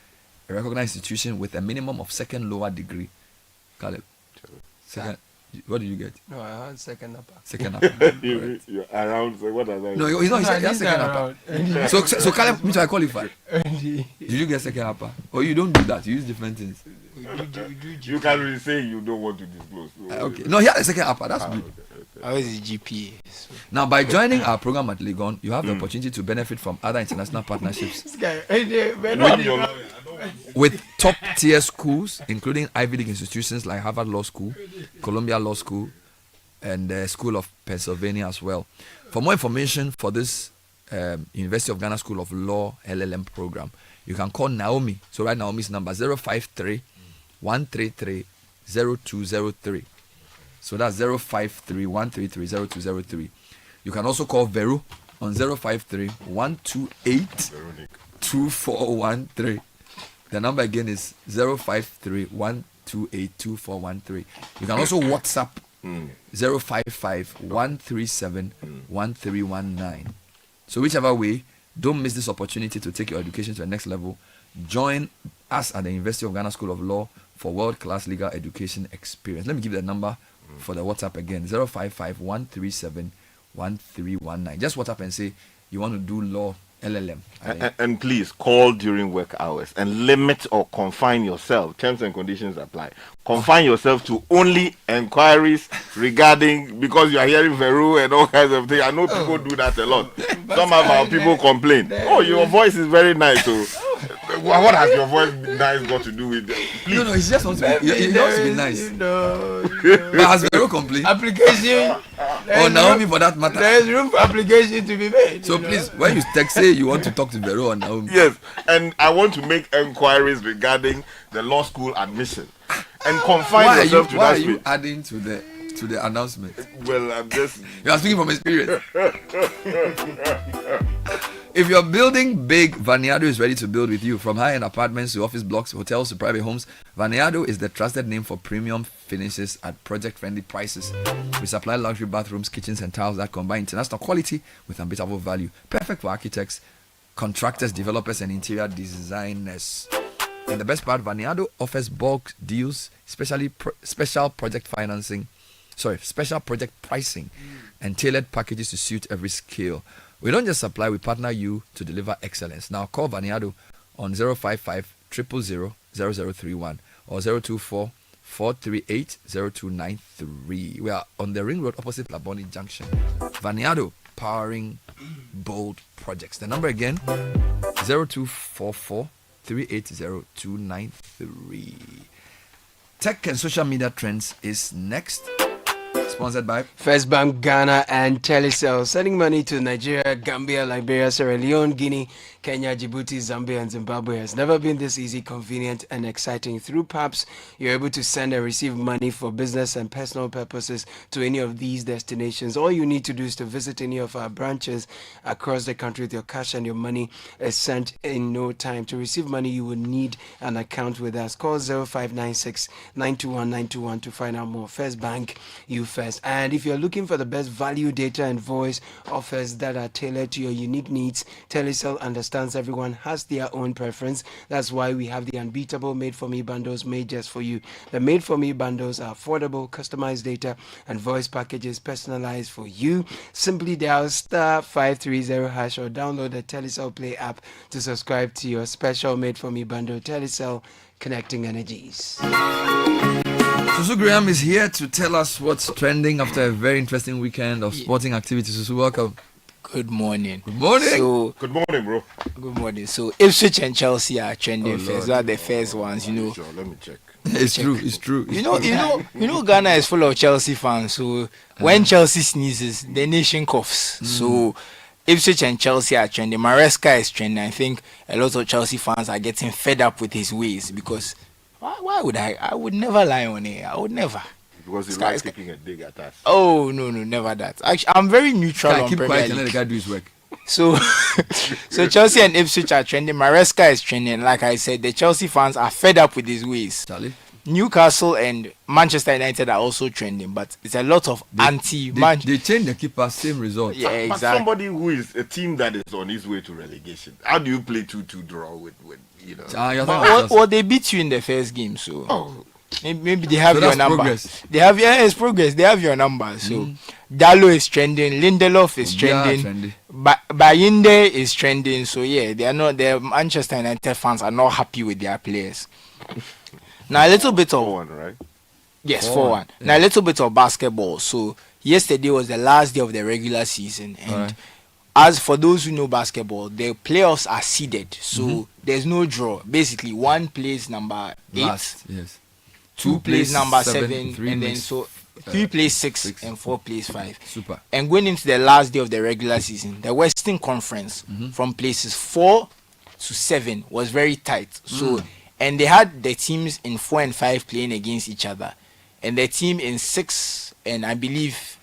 Speaker 30: a recognized institution with a minimum of second lower degree. Caleb, second. What did you get?
Speaker 7: No, I had second upper.
Speaker 30: Second upper.
Speaker 6: You're around. So what does that?
Speaker 30: No, he's not. He said second upper. So Caleb, me too, I qualify. Did you get second upper? Or you don't do that? You use different things.
Speaker 6: You can't really say you don't want to disclose.
Speaker 30: Okay. No, he had a second upper. That's good.
Speaker 7: I was a GPA. So.
Speaker 30: Now, by joining our program at Legon, you have the opportunity to benefit from other international partnerships with top-tier schools, including Ivy League institutions like Harvard Law School, Columbia Law School, and the School of Pennsylvania as well. For more information for this University of Ghana School of Law LLM program, you can call Naomi. So write Naomi's number 053 133 0203. So that's 053 133 0203. You can also call Veru on 053 128 2413. The number again is 053 128 2413. You can also WhatsApp 055 137 1319. So whichever way, don't miss this opportunity to take your education to the next level. Join us at the University of Ghana School of Law for world-class legal education experience. Let me give you the number for the WhatsApp again, 055 137 1319. Just WhatsApp and say you want to do law LLM.
Speaker 6: And please call during work hours and limit or confine yourself. Terms and conditions apply. Confine yourself to only inquiries regarding, because you are hearing Veru and all kinds of things. I know people do that a lot. Some of our people complain. Oh, your voice is very nice. So What has your voice nice got to do with it?
Speaker 30: Please. No, he just wants to be, he wants to be nice. But has Vero complained?
Speaker 7: Application.
Speaker 30: Or Naomi for that matter.
Speaker 7: There is room for application to be made.
Speaker 30: So please, when you text, say you want to talk to Vero or Naomi.
Speaker 6: Yes, and I want to make enquiries regarding the law school admission. And confine yourself to that.
Speaker 30: Why are you adding to the announcement?
Speaker 6: Well, I'm just...
Speaker 30: You are speaking from experience. If you're building big, Vaneado is ready to build with you. From high-end apartments to office blocks, hotels to private homes, Vaneado is the trusted name for premium finishes at project-friendly prices. We supply luxury bathrooms, kitchens, and tiles that combine international quality with unbeatable value. Perfect for architects, contractors, developers, and interior designers. And the best part, Vaneado offers bulk deals, special project pricing, and tailored packages to suit every scale. We don't just supply, we partner you to deliver excellence. Now call Vaneado on 055 000 0031 or 024 438 0293. We are on the Ring Road opposite Laboni Junction. Vaneado, powering bold projects. The number again, 0244 380 293. Tech and social media trends is next. Sponsored by
Speaker 7: First Bank Ghana and Telecel, sending money to Nigeria, Gambia, Liberia, Sierra Leone, Guinea, Kenya, Djibouti, Zambia, and Zimbabwe has never been this easy, convenient, and exciting. Through PAPS, you're able to send and receive money for business and personal purposes to any of these destinations. All you need to do is to visit any of our branches across the country with your cash, and your money is sent in no time. To receive money, you will need an account with us. Call 0596 921 921 to find out more. First Bank, you first. And if you're looking for the best value data and voice offers that are tailored to your unique needs, Telecel understands everyone has their own preference. That's why we have the unbeatable Made For Me bundles made just for you. The Made For Me bundles are affordable, customized data and voice packages personalized for you. Simply dial *530# or download the Telecel Play app to subscribe to your special Made For Me bundle. Telecel, connecting energies.
Speaker 30: Susu Graham is here to tell us what's trending after a very interesting weekend of sporting activities. Susu, welcome.
Speaker 8: Good morning.
Speaker 30: Good morning.
Speaker 8: So,
Speaker 6: good morning, bro.
Speaker 8: Good morning. So, Ipswich and Chelsea are trending first. They are the first ones, you know.
Speaker 6: Sure, let me check.
Speaker 30: It's true. It's true.
Speaker 8: You know, Ghana is full of Chelsea fans. So, when Chelsea sneezes, the nation coughs. So, Ipswich and Chelsea are trending. Maresca is trending. I think a lot of Chelsea fans are getting fed up with his ways because why would I would never lie on it. I would never.
Speaker 6: Because he likes taking a dig at us.
Speaker 8: Oh no, never that. Actually, I'm very neutral on
Speaker 30: keep
Speaker 8: Premier
Speaker 30: quiet
Speaker 8: League.
Speaker 30: and let the guy do his work.
Speaker 8: So Chelsea and Ipswich are trending. Maresca is trending. Like I said, the Chelsea fans are fed up with his ways.
Speaker 30: Charlie?
Speaker 8: Newcastle and Manchester United are also trending, but it's a lot of
Speaker 30: They change the keeper, same result.
Speaker 8: Yeah,
Speaker 6: But
Speaker 8: exactly.
Speaker 6: somebody who is a team that is on his way to relegation, how do you play 2-2 draw with you know?
Speaker 8: Well, they beat you in the first game, so maybe they have
Speaker 30: So
Speaker 8: your
Speaker 30: that's
Speaker 8: number.
Speaker 30: progress.
Speaker 8: They have it's progress. They have your number. So Dallo is trending, Lindelof is trending, Bayinde is trending. So yeah, they are not. The Manchester United fans are not happy with their players. Now a little bit of
Speaker 6: 4-1, right?
Speaker 8: Yes,
Speaker 30: 4-1.
Speaker 8: 4-1.
Speaker 30: Yeah.
Speaker 8: Now a little bit of basketball. So yesterday was the last day of the regular season, and as for those who know basketball, the playoffs are seeded, so there's no draw. Basically, one plays number 8,
Speaker 30: Last, yes.
Speaker 8: 2 plays number 7,
Speaker 30: 3
Speaker 8: and then
Speaker 30: plays,
Speaker 8: so 3 plays 6, and 4 plays 5.
Speaker 30: Super.
Speaker 8: And going into the last day of the regular season, the Western Conference from places 4 to 7 was very tight. So and they had the teams in 4 and 5 playing against each other, and the team in 6 and I believe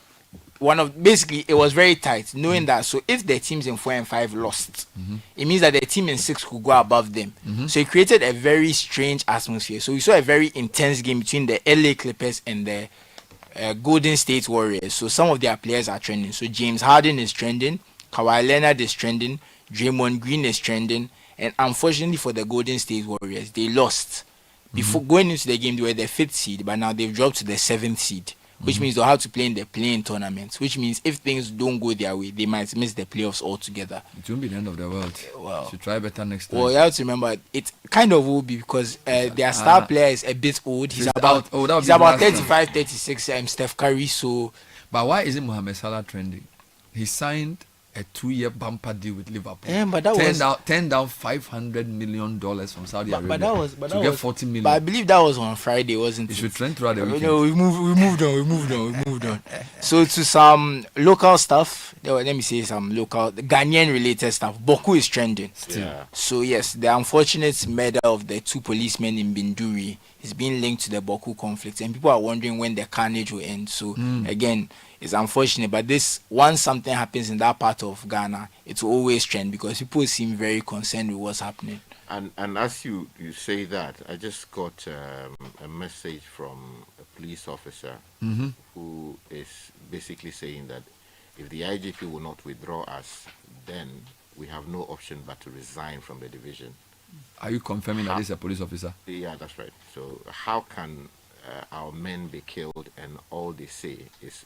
Speaker 8: basically it was very tight, knowing that so if the teams in 4 and 5 lost, it means that the team in 6 could go above them. So it created a very strange atmosphere. So we saw a very intense game between the LA Clippers and the Golden State Warriors. So some of their players are trending. So James Harden is trending, Kawhi Leonard is trending, Draymond Green is trending, and unfortunately for the Golden State Warriors, they lost. Before going into the game, they were the 5th seed, but now they've dropped to the 7th seed, which means they'll have to play in the play-in tournament, which means if things don't go their way, they might miss the playoffs altogether.
Speaker 30: It won't be the end of the world.
Speaker 8: Well,
Speaker 30: should try better next time.
Speaker 8: Well, you have to remember, it kind of will be because their star player is a bit old. He's about 35, 36, Steph Curry. So,
Speaker 30: but why isn't Mohamed Salah trending? He signed a 2-year bumper deal with Liverpool.
Speaker 8: But that
Speaker 30: turned down $500 million from Saudi Arabia.
Speaker 8: But that was
Speaker 30: to get 40 million.
Speaker 8: But I believe that was on Friday, wasn't it?
Speaker 30: You should trend throughout the weekend.
Speaker 8: No, we moved on. So to some local stuff, let me say some local Ghanaian related stuff. Boku is trending.
Speaker 6: Yeah.
Speaker 8: So yes, the unfortunate murder of the 2 policemen in Binduri is being linked to the Boku conflict, and people are wondering when the carnage will end. So again, it's unfortunate, but once something happens in that part of Ghana, it will always trend because people seem very concerned with what's happening.
Speaker 6: And as you say that, I just got a message from a police officer who is basically saying that if the IGP will not withdraw us, then we have no option but to resign from the division.
Speaker 30: Are you confirming that this is a police officer?
Speaker 6: Yeah, that's right. So how can our men be killed and all they say is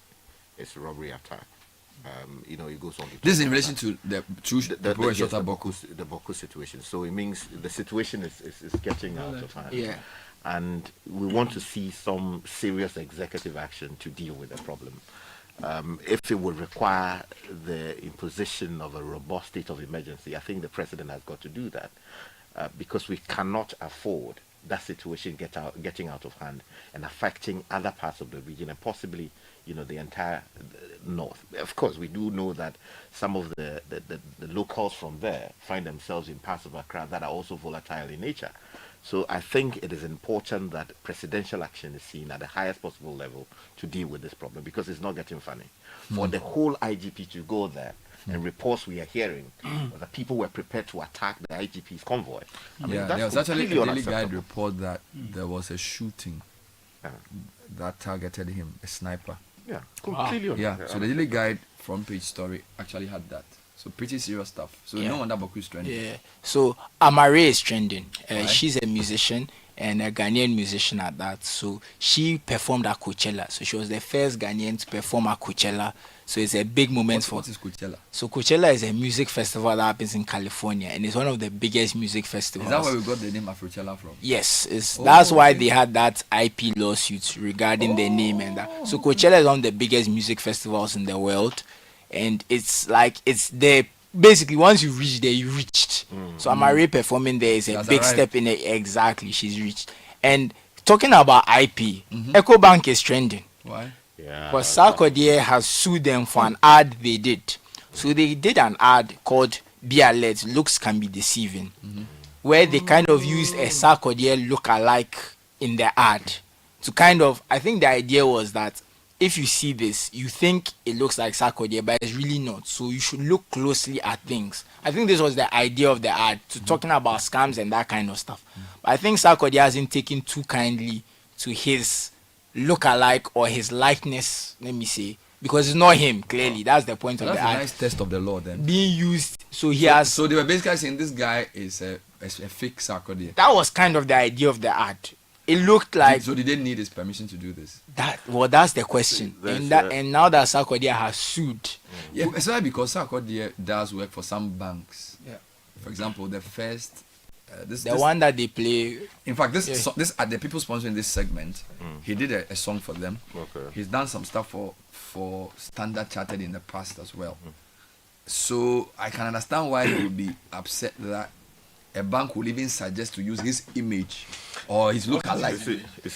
Speaker 6: robbery attack? It goes on.
Speaker 30: This is in relation to the
Speaker 6: Boku situation. So it means the situation is getting out of hand.
Speaker 8: Yeah.
Speaker 6: And we want to see some serious executive action to deal with the problem. If it would require the imposition of a robust state of emergency, I think the president has got to do that because we cannot afford that situation getting out of hand and affecting other parts of the region and possibly, the entire north. Of course, we do know that some of the locals from there find themselves in parts of Accra that are also volatile in nature. So I think it is important that presidential action is seen at the highest possible level to deal with this problem because it's not getting funny. For the whole IGP to go there and reports we are hearing that people were prepared to attack the IGP's convoy.
Speaker 30: There was actually a Daily Guide report that there was a shooting that targeted him, a sniper.
Speaker 6: Yeah, completely.
Speaker 30: So the Daily Guide front page story actually had that. So pretty serious stuff. So no wonder Boku is trending.
Speaker 8: Yeah. So Amare is trending.
Speaker 30: Right.
Speaker 8: She's a musician and a Ghanaian musician at that. So she performed at Coachella. So she was the first Ghanaian to perform at Coachella. So it's a big moment
Speaker 30: What is Coachella?
Speaker 8: So Coachella is a music festival that happens in California, and it's one of the biggest music festivals.
Speaker 30: Is that where we got the name Afrochella from?
Speaker 8: Yes, that's why they had that IP lawsuit regarding the name and that. So Coachella is one of the biggest music festivals in the world, and basically once you reach there, you reached. So Amare performing there is a big step in it. Exactly, she's reached. And talking about IP, EcoBank is trending.
Speaker 30: Why?
Speaker 6: Yeah.
Speaker 8: But Sarkodie has sued them for an ad they did. So they did an ad called Be Alert, Looks Can Be Deceiving, where they kind of used a Sarkodie look-alike in the ad to I think the idea was that if you see this, you think it looks like Sarkodie, but it's really not. So you should look closely at things. I think this was the idea of the ad, talking about scams and that kind of stuff. But I think Sarkodie hasn't taken too kindly to his look-alike or his likeness, let me say, because it's not him, clearly. That's the point of the ad.
Speaker 30: That's a nice test of the law then.
Speaker 8: Being used, so
Speaker 30: they were basically saying this guy is a fake Sarkodie.
Speaker 8: That was kind of the idea of the ad. It looked like...
Speaker 30: So they didn't need his permission to do this?
Speaker 8: That's the question. And now that Sarkodie has sued...
Speaker 30: Yeah, especially because Sarkodie does work for some banks. Yeah. For example, the first...
Speaker 8: one that they play.
Speaker 30: In fact, this the people sponsoring this segment, he did a song for them.
Speaker 6: Okay.
Speaker 30: He's done some stuff for Standard Chartered in the past as well. So I can understand why he would be upset that a bank will even suggest to use his image or his look-alike.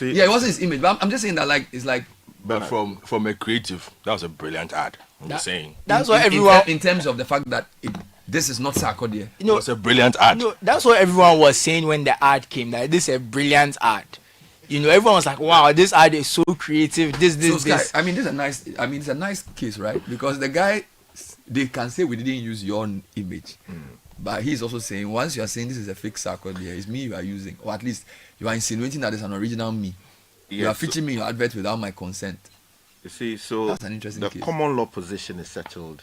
Speaker 30: Yeah, it wasn't his image, but I'm just saying that it's like.
Speaker 3: But from a creative, that was a brilliant ad. I'm just saying.
Speaker 8: That's what everyone.
Speaker 30: In terms of the fact that this is not Sarkodie.
Speaker 3: It was a brilliant ad.
Speaker 8: That's what everyone was saying when the ad came. That this is a brilliant ad. Everyone was like, "Wow, this ad is so creative." This.
Speaker 30: I mean, it's a nice case, right? Because the guy, they can say we didn't use your image, but he's also saying once you are saying this is a fake Sarkodie, it's me you are using, or at least you are insinuating that it's an original me. Yes, you are featuring me in your advert without my consent.
Speaker 6: You see, so
Speaker 30: that's an interesting case.
Speaker 6: Common law position is settled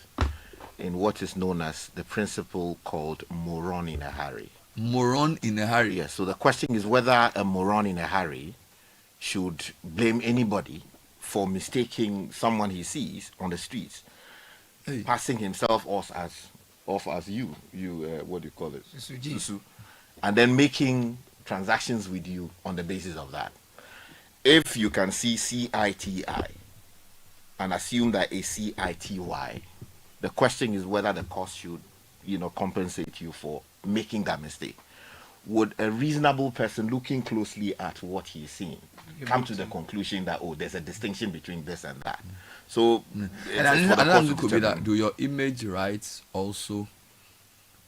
Speaker 6: in what is known as the principle called moron in a hurry.
Speaker 30: Moron in a hurry?
Speaker 6: Yes, so the question is whether a moron in a hurry should blame anybody for mistaking someone he sees on the streets, passing himself off as you what do you call it? Susu. And then making transactions with you on the basis of that. If you can see CITI and assume that a CITY The question is whether the cost should, compensate you for making that mistake. Would a reasonable person looking closely at what he's seeing come to the conclusion that, there's a distinction between this and that? So,
Speaker 30: another angle could be that, do your image rights also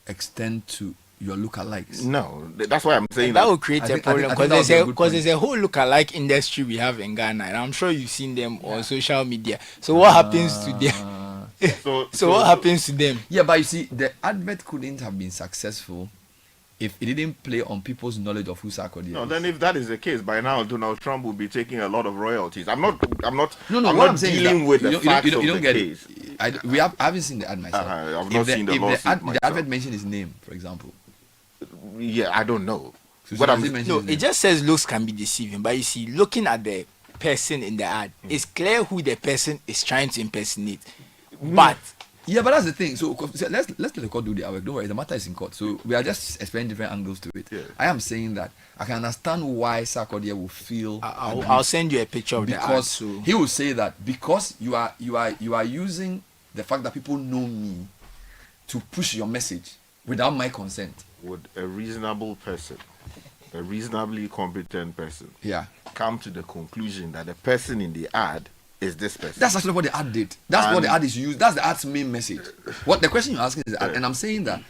Speaker 30: extend to your lookalikes?
Speaker 6: No, that's why I'm saying
Speaker 8: that will create a problem, because there's a whole lookalike industry we have in Ghana, and I'm sure you've seen them on social media. So what happens to them? So what happens to them?
Speaker 30: Yeah, but you see, the advert couldn't have been successful if it didn't play on people's knowledge of who Sarkodie is.
Speaker 6: No, then if that is the case, by now Donald Trump will be taking a lot of royalties. I'm not dealing with the facts of the case.
Speaker 30: I haven't seen the ad myself.
Speaker 6: I've not seen the lawsuit myself.
Speaker 30: The advert mentioned his name, for example.
Speaker 6: Yeah, I don't know.
Speaker 8: It just says looks can be deceiving, but you see, looking at the person in the ad, it's clear who the person is trying to impersonate. But
Speaker 30: that's the thing. So let's let the court do their work. Don't worry, the matter is in court. So we are just explaining different angles to it. Yeah. I am saying that I can understand why Sarkodie will feel.
Speaker 8: I'll send you a picture of the ad.
Speaker 30: Because he will say that because you are using the fact that people know me to push your message without my consent.
Speaker 6: Would a reasonable person, a reasonably competent person, come to the conclusion that the person in the ad is this person?
Speaker 30: That's actually what the ad did. That's what the ad is used. That's the ad's main message. What the question you're asking is, and I'm saying that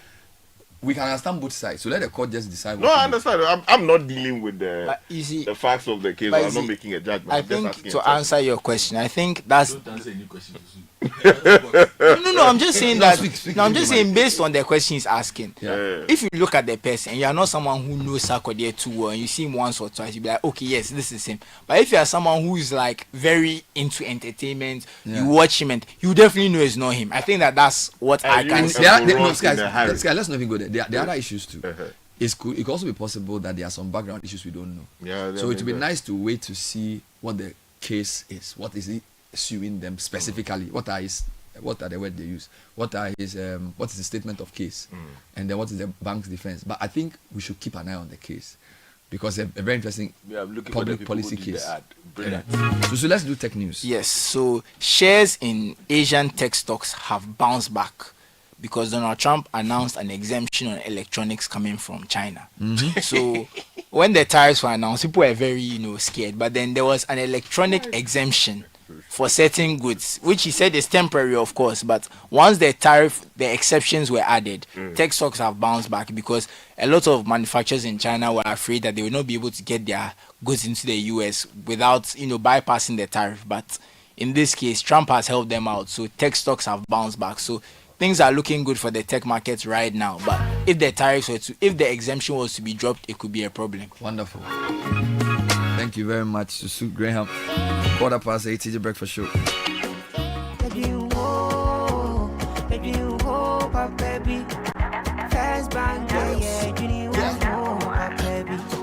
Speaker 30: we can understand both sides. So let the court just decide.
Speaker 6: No, I understand. I'm not dealing with the facts of the case. I'm not making a judgment.
Speaker 8: I think to answer your question, I think that's. Don't answer any question. No, I'm just saying that. I'm just saying based on the question he's asking.
Speaker 30: Yeah.
Speaker 8: If you look at the person and you are not someone who knows Sarkodie too well, and you see him once or twice, you'll be like, okay, yes, this is him. But if you are someone who is like very into entertainment, you watch him and you definitely know it's not him. I think that's what I can say.
Speaker 30: Guys, let's not even go there. There are other issues too. It could also be possible that there are some background issues we don't know. So it would be nice to wait to see what the case is. What is it suing them specifically? What are the words they use? What is the statement of case? And then what is the bank's defense? But I think we should keep an eye on the case because a very interesting public policy case. So let's do tech news.
Speaker 8: Yes. So shares in Asian tech stocks have bounced back because Donald Trump announced an exemption on electronics coming from China. So when the tariffs were announced, people were very scared. But then there was an electronic exemption for certain goods, which he said is temporary, of course. But once the exceptions were added, tech stocks have bounced back because a lot of manufacturers in China were afraid that they would not be able to get their goods into the US without bypassing the tariff. But in this case, Trump has helped them out, so tech stocks have bounced back. So things are looking good for the tech markets right now. But if the exemption was to be dropped, it could be a problem.
Speaker 30: Wonderful. Thank you very much, Susu Graham. 8:15 TG Breakfast Show.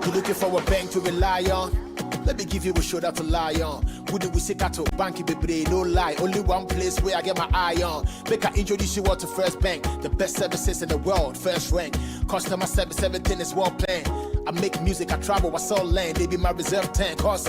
Speaker 4: You're looking for a bank to rely on? Let me give you a shoulder to lie on. Would we say to bank be no lie? Only one place where I get my eye on. Make I introduce you all to First Bank, the best services in the world, first rank. Customer service, everything is well planned. I make music, I travel, I sell land. They be my reserve tank. Cause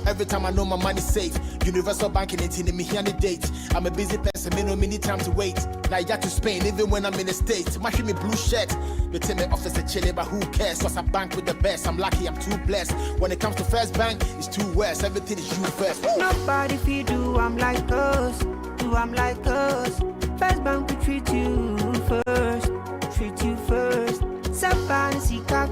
Speaker 4: every time I know my money's safe. Universal banking ain't in me here on the date. I'm a busy person, me no need time to wait. Now you got to Spain, even when I'm in the States. My me blue shirt. They tell me office a chilly, but who cares? Cause I bank with the best. I'm lucky, I'm too blessed. When it comes to First Bank, it's too west. Everything is you first.
Speaker 9: Nobody feed do I'm like us. Do I'm like us. First Bank we treat you first. Treat you first. Somebody see think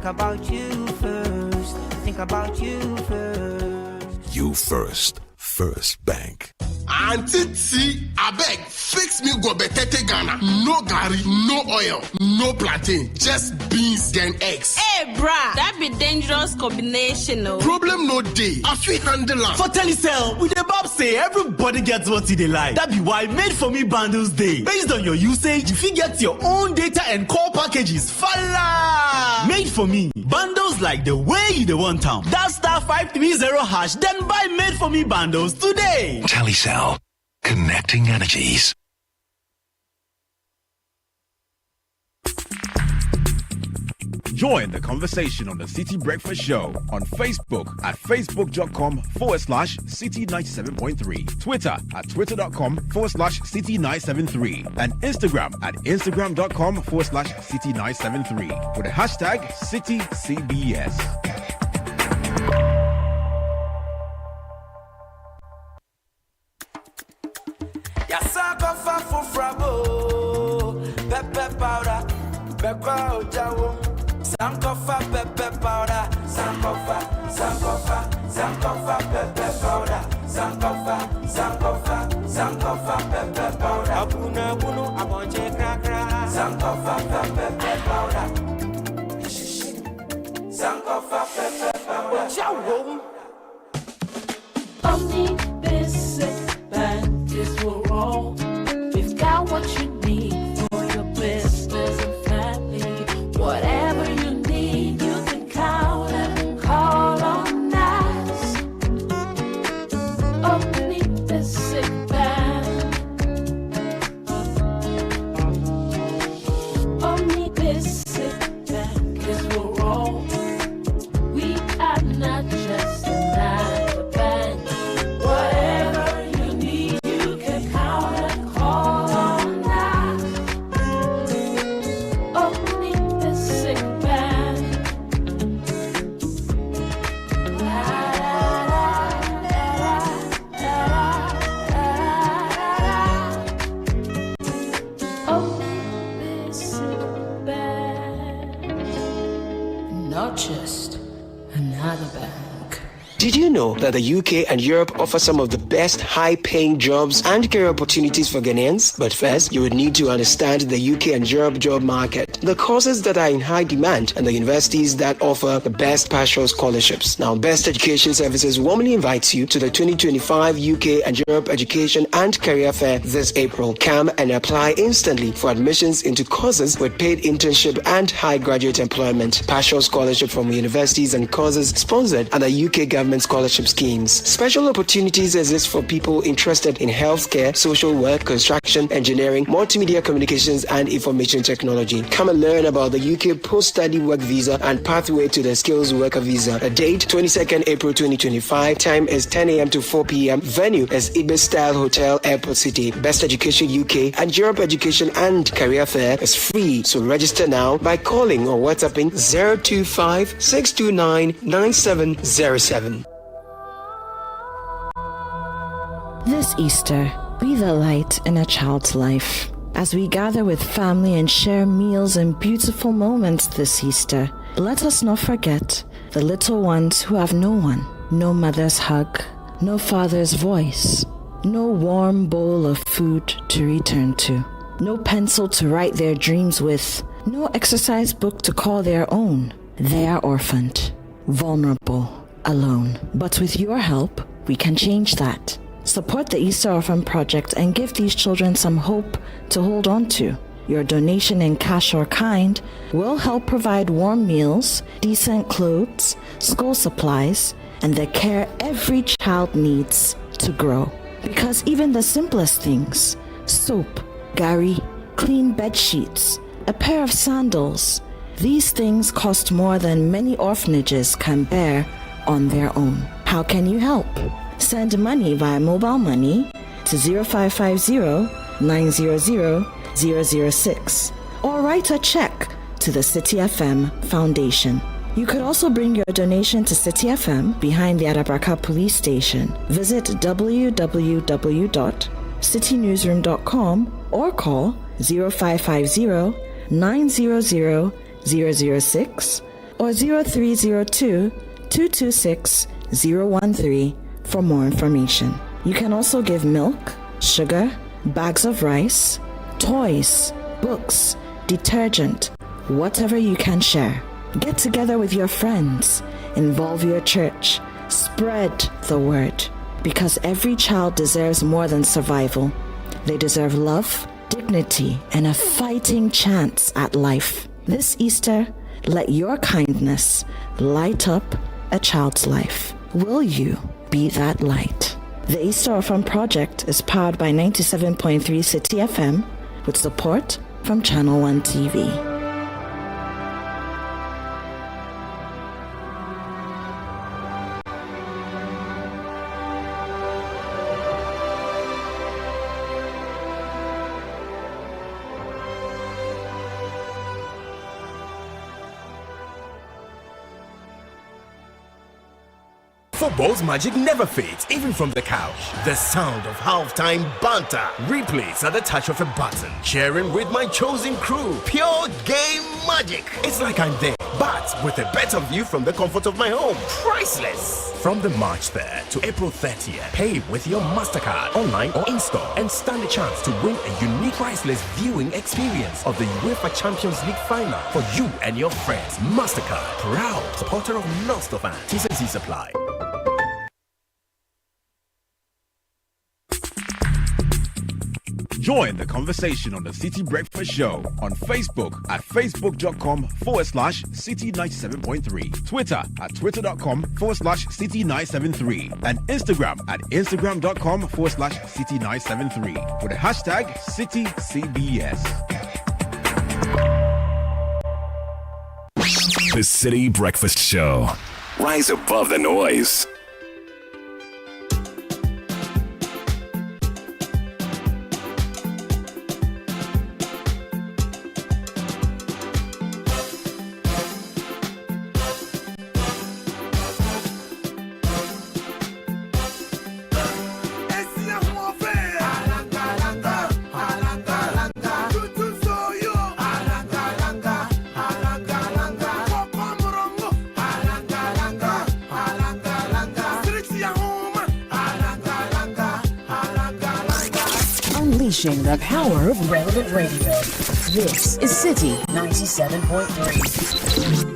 Speaker 9: about you first. Think about you first.
Speaker 23: You first. First Bank.
Speaker 29: Auntie T, I beg, fix me go betete Ghana. No gari, no oil, no plantain, just beans then eggs.
Speaker 10: Hey, brah, that be dangerous combination, no?
Speaker 29: Problem no day. I feel handle am.
Speaker 11: For Telecel, with the Bob say everybody gets what they like. That be why Made For Me bundles day. Based on your usage, you fit get your own data and call packages. Fala! Made For Me bundles like the way you the want them. That *530# then buy Made For Me bundles today.
Speaker 23: Telecel. Connecting energies. Join the conversation on the City Breakfast Show on Facebook at facebook.com/City97.3, Twitter at twitter.com/City973, and Instagram at instagram.com/City973 with the hashtag CityCBS.
Speaker 1: Pepper powder, pepper jawo, sankofa pepper powder, sankofa, pepper powder, sankofa pepper powder. Abuna abonje krakra, sankofa pepper powder, sankofa pepper powder. Jawo.
Speaker 12: Omni Basic Bank is for all. We've got what you need. Business and family, whatever you need, you can count and call on us. Omni Basic Bank. Omni Basic Bank is for all. We are not just another bank. Whatever you need, you can count and call on us. Only the sick band. Only the sick band. Not just another bank.
Speaker 7: Did you know that the UK and Europe offer some of the best high-paying jobs and career opportunities for Ghanaians? But first, you would need to understand the UK and Europe job market, the courses that are in high demand, and the universities that offer the best partial scholarships. Now, Best Education Services warmly invites you to the 2025 UK and Europe Education and Career Fair this April. Come and apply instantly for admissions into courses with paid internship and high graduate employment, partial scholarship from universities and courses sponsored under UK government scholarship schemes. Special opportunities exist for people interested in healthcare, social work, construction, engineering, multimedia communications, and information technology. Come and learn about the UK post-study work visa and pathway to the skills worker visa. The date, 22nd April 2025. Time is 10 a.m. to 4 p.m. Venue is Ibis Style Hotel, Airport City. Best Education UK and Europe Education and Career Fair is free, so register now by calling or WhatsApping 025 629 9707.
Speaker 13: This Easter, be the light in a child's life. As we gather with family and share meals and beautiful moments this Easter, let us not forget the little ones who have no one, no mother's hug, no father's voice, no warm bowl of food to return to, no pencil to write their dreams with, no exercise book to call their own. They are orphaned, vulnerable, alone. But with your help, we can change that. Support the Easter Orphan Project and give these children some hope to hold on to. Your donation in cash or kind will help provide warm meals, decent clothes, school supplies, and the care every child needs to grow. Because even the simplest things, soap, gari, clean bed sheets, a pair of sandals, these things cost more than many orphanages can bear on their own. How can you help? Send money via mobile money to 0550 900 006 or write a check to the Citi FM Foundation. You could also bring your donation to Citi FM behind the Adabraka Police Station. Visit www.citynewsroom.com or call 0550 900 006 or 0302 226 013 for more information. You can also give milk, sugar, bags of rice, toys, books, detergent, whatever you can share. Get together with your friends, involve your church, spread the word, because every child deserves more than survival. They deserve love, dignity, and a fighting chance at life. This Easter, let your kindness light up a child's life. Will you be that light? The Easter Orphan Project is powered by 97.3 Citi FM, with support from Channel 1 TV.
Speaker 14: Football's magic never fades, even from the couch. The sound of halftime banter replays at the touch of a button. Sharing with my chosen crew, pure game magic. It's like I'm there, but with a better view from the comfort of my home. Priceless. From the March 3rd to April 30th, pay with your MasterCard, online or in-store, and stand a chance to win a unique priceless viewing experience of the UEFA Champions League final for you and your friends. MasterCard, proud supporter of non-stop fans. T&C Supply.
Speaker 23: Join the conversation on the City Breakfast Show on Facebook at facebook.com/City97.3, Twitter at twitter.com/City973, and Instagram at instagram.com/City973 with the hashtag CityCBS.
Speaker 5: The City Breakfast Show. Rise above the noise.
Speaker 2: Unleashing the power of relevant radio. This is City 97.3.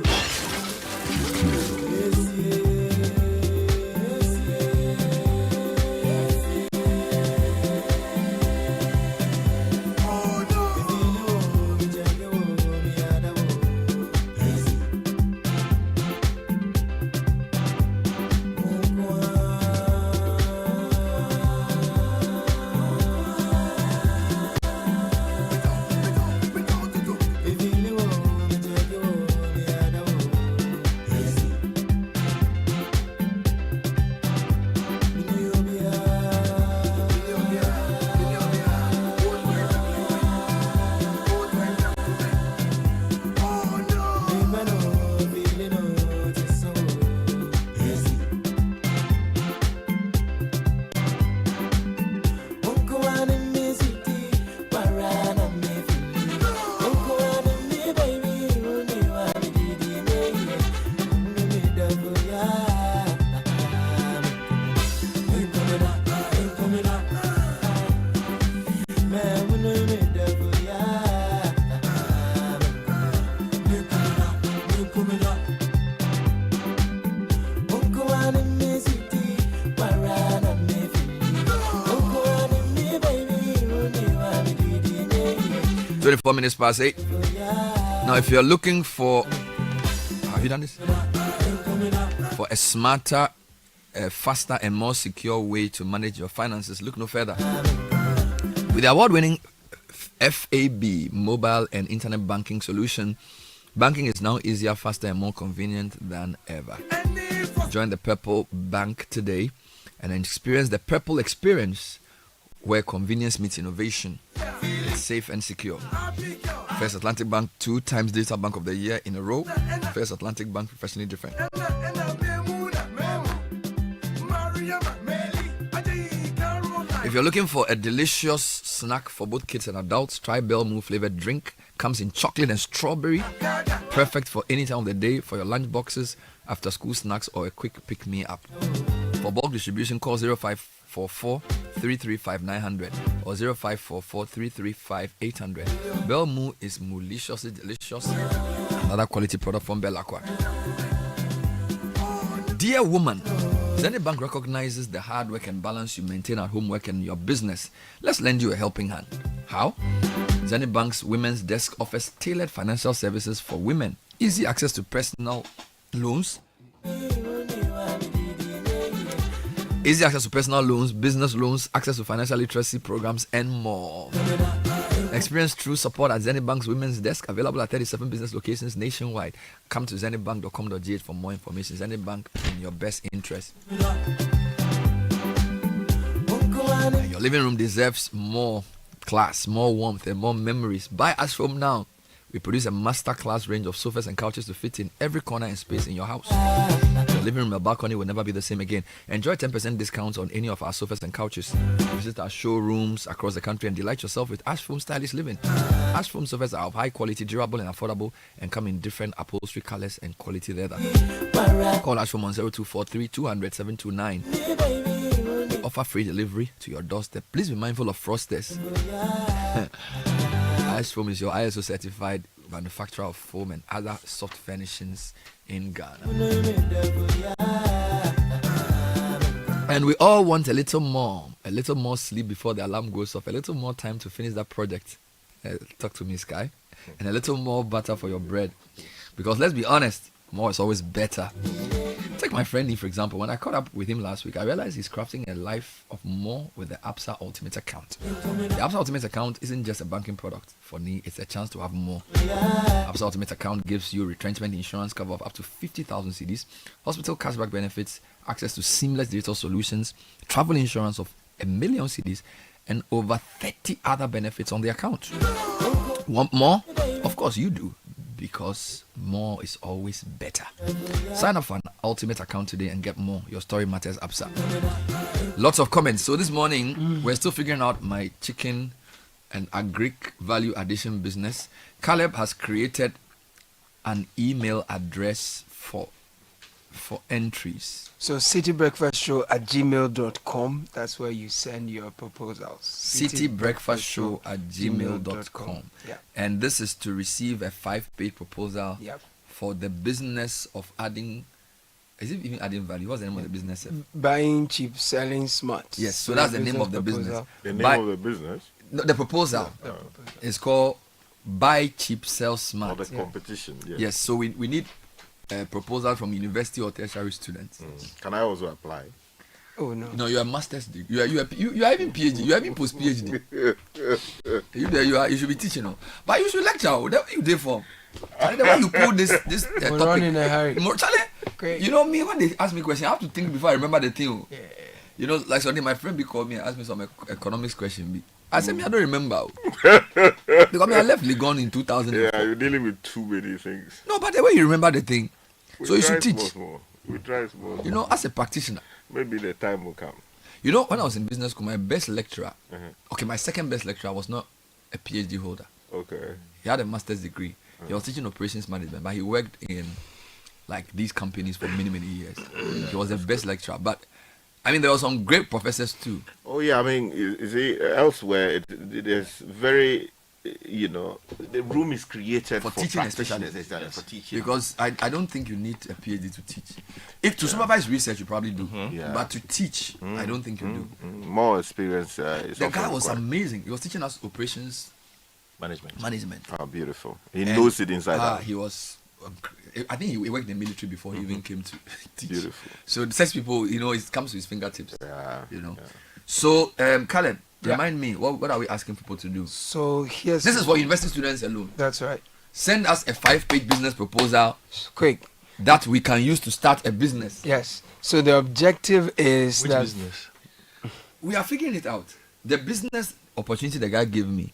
Speaker 30: Minutes past 8. Now, if you're looking for, have you done this? For a smarter, faster, and more secure way to manage your finances, look no further. With the award-winning FAB mobile and internet banking solution, banking is now easier, faster, and more convenient than ever. Join the Purple Bank today and experience the Purple experience, where convenience meets innovation. It's safe and secure. First Atlantic Bank, 2 times Digital Bank of the Year in a row. First Atlantic Bank, professionally different. If you're looking for a delicious snack for both kids and adults, try Bell Moo flavored drink. Comes in chocolate and strawberry. Perfect for any time of the day, for your lunch boxes, after school snacks, or a quick pick-me-up. For bulk distribution, call 0544-335-900 or 0544-335-800. Bell Moo is mooliciously delicious. Another quality product from Bell Aqua. Dear woman, Zenith Bank recognizes the hard work and balance you maintain at home, work, and your business. Let's lend you a helping hand. How? Zenith Bank's Women's Desk offers tailored financial services for women. Easy access to personal loans. Easy access to personal loans, business loans, access to financial literacy programs, and more. Experience true support at Zenith Bank's Women's Desk, available at 37 business locations nationwide. Come to zenithbank.com.gh for more information. Zenith Bank, in your best interest. And your living room deserves more class, more warmth, and more memories. Buy us from now. We produce a masterclass range of sofas and couches to fit in every corner and space in your house. Your living room or balcony will never be the same again. Enjoy 10% discounts on any of our sofas and couches. Visit our showrooms across the country and delight yourself with Ash Foam stylish living. Ash Foam sofas are of high quality, durable and affordable, and come in different upholstery colors and quality leather. Call Ash Foam on 0243 200 729. We offer free delivery to your doorstep. Please be mindful of frosters. Ash Foam is your ISO certified manufacturer of foam and other soft furnishings in Ghana. And we all want a little more sleep before the alarm goes off, a little more time to finish that project. Talk to me, Sky. And a little more butter for your bread. Because let's be honest, more is always better. Take my friend Nee, for example. When I caught up with him last week, I realized he's crafting a life of more with the ABSA Ultimate Account. The ABSA Ultimate Account isn't just a banking product. For Nee, it's a chance to have more. ABSA Ultimate Account gives you retrenchment insurance cover of up to 50,000 cedis, hospital cashback benefits, access to seamless digital solutions, travel insurance of 1 million cedis, and over 30 other benefits on the account. Want more? Of course you do. Because more is always better. Sign up for an Ultimate account today and get more. Your story matters, ABSA. Lots of comments. So this morning, we're still figuring out my chicken and agric value addition business. Caleb has created an email address for entries.
Speaker 7: So citybreakfastshow@gmail.com. That's where you send your proposals.
Speaker 30: citybreakfastshow@gmail.com.
Speaker 7: Yeah.
Speaker 30: And this is to receive a 5-page proposal for the business of adding. Is it even adding value? What's the name of the business?
Speaker 7: Buying cheap, selling smart.
Speaker 30: Yes, so that's the name of the business.
Speaker 6: The name of the business?
Speaker 30: No, the proposal is called Buy Cheap, Sell Smart.
Speaker 6: Or the competition, yes.
Speaker 30: Yes, so we need a proposal from university or tertiary students.
Speaker 6: Can I also apply?
Speaker 7: Oh no!
Speaker 30: No, you are master's degree. You are even PhD. You are even post PhD. you should be teaching, no? But you should lecture. What you there for? And then when you pull this topic,
Speaker 7: run in a hurry.
Speaker 30: Charlie, you know me when they ask me question, I have to think before I remember the thing. Yeah. You know, like Sunday, my friend called me and asked me some economics question. I said, I don't remember. Because I left Legon in 2000.
Speaker 6: Yeah, you're dealing with too many things.
Speaker 30: No, but the way you remember the thing. So you should teach.
Speaker 6: We try small.
Speaker 30: You know, as a practitioner.
Speaker 6: Maybe the time will come.
Speaker 30: You know, when I was in business school, my best lecturer, okay, my second best lecturer was not a PhD holder.
Speaker 6: Okay.
Speaker 30: He had a master's degree. He was teaching operations management, but he worked in like these companies for many, many years. He was the best lecturer. But I mean, there were some great professors too.
Speaker 6: Oh yeah, I mean, you see, elsewhere it is very, you know, the room is created for
Speaker 30: teaching, especially
Speaker 6: for teaching.
Speaker 30: Because I don't think you need a PhD to teach. If to supervise research, you probably do, but to teach, I don't think you do.
Speaker 6: More experience. Is
Speaker 30: the guy was amazing. He was teaching us operations management.
Speaker 6: Oh, beautiful. He knows it inside out.
Speaker 30: He was. I think he worked in the military before he even came to teach.
Speaker 6: Beautiful.
Speaker 30: So such people, you know, it comes to his fingertips.
Speaker 6: Yeah.
Speaker 30: You know. So Caleb, remind me, what are we asking people to do?
Speaker 7: So here's.
Speaker 30: This is for university students alone.
Speaker 7: That's right.
Speaker 30: Send us a 5-page business proposal.
Speaker 7: Quick.
Speaker 30: That we can use to start a business.
Speaker 7: Yes. So the objective is
Speaker 30: Which business? We are figuring it out. The business opportunity the guy gave me.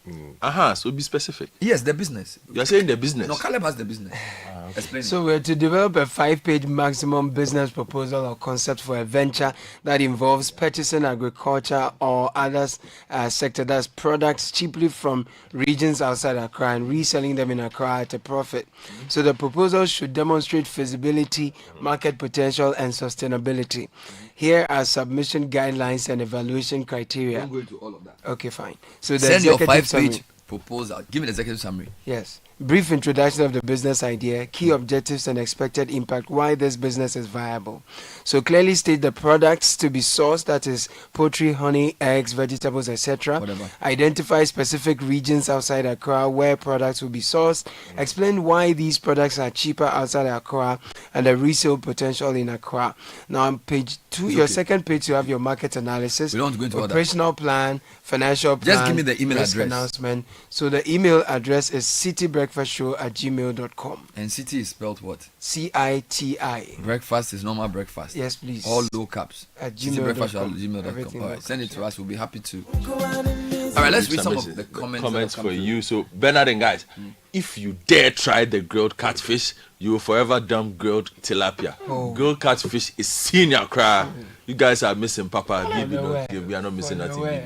Speaker 3: So be specific.
Speaker 30: Yes, the business.
Speaker 3: You are saying the business.
Speaker 30: No, Caleb has the business. Explain.
Speaker 7: So we're to develop a 5-page maximum business proposal or concept for a venture that involves purchasing agriculture or others sector that's products cheaply from regions outside Accra and reselling them in Accra at a profit. So the proposal should demonstrate feasibility, market potential, and sustainability. Here are submission guidelines and evaluation criteria.
Speaker 30: Don't go into all of that.
Speaker 7: Okay, fine. So
Speaker 30: send your 5-page proposal. Give me the executive summary.
Speaker 7: Yes. Brief introduction of the business idea, key objectives and expected impact, why this business is viable. So clearly state the products to be sourced, that is poultry, honey, eggs, vegetables, etc. Identify specific regions outside Accra where products will be sourced. Explain why these products are cheaper outside Accra and the resale potential in Accra. Now on page 2, your second page, you have your market analysis.
Speaker 30: We don't go into
Speaker 7: operational plan, financial plan.
Speaker 30: Just give me the email address.
Speaker 7: Announcement. So the email address is citybreakfastshow@gmail.com.
Speaker 30: And Citi is spelled what?
Speaker 7: CITI.
Speaker 30: Breakfast is normal breakfast.
Speaker 7: Yes, please.
Speaker 30: All low caps.
Speaker 7: At gmail.com.
Speaker 30: All right, send it to us. We'll be happy to All right, let's read some of the comments
Speaker 3: for you. So, Bernard and guys, if you dare try the grilled catfish, you will forever dump grilled tilapia. Grilled catfish is senior cry. You guys are missing Papa. We are not missing nothing.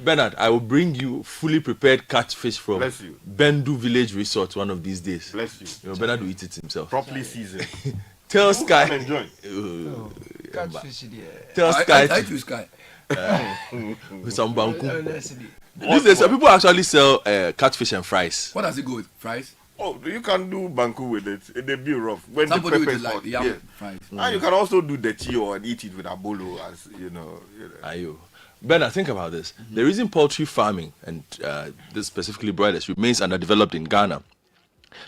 Speaker 3: Bernard, I will bring you fully prepared catfish from Bendu Village Resort one of these days.
Speaker 6: Bless you.
Speaker 3: Bernard will eat it himself.
Speaker 6: Properly seasoned.
Speaker 3: Tell Sky.
Speaker 6: Enjoy.
Speaker 7: Catfish,
Speaker 3: Tell Sky.
Speaker 30: I choose Sky.
Speaker 3: With some banku. These days, some people actually sell catfish and fries.
Speaker 30: What does it go with? Fries?
Speaker 6: Oh, you can do banku with it. It may be rough. When
Speaker 30: Somebody
Speaker 6: the pepper
Speaker 30: with
Speaker 6: is
Speaker 30: like
Speaker 6: hot,
Speaker 30: yam fries.
Speaker 6: And you can also do the chio and eat it with abolo, as you know.
Speaker 3: Ayo. Bernard, think about this. The reason poultry farming, and this specifically broilers, remains underdeveloped in Ghana,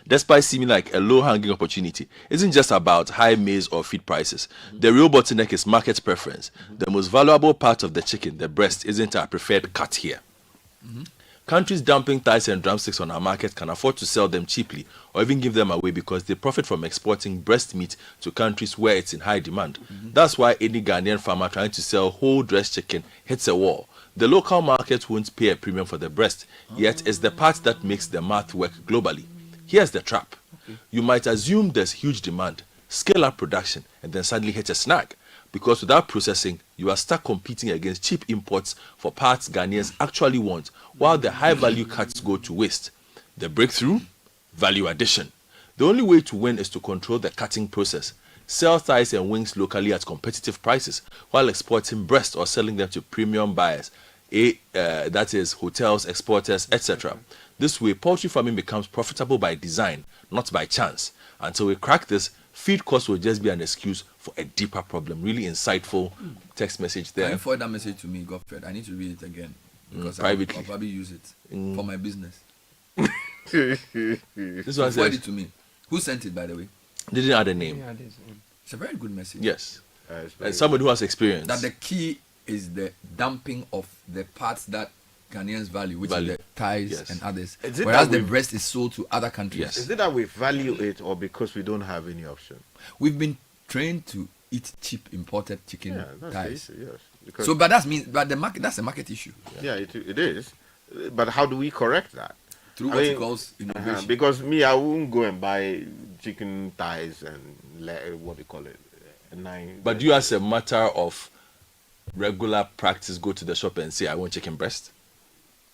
Speaker 3: despite seeming like a low-hanging opportunity, isn't just about high maize or feed prices. The real bottleneck is market preference. The most valuable part of the chicken, the breast, isn't our preferred cut here. Countries dumping thighs and drumsticks on our market can afford to sell them cheaply or even give them away because they profit from exporting breast meat to countries where it's in high demand. That's why any Ghanaian farmer trying to sell whole dressed chicken hits a wall. The local market won't pay a premium for the breast, yet it's the part that makes the math work globally. Here's the trap. You might assume there's huge demand, scale up production, and then suddenly hit a snag. Because without processing, you are stuck competing against cheap imports for parts Ghanaians actually want, while the high-value cuts go to waste. The breakthrough? Value addition. The only way to win is to control the cutting process. Sell thighs and wings locally at competitive prices, while exporting breast or selling them to premium buyers, that is, hotels, exporters, etc. This way, poultry farming becomes profitable by design, not by chance. Until we crack this, feed costs will just be an excuse for a deeper problem. Really insightful text message there.
Speaker 30: Can you forward that message to me, Godfred? I need to read it again. Because
Speaker 3: privately.
Speaker 30: I'll probably use it for my business.
Speaker 3: This one
Speaker 30: forward
Speaker 3: says,
Speaker 30: it to me. Who sent it, by the way?
Speaker 3: Didn't add a name.
Speaker 30: It's a very good message.
Speaker 3: Yes. And somebody who has experience.
Speaker 30: That the key is the dumping of the parts that Ghanaians value, which is the thighs and others. Whereas the breast is sold to other countries.
Speaker 6: Is it that we value it or because we don't have any option?
Speaker 30: We've been trained to eat cheap imported chicken thighs.
Speaker 6: Issue, yes.
Speaker 30: So, but the market, that's a market issue.
Speaker 6: Yeah, it is. But how do we correct that?
Speaker 30: Through what he calls innovation.
Speaker 6: Because me, I won't go and buy chicken thighs and what do you call it?
Speaker 3: But do you, as a matter of regular practice, go to the shop and say, I want chicken breast?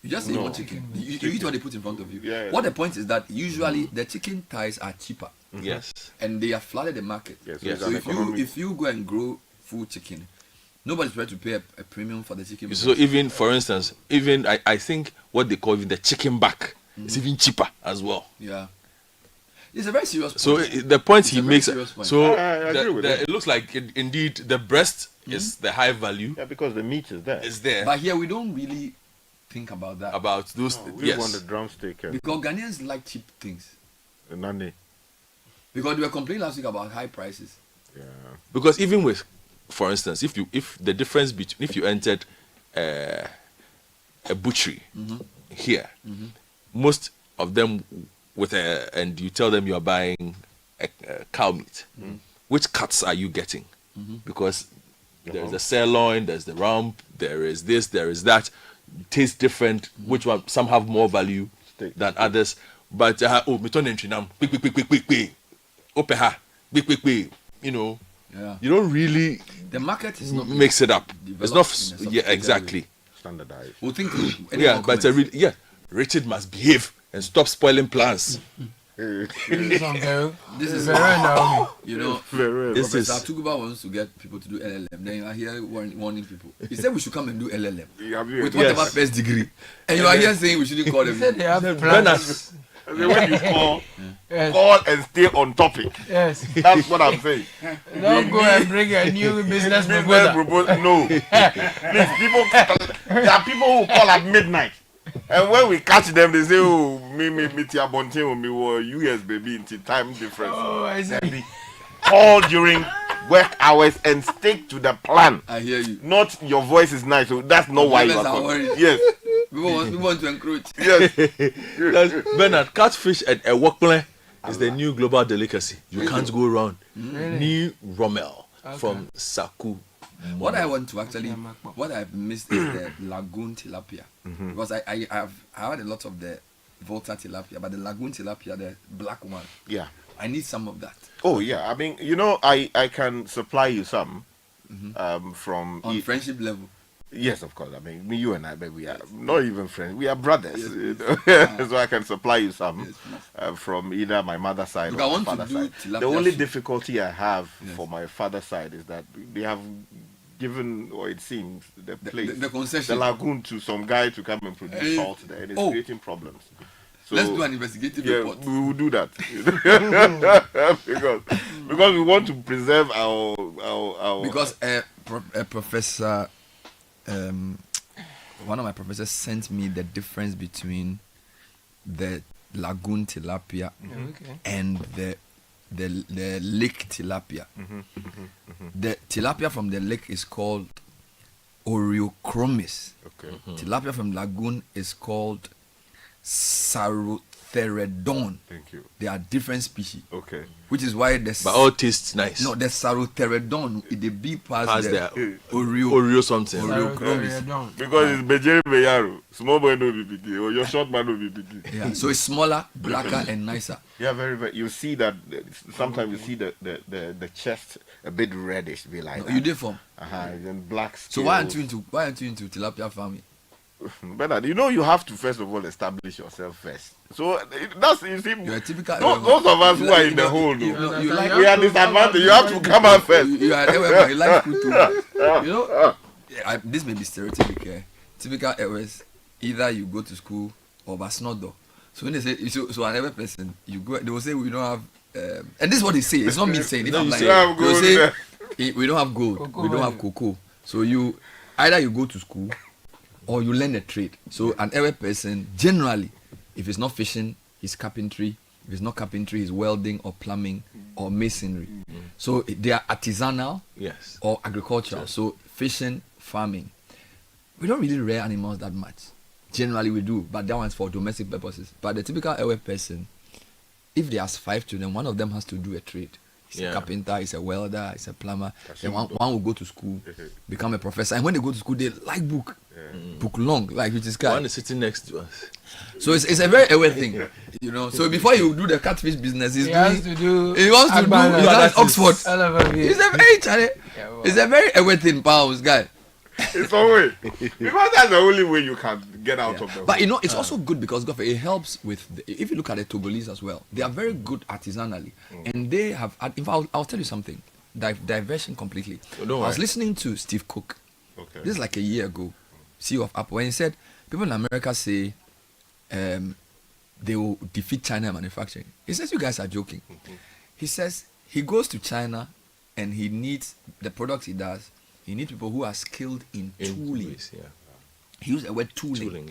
Speaker 30: You just say you want chicken. You eat what they put in front of you.
Speaker 6: Yeah.
Speaker 30: What the point is that usually the chicken thighs are cheaper.
Speaker 3: Yes.
Speaker 30: And they have flooded the market.
Speaker 6: Yes.
Speaker 30: So if you go and grow full chicken, nobody's ready to pay a premium for the chicken.
Speaker 3: So even, for instance, I think what they call even the chicken back is even cheaper as well.
Speaker 30: Yeah. It's a very serious point.
Speaker 3: So the point he makes, so
Speaker 6: it
Speaker 3: looks like indeed the breast is the high value.
Speaker 6: Yeah, because the meat is there.
Speaker 3: It's there.
Speaker 30: But here we don't really think about that.
Speaker 3: About those,
Speaker 6: we want the drumstick.
Speaker 30: Because Ghanaians like cheap things.
Speaker 6: None.
Speaker 30: Because they were complaining last week about high prices.
Speaker 6: Yeah.
Speaker 3: Because even with, for instance, if the difference between, if you entered a butchery here, most of them and you tell them you are buying a cow meat, which cuts are you getting? Because there's the sirloin, there's the rump, there is this, there is that. It tastes different. Which one? Some have more value than others. But you know, you don't really.
Speaker 30: The market is not
Speaker 3: mix it up. It's not. Yeah, exactly.
Speaker 6: Standardized.
Speaker 30: We'll think.
Speaker 3: But Richard must behave and stop spoiling plans.
Speaker 30: This is very you know.
Speaker 3: This is
Speaker 30: Tuguba wants to get people to do LLM. Then you are here warning people. He said we should come and do LLM with whatever first degree, and you are here saying we shouldn't call them.
Speaker 7: He said they have plans.
Speaker 6: When you call and stay on topic.
Speaker 7: Yes.
Speaker 6: That's what I'm saying.
Speaker 7: Don't go and bring a new business proposal.
Speaker 6: No. Please, there are people who call at midnight. And when we catch them, they say, oh, me, tia bonte, me, US, baby, into time difference.
Speaker 7: Oh, I see.
Speaker 6: Call during work hours and stick to the plan.
Speaker 30: I hear you.
Speaker 6: Not your voice is nice, so that's not why you are calling. Yes.
Speaker 30: People want to encroach.
Speaker 6: Yes.
Speaker 3: Bernard, catfish and a workplan is the new global delicacy. You can't go wrong. New Rommel from Saku
Speaker 30: What I want to actually, what I've missed is the lagoon tilapia. Because I have had a lot of the Volta tilapia, but the lagoon tilapia, the black one.
Speaker 6: Yeah.
Speaker 30: I need some of that.
Speaker 6: Oh yeah, I mean, I can supply you some from
Speaker 30: on friendship level.
Speaker 6: Yes, of course. I mean, me, you and I, but we are not even friends. We are brothers.
Speaker 30: Yes,
Speaker 6: so I can supply you some from either my mother's side or my father's side. The only difficulty I have for my father's side is that they have given, or it seems, the place,
Speaker 30: the concession,
Speaker 6: the lagoon, to some guy to come and produce salt there, and it's creating problems. So,
Speaker 30: let's do an investigative report.
Speaker 6: We will do that because we want to preserve our
Speaker 30: because professor, one of my professors sent me the difference between the lagoon tilapia and the lake tilapia. The tilapia from the lake is called Oreochromis. Tilapia from lagoon is called Sarotheredon.
Speaker 6: Thank you.
Speaker 30: They are different species.
Speaker 6: Okay.
Speaker 30: Which is why the
Speaker 3: but all tastes nice.
Speaker 30: No, the Sarotheredon, the B past the
Speaker 3: Oreo something.
Speaker 30: Oreochromis.
Speaker 6: Because it's Bejere Beyaro. Small boy no be big, or your short man no be big.
Speaker 30: Yeah. So it's smaller, blacker, and nicer.
Speaker 6: Yeah, very, very. You see that sometimes you see the chest a bit reddish, be like that.
Speaker 30: You did from.
Speaker 6: And black.
Speaker 30: So why aren't you into tilapia farming?
Speaker 6: But you have to first of all establish yourself first. So that's, you see,
Speaker 30: you're a typical
Speaker 6: those of us who are in the hole, we are disadvantaged. You have to come out first.
Speaker 30: You are you like food too. This may be stereotypical. Typical errors. Either you go to school or basnodo. So when they say so another person, you go, they will say we don't have and this is what they say. It's not me saying. If I'm like, they will say we don't have gold, we don't have cocoa. So either you go to school or you learn a trade. So an every person, generally, if it's not fishing, it's carpentry. If it's not carpentry, it's welding or plumbing or masonry. So they are artisanal, or agricultural. So fishing, farming. We don't really rear animals that much. Generally we do, but that one's for domestic purposes. But the typical every person, if they has 5 children, one of them has to do a trade. He's a carpenter, he's a welder, he's a plumber. Then one will go to school, become a professor. And when they go to school, they like book long, like which is cat.
Speaker 3: One is sitting next to us.
Speaker 30: So it's a very aware thing, So before you do the catfish business, he wants to do Oxford. It's a very aware thing, pals, guy.
Speaker 6: It's always because that's the only way you can get out of the.
Speaker 30: But it's also good because it helps with. If you look at the Togolese as well, they are very good artisanally, and they have. In fact, I'll tell you something. Diversion completely. I was listening to Steve Cook.
Speaker 6: Okay.
Speaker 30: This is like a year ago. CEO of Apple, when he said people in America say they will defeat China manufacturing. He says you guys are joking. He says he goes to China and he needs the products he does. You need people who are skilled in tooling. He used the word tooling.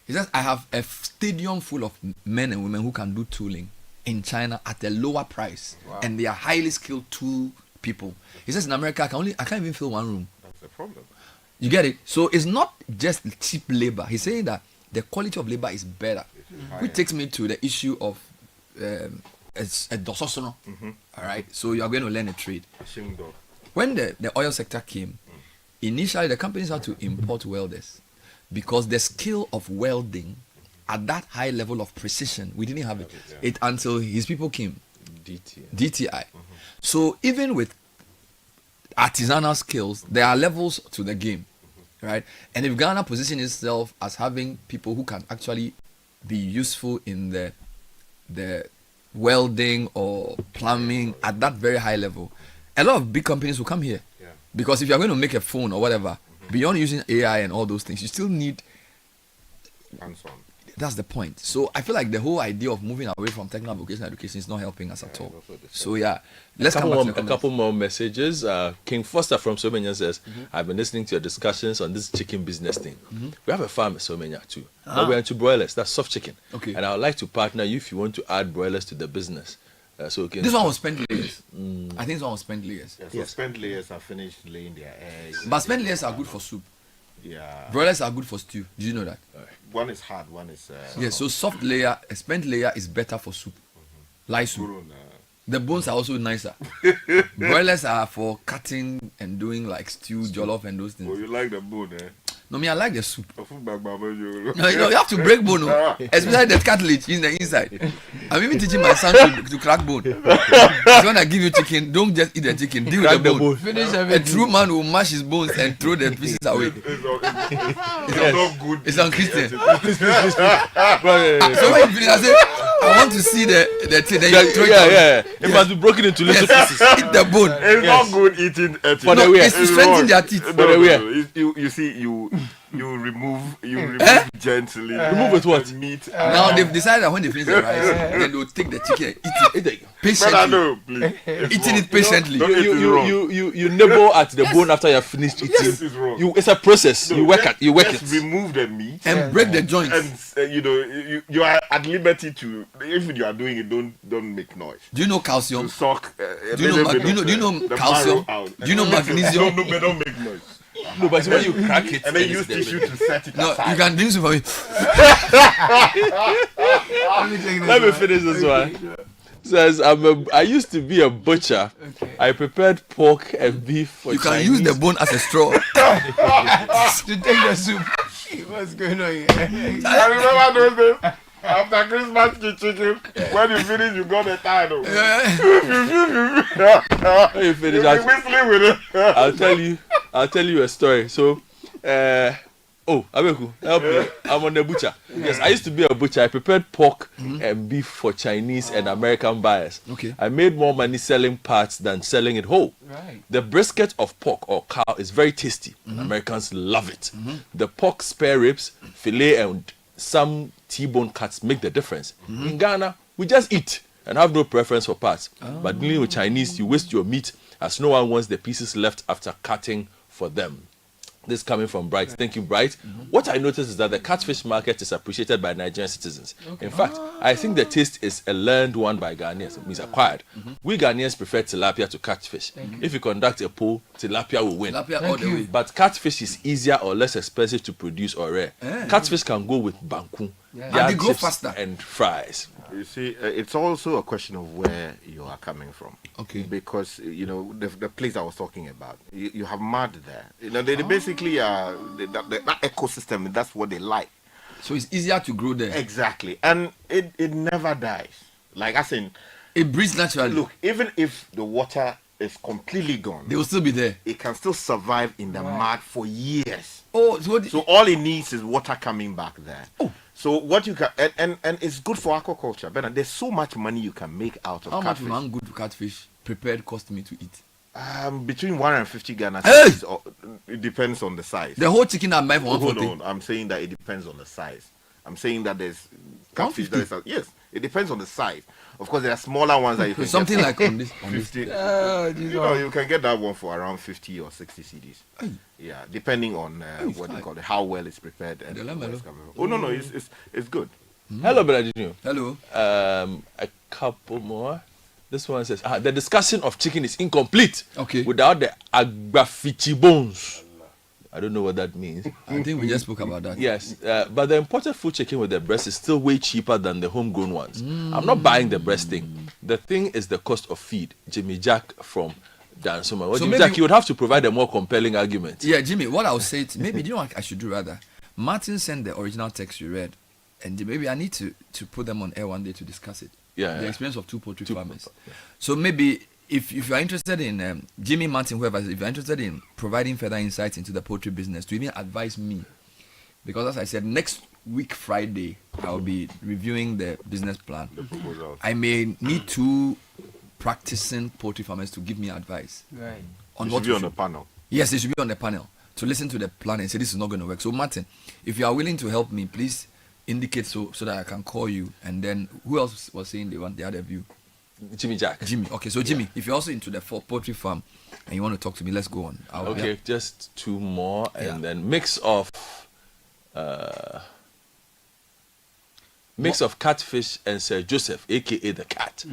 Speaker 30: He says, I have a stadium full of men and women who can do tooling in China at a lower price. Wow. And they are highly skilled tool people. He says, in America, I can't even fill one room.
Speaker 6: That's a problem.
Speaker 30: You get it? So it's not just cheap labor. He's saying that the quality of labor is better. Which takes me to the issue of a dososono. All right? So you are going to learn a trade. When the oil sector came, initially the companies had to import welders because the skill of welding at that high level of precision, we didn't have it until his people came. DTI. So even with artisanal skills, there are levels to the game, right? And if Ghana positions itself as having people who can actually be useful in the welding or plumbing at that very high level, a lot of big companies will come here. Because if you're going to make a phone or whatever, beyond using AI and all those things, you still need
Speaker 6: hands-on.
Speaker 30: That's the point. So I feel like the whole idea of moving away from technical vocational education is not helping us at all. So let's come back to
Speaker 3: a couple more messages. King Foster from Somenya says, I've been listening to your discussions on this chicken business thing. We have a farm in Somenya too. But we're into broilers. That's soft chicken.
Speaker 30: Okay.
Speaker 3: And I would like to partner you if you want to add broilers to the business.
Speaker 30: This one was spent layers. I think this one was spent layers.
Speaker 6: So spent layers are finished laying their eggs.
Speaker 30: But spent layers are good for soup.
Speaker 6: Yeah.
Speaker 30: Broilers are good for stew. Did you know that?
Speaker 6: One is hard, one is.
Speaker 30: So soft layer, a spent layer is better for soup. Light soup. The bones are also nicer. Broilers are for cutting and doing like stew, jollof, and those things.
Speaker 6: Oh, you like the bone, eh?
Speaker 30: No, me, I like the soup.
Speaker 6: No,
Speaker 30: you have to break bone, especially the cartilage in the inside. I'm even teaching my son to crack bone. So when I give you chicken, don't just eat the chicken, deal with the bone. Finish a true man will mash his bones and throw the pieces away.
Speaker 6: It's not good.
Speaker 30: It's unchristian. So when you finish, I say, I want to see the thing. Then you throw it away.
Speaker 3: It must be broken into little pieces.
Speaker 30: Eat the bone.
Speaker 6: It's not good eating it.
Speaker 30: For the way. It's to strengthen their teeth.
Speaker 6: For the way. You see, you remove gently.
Speaker 3: Remove with what?
Speaker 6: Meat.
Speaker 30: Now they've decided that when they finish the rice, then they'll take the chicken and eat it patiently. Eating it patiently.
Speaker 3: You nibble at the bone after you have finished eating.
Speaker 6: Yes, it's wrong.
Speaker 3: It's a process. You work it.
Speaker 6: Just remove the meat
Speaker 30: and break the joints.
Speaker 6: And you are at liberty to, if you are doing it, don't make noise.
Speaker 30: Do you know calcium?
Speaker 6: To suck.
Speaker 30: Do you know calcium? Do you know magnesium?
Speaker 6: Don't make noise.
Speaker 3: No, but when you crack it
Speaker 6: and then use tissue to set it aside.
Speaker 30: You can drink some for me.
Speaker 3: Let me finish this one. Says I used to be a butcher. Okay. I prepared pork and beef for
Speaker 30: Chinese.
Speaker 3: Chinese.
Speaker 30: You can use the bone as a straw
Speaker 7: to take the soup. What's going on here?
Speaker 6: I remember those days. After Christmas chicken, when you finish, you got the title.
Speaker 3: When you finish, I'll tell you a story. So, Abeku, help me. I'm on the butcher. Yes, I used to be a butcher. I prepared pork and beef for Chinese and American buyers.
Speaker 30: Okay.
Speaker 3: I made more money selling parts than selling it whole.
Speaker 7: Right.
Speaker 3: The brisket of pork or cow is very tasty. Americans love it. The pork spare ribs, fillet, and some T-bone cuts make the difference. In Ghana, we just eat and have no preference for parts. But dealing with Chinese, you waste your meat as no one wants the pieces left after cutting for them. This coming from Bright. Thank you, Bright. What I noticed is that the catfish market is appreciated by Nigerian citizens. Okay. In fact, I think the taste is a learned one by Ghanaians. It means acquired. We Ghanaians prefer tilapia to catfish. If you conduct a poll, tilapia will win.
Speaker 30: Tilapia all the way.
Speaker 3: But catfish is easier or less expensive to produce or rare. Catfish can go with banku,
Speaker 30: and they grow faster,
Speaker 3: and fries.
Speaker 6: You see, it's also a question of where you are coming from.
Speaker 30: Okay.
Speaker 6: Because, the place I was talking about, you have mud there. They basically are, that ecosystem, that's what they like.
Speaker 30: So it's easier to grow there.
Speaker 6: Exactly. And it never dies. Like I said,
Speaker 30: it breathes naturally.
Speaker 6: Look, even if the water is completely gone,
Speaker 30: they will still be there.
Speaker 6: It can still survive in the mud for years.
Speaker 30: Oh,
Speaker 6: so all it needs is water coming back there. Oh. So what you can and it's good for aquaculture. But there's so much money you can make out of catfish.
Speaker 30: How much one good catfish prepared cost me to eat?
Speaker 6: Between 150 Ghana. It depends on the size.
Speaker 30: The whole chicken I buy for 140.
Speaker 6: Hold on, I'm saying that it depends on the size. I'm saying that there's catfish that is, yes, it depends on the size. Of course, there are smaller ones that you can
Speaker 30: something
Speaker 6: get
Speaker 30: like on this.
Speaker 6: 50. You can get that one for around 50 or 60 CDs. Yeah, depending on what you call it, how well it's prepared and where it's coming from. Oh no, it's good.
Speaker 3: Hello, Brother Junior.
Speaker 30: Hello.
Speaker 3: A couple more. This one says the discussion of chicken is incomplete.
Speaker 30: Okay.
Speaker 3: Without the agbafichi bones. I don't know what that means.
Speaker 30: I think we just spoke about that.
Speaker 3: Yes, but the imported full chicken with the breast is still way cheaper than the homegrown ones. I'm not buying the breast thing. The thing is the cost of feed. Jimmy Jack from Dansuma. Well, so Jimmy Jack, you would have to provide a more compelling argument.
Speaker 30: Yeah, Jimmy, what I would say, maybe, do you know what I should do rather? Martin sent the original text you read, and maybe I need to put them on air one day to discuss it.
Speaker 3: Yeah.
Speaker 30: The experience of two poultry farmers. Yeah. So maybe if you are interested in Jimmy, Martin, whoever, if you're interested in providing further insights into the poultry business, to even advise me, because as I said, next week Friday I'll be reviewing the business plan. I may need two practicing poultry farmers to give me advice.
Speaker 7: Right.
Speaker 6: On what be on the panel.
Speaker 30: Yes, they should be on the panel to listen to the plan and say this is not going to work. So Martin, if you are willing to help me, please indicate so that I can call you. And then who else was saying they want the other view?
Speaker 3: Jimmy Jack.
Speaker 30: Jimmy. Okay, so Jimmy, if you're also into the poultry farm and you want to talk to me, let's go on.
Speaker 3: Okay, just two more, and then mix of catfish and Sir Joseph, aka the cat,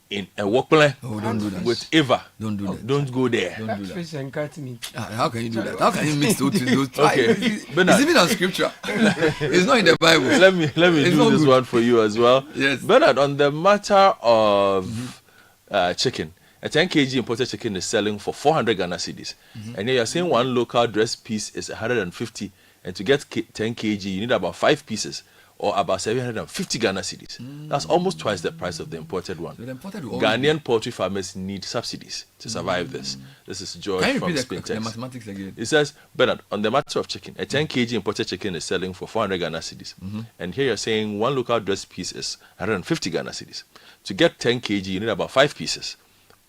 Speaker 3: in a work plan.
Speaker 30: Oh, don't do that.
Speaker 3: With Eva.
Speaker 30: Don't do that.
Speaker 3: Don't go there.
Speaker 30: Don't do that.
Speaker 7: Catfish and cat meat.
Speaker 30: How can you do that? How can you mix those two?
Speaker 3: Okay,
Speaker 30: it's even on scripture. It's not in the Bible.
Speaker 3: Let me do this one for you as well.
Speaker 30: Yes,
Speaker 3: Bernard, on the matter of chicken. A 10 kg imported chicken is selling for 400 Ghana cedis. And then you're saying one local dressed piece is 150. And to get 10 kg, you need about 5 pieces or about 750 Ghana cedis. That's almost twice the price of the imported one.
Speaker 30: So the imported
Speaker 3: Ghanaian poultry farmers need subsidies to survive this. This is George
Speaker 30: Can you
Speaker 3: from
Speaker 30: repeat the
Speaker 3: Spintex.
Speaker 30: mathematics again?
Speaker 3: It says, Bernard, on the matter of chicken, a 10 kg imported chicken is selling for 400 Ghana cedis. And here you're saying one local dressed piece is 150 Ghana cedis. To get 10 kg, you need about 5 pieces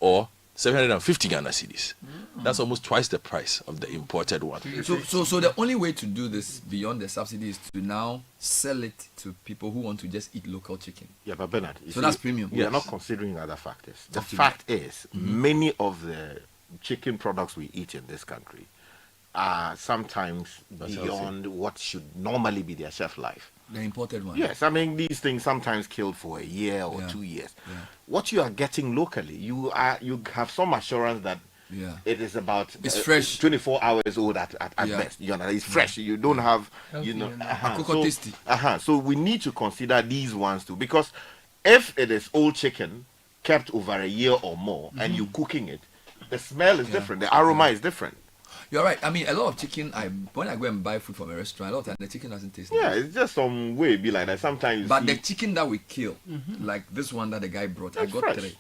Speaker 3: or 750 Ghana cedis. That's almost twice the price of the imported one.
Speaker 30: So the only way to do this beyond the subsidy is to now sell it to people who want to just eat local chicken.
Speaker 6: Yeah, but Bernard,
Speaker 30: So that's premium.
Speaker 6: We are not considering other factors. The fact is, many of the chicken products we eat in this country are sometimes beyond what should normally be their shelf life.
Speaker 30: The imported one.
Speaker 6: Yes, I mean these things sometimes killed for a year or 2 years. What you are getting locally, you have some assurance that it is about
Speaker 30: it's fresh,
Speaker 6: 24 hours old at best. You know, it's fresh. You don't have so we need to consider these ones too, because if it is old chicken kept over a year or more and you're cooking it, the smell is different, the aroma is different.
Speaker 30: You're right. I mean, a lot of chicken, when I go and buy food from a restaurant, a lot of time the chicken doesn't taste
Speaker 6: Yeah,
Speaker 30: nice.
Speaker 6: it's just some way be like that. Sometimes
Speaker 30: But the chicken that we kill, like this one that the guy brought, I got
Speaker 6: fresh.
Speaker 30: 3.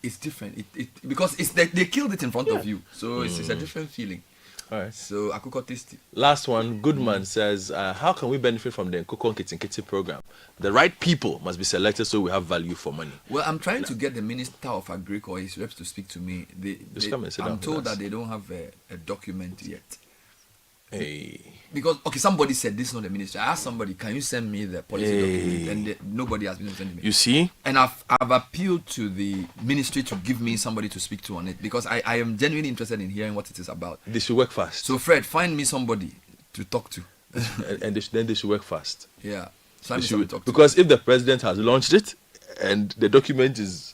Speaker 30: It's different. Because they killed it in front of you. So it's a different feeling.
Speaker 3: All right.
Speaker 30: So Akuko tasty.
Speaker 3: Last one, Goodman says, how can we benefit from the Nkoko Nkiti program? The right people must be selected so we have value for money.
Speaker 30: Well, I'm trying to get the Minister of Agric or his reps to speak to me.
Speaker 3: Come and sit down
Speaker 30: I'm
Speaker 3: with
Speaker 30: told
Speaker 3: us.
Speaker 30: that they don't have a document yet.
Speaker 3: Hey.
Speaker 30: Because, somebody said this is not the ministry. I asked somebody, can you send me the policy document? And nobody has been sending me.
Speaker 3: You see?
Speaker 30: And I've appealed to the ministry to give me somebody to speak to on it, because I am genuinely interested in hearing what it is about.
Speaker 3: They should work fast.
Speaker 30: So Fred, find me somebody to talk to.
Speaker 3: and then they should work fast.
Speaker 30: Yeah.
Speaker 3: They should, because if the president has launched it and the document is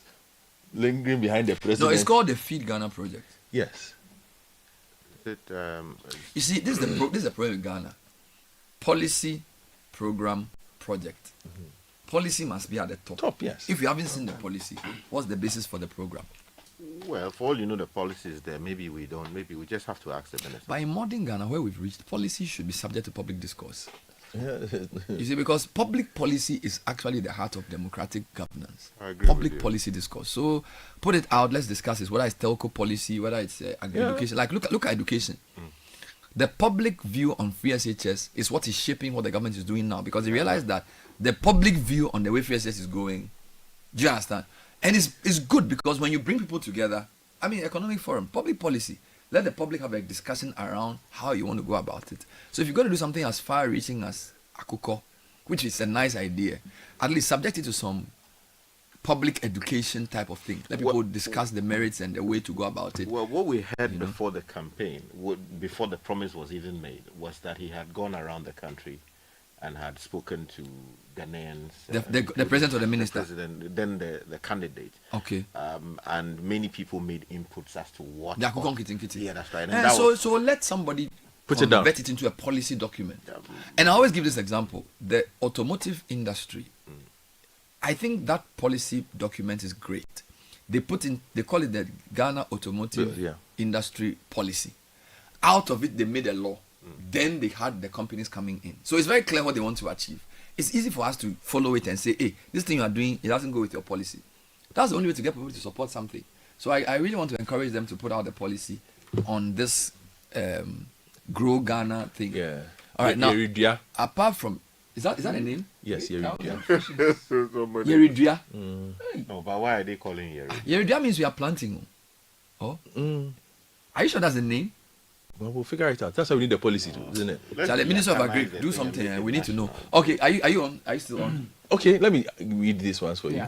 Speaker 3: lingering behind the president.
Speaker 30: No, it's called the Feed Ghana Project.
Speaker 3: Yes.
Speaker 30: You see, this is the problem with Ghana. Policy, program, project. Policy must be at the top.
Speaker 3: Yes.
Speaker 30: If you haven't seen the policy, what's the basis for the program?
Speaker 6: Well, for all you know, the policy is there. Maybe we don't. Maybe we just have to ask the minister.
Speaker 30: But in modern Ghana, where we've reached, policy should be subject to public discourse. You see, because public policy is actually the heart of democratic governance.
Speaker 6: I agree
Speaker 30: Public policy discourse. So put it out. Let's discuss it. Whether it's telco policy, whether it's education. Like look at education. The public view on free SHS is what is shaping what the government is doing now, because they realize that the public view on the way free SHS is going. Do you understand? And it's good, because when you bring people together, I mean, economic forum, public policy. Let the public have a discussion around how you want to go about it. So if you're going to do something as far-reaching as Akuko, which is a nice idea, at least subject it to some public education type of thing. Let people discuss the merits and the way to go about it.
Speaker 6: Well, what we heard before the campaign, before the promise was even made, was that he had gone around the country and had spoken to Ghanaians.
Speaker 30: The president or the minister?
Speaker 6: The president, then the candidate.
Speaker 30: Okay.
Speaker 6: And many people made inputs as to what.
Speaker 30: The Akuko Nkiti.
Speaker 6: Yeah, that's right.
Speaker 30: And so let somebody convert it into a policy document. And I always give this example. The automotive industry, I think that policy document is great. They call it the Ghana Automotive Industry Policy. Out of it, they made a law. Then they had the companies coming in. So it's very clear what they want to achieve. It's easy for us to follow it and say, hey, this thing you are doing, it doesn't go with your policy. That's the only way to get people to support something. So I really want to encourage them to put out the policy on this Grow Ghana thing.
Speaker 3: Yeah.
Speaker 30: All right, now,
Speaker 3: Yeridua.
Speaker 30: apart from, is that a name?
Speaker 3: Yes, Yeridua.
Speaker 30: Yeridua.
Speaker 6: No, but why are they calling Yeridua?
Speaker 30: Yeridua means we are planting. Oh? Are you sure that's the name?
Speaker 3: Well, we'll figure it out. That's why we need the policy, isn't it?
Speaker 30: Charlie, Minister of Agriculture, do something. We need to know. Okay, are you on? Are you still on?
Speaker 3: Okay, let me read this one for you.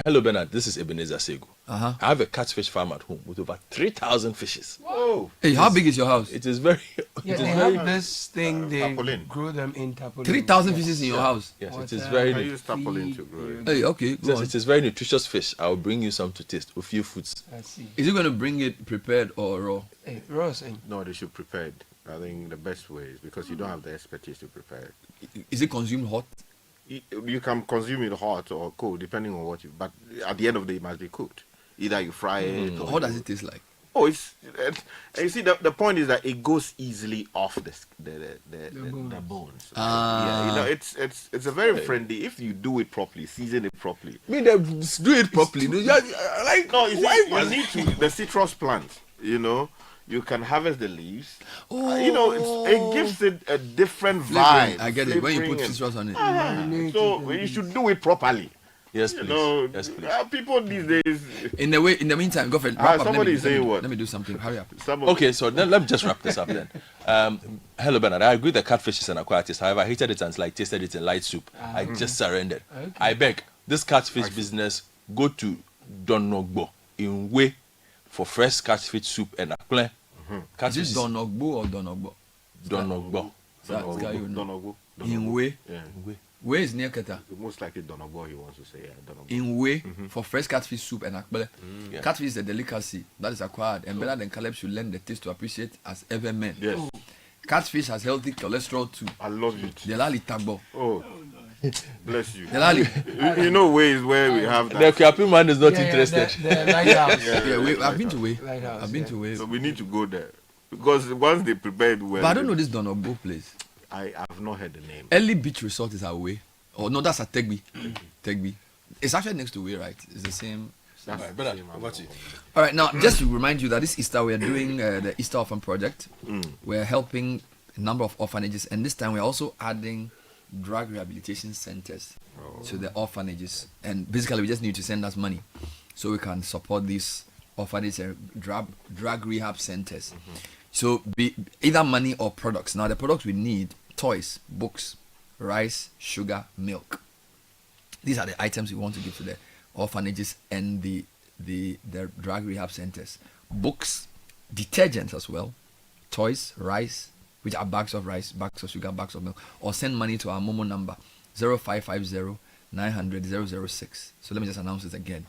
Speaker 3: Hello, Bernard. This is Ebenezer Segu. I have a catfish farm at home with over 3,000 fishes.
Speaker 6: Whoa!
Speaker 30: Hey, how big is your house?
Speaker 3: It is very.
Speaker 7: Yeah, they have this thing. They grow them in tarpaulin.
Speaker 30: 3,000 fishes in your house.
Speaker 3: Yes, it is very.
Speaker 6: I use tarpaulin to grow it.
Speaker 30: Hey, okay.
Speaker 3: Yes, it is very nutritious fish. I will bring you some to taste. A few foods.
Speaker 7: I see.
Speaker 30: Is it going to bring it prepared or raw?
Speaker 7: Hey, raw.
Speaker 6: No, they should prepare it. I think the best way is because you don't have the expertise to prepare it.
Speaker 30: Is it consumed hot?
Speaker 6: You can consume it hot or cold depending on what you. But at the end of the day, it must be cooked. Either you fry it. Or
Speaker 30: How does it taste like?
Speaker 6: Oh, it's you see the point is that it goes easily off the bones. Yeah, you know, it's a very friendly if you do it properly, season it properly.
Speaker 3: I mean, do it properly. Like
Speaker 6: no, you see, you need to the citrus plant. You know, you can harvest the leaves. You know, it gives it a different vibe.
Speaker 30: I get it when you put citrus on it.
Speaker 6: So you should do it properly.
Speaker 3: Yes, please.
Speaker 6: You know,
Speaker 3: yes, please.
Speaker 6: People these days.
Speaker 30: In the meantime, go for it.
Speaker 6: Somebody is saying what?
Speaker 30: Let me do something. Hurry up.
Speaker 3: Okay, so let me just wrap this up then. Hello, Bernard. I agree that catfish is an acquired taste. However, I hated it until I tasted it in light soup. I just surrendered. Okay. I beg, this catfish business, go to Donogbo in Way for fresh catfish soup and akple.
Speaker 30: Is it Donogbo or Donogbo?
Speaker 3: Donogbo.
Speaker 6: Donogbo.
Speaker 30: In Way?
Speaker 6: Yeah.
Speaker 30: Where is near Keta?
Speaker 6: Most likely Donogbo, he wants to say. Yeah,
Speaker 30: in Way for fresh catfish soup and akbele. Catfish is a delicacy that is acquired, and Bernard and Caleb should learn the taste to appreciate as ever men.
Speaker 6: Yes.
Speaker 30: Catfish has healthy cholesterol too.
Speaker 6: I love it.
Speaker 30: Delali tagbo.
Speaker 6: Oh, bless you.
Speaker 30: Delali.
Speaker 6: You know ways where we have that.
Speaker 3: The Kapi man is not interested.
Speaker 30: I've been to Way. I've been to Way.
Speaker 6: So we need to go there because once they prepared well.
Speaker 30: But I don't know this Donogbo place.
Speaker 6: I have not heard the name.
Speaker 30: Early Beach Resort is away. Oh no, that's at Tegbi. Tegbi. It's actually next to Way, right? It's the same. All right, now just to remind you that this Easter we are doing the Easter Orphan Project. We're helping a number of orphanages, and this time we're also adding drug rehabilitation centers to the orphanages. And basically, we just need to send us money so we can support these orphanages and drug rehab centers. So be either money or products. Now the products we need: toys, books, rice, sugar, milk. These are the items we want to give to the orphanages and the drug rehab centers. Books, detergents as well, toys, rice, which are bags of rice, bags of sugar, bags of milk, or send money to our Momo number 0550 900 006. So let me just announce it again.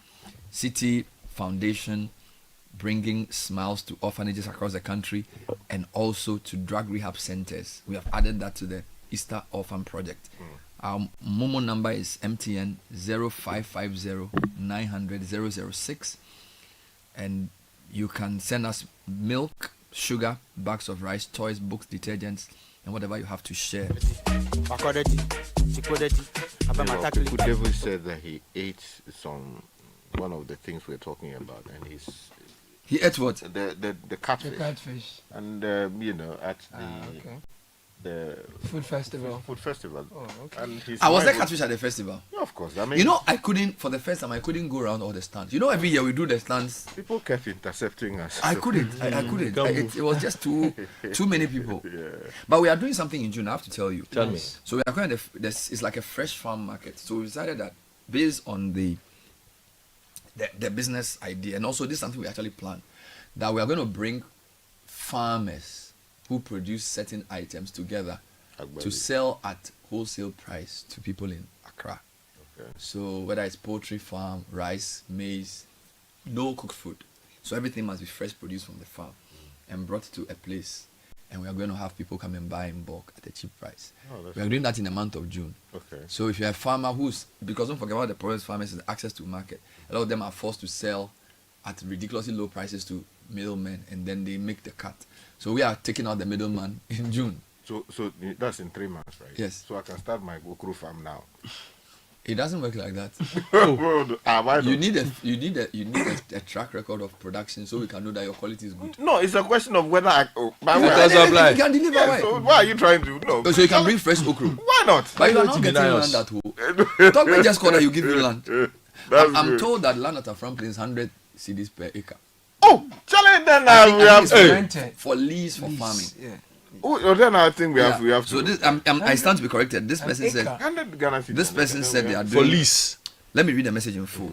Speaker 30: Citi Foundation, bringing smiles to orphanages across the country and also to drug rehab centers. We have added that to the Easter Orphan Project. Our Momo number is MTN 0550 900 006, and you can send us milk, sugar, bags of rice, toys, books, detergents, and whatever you have to share.
Speaker 6: David said that he ate one of the things we're talking about, and
Speaker 30: he ate what?
Speaker 6: The catfish.
Speaker 7: The catfish.
Speaker 6: And you know, at the
Speaker 7: food festival.
Speaker 6: Oh, okay. And
Speaker 30: I was there catfish at the festival.
Speaker 6: Yeah, of course. I mean,
Speaker 30: you know, for the first time I couldn't go around all the stands. You know, every year we do the stands.
Speaker 6: People kept intercepting us.
Speaker 30: I couldn't. I couldn't. It was just too many people. Yeah. But we are doing something in June. I have to tell you.
Speaker 3: Tell me.
Speaker 30: So we are going to. It's like a fresh farm market. So we decided that based on the business idea, and also this is something we actually planned, that we are going to bring farmers who produce certain items together to sell at wholesale price to people in Accra. Okay. So whether it's poultry farm, rice, maize, no cooked food. So everything must be fresh produced from the farm and brought to a place. And we are going to have people come and buy in bulk at a cheap price. We are doing that in the month of June.
Speaker 6: Okay.
Speaker 30: So if you're a farmer because don't forget about the problem farmers is access to market. A lot of them are forced to sell at ridiculously low prices to middlemen, and then they make the cut. So we are taking out the middleman in June.
Speaker 6: So that's in 3 months, right?
Speaker 30: Yes.
Speaker 6: So I can start my Boku farm now.
Speaker 30: It doesn't work like that. You need a track record of production so we can know that your quality is good.
Speaker 6: No, it's a question of whether
Speaker 30: you can deliver.
Speaker 6: Yeah, so why are you trying to? No.
Speaker 30: So you can bring fresh okra.
Speaker 6: Why not?
Speaker 30: But you are not getting land at home. Talk me just that you give you land. I'm told that land at Afram Plains 100 cedis per acre.
Speaker 6: Oh, Charlie, then we have
Speaker 30: for lease for farming.
Speaker 7: Yeah.
Speaker 6: Oh, then I think we have to.
Speaker 30: So this, I stand to be corrected. This person said. This person said they are doing
Speaker 3: for lease.
Speaker 30: Let me read the message in full.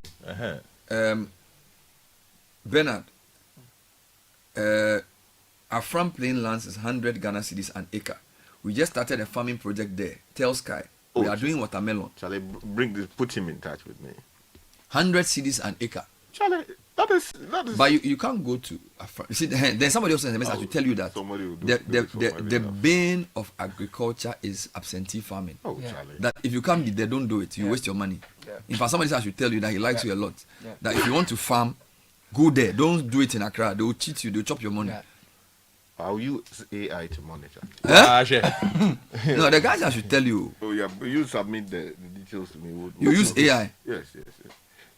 Speaker 30: Bernard, our farm plain lands is 100 Ghana cedis an acre. We just started a farming project there. Tell Sky. We are doing watermelon.
Speaker 6: Charlie, put him in touch with me.
Speaker 30: 100 cedis an acre.
Speaker 6: Charlie, that is.
Speaker 30: But you can't go to. You see, then somebody else sends a message to tell you that the bane of agriculture is absentee farming.
Speaker 6: Oh, Charlie.
Speaker 30: That if you come, they don't do it. You waste your money. In fact, somebody says I should tell you that he likes you a lot. That if you want to farm, Go there. Don't do it in Accra. They will cheat you. They'll chop your money.
Speaker 6: I'll use AI to monitor.
Speaker 30: No, the guys I should tell you.
Speaker 6: Oh yeah, but you submit the details to me.
Speaker 30: You use AI?
Speaker 6: Yes.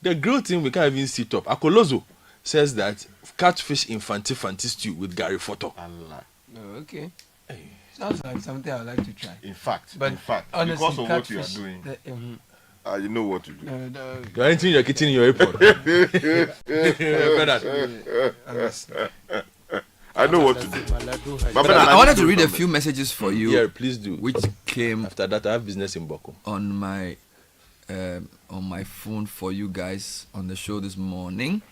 Speaker 3: The grill thing we can't even sit up. Akolozo says that catfish infanti stew with Gary Photo.
Speaker 7: Oh, okay. Sounds like something I'd like to try.
Speaker 6: In fact,
Speaker 7: honestly,
Speaker 6: because of what you are
Speaker 7: catfish,
Speaker 6: doing, you know what to do.
Speaker 3: You're entering your kitchen in your apron.
Speaker 6: I know what to do.
Speaker 30: But I wanted to read a few messages for you.
Speaker 3: Yeah, please do.
Speaker 30: Which came
Speaker 3: after that. I have business in Boku.
Speaker 30: On my phone for you guys on the show this morning.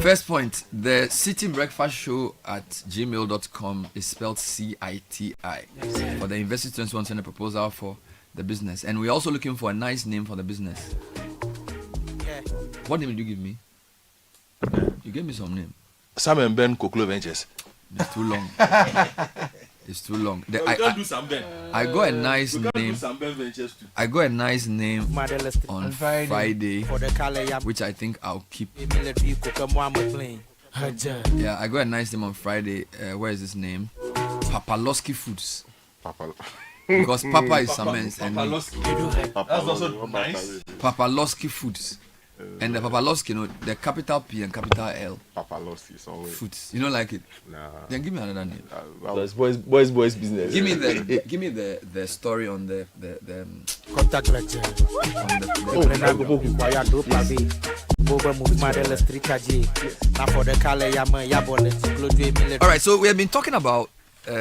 Speaker 30: First point, the Citi breakfast show at gmail.com is spelled CITI. For the investors who want to send a proposal for the business. And we're also looking for a nice name for the business. What name did you give me? You gave me some name.
Speaker 3: Sam and Ben Koklo Ventures.
Speaker 30: It's too long. It's too long.
Speaker 3: I can't do Sam Ben.
Speaker 30: I got a nice
Speaker 3: name.
Speaker 30: Do
Speaker 3: Sam Ben Ventures too.
Speaker 30: I got a nice name on Friday, which I think I'll keep. Yeah, I got a nice name on Friday. Where is this name? Papaloski Foods. Because Papa is Samens and
Speaker 3: that's also nice.
Speaker 30: Papaloski Foods. And the Papaloski, you know, the capital P and capital L.
Speaker 6: Papaloski is always
Speaker 30: Foods. You don't like it?
Speaker 6: Nah.
Speaker 30: Then give me another name.
Speaker 3: That's boys business.
Speaker 30: Give me the story on the
Speaker 27: contact lecture.
Speaker 30: All right, so we have been talking about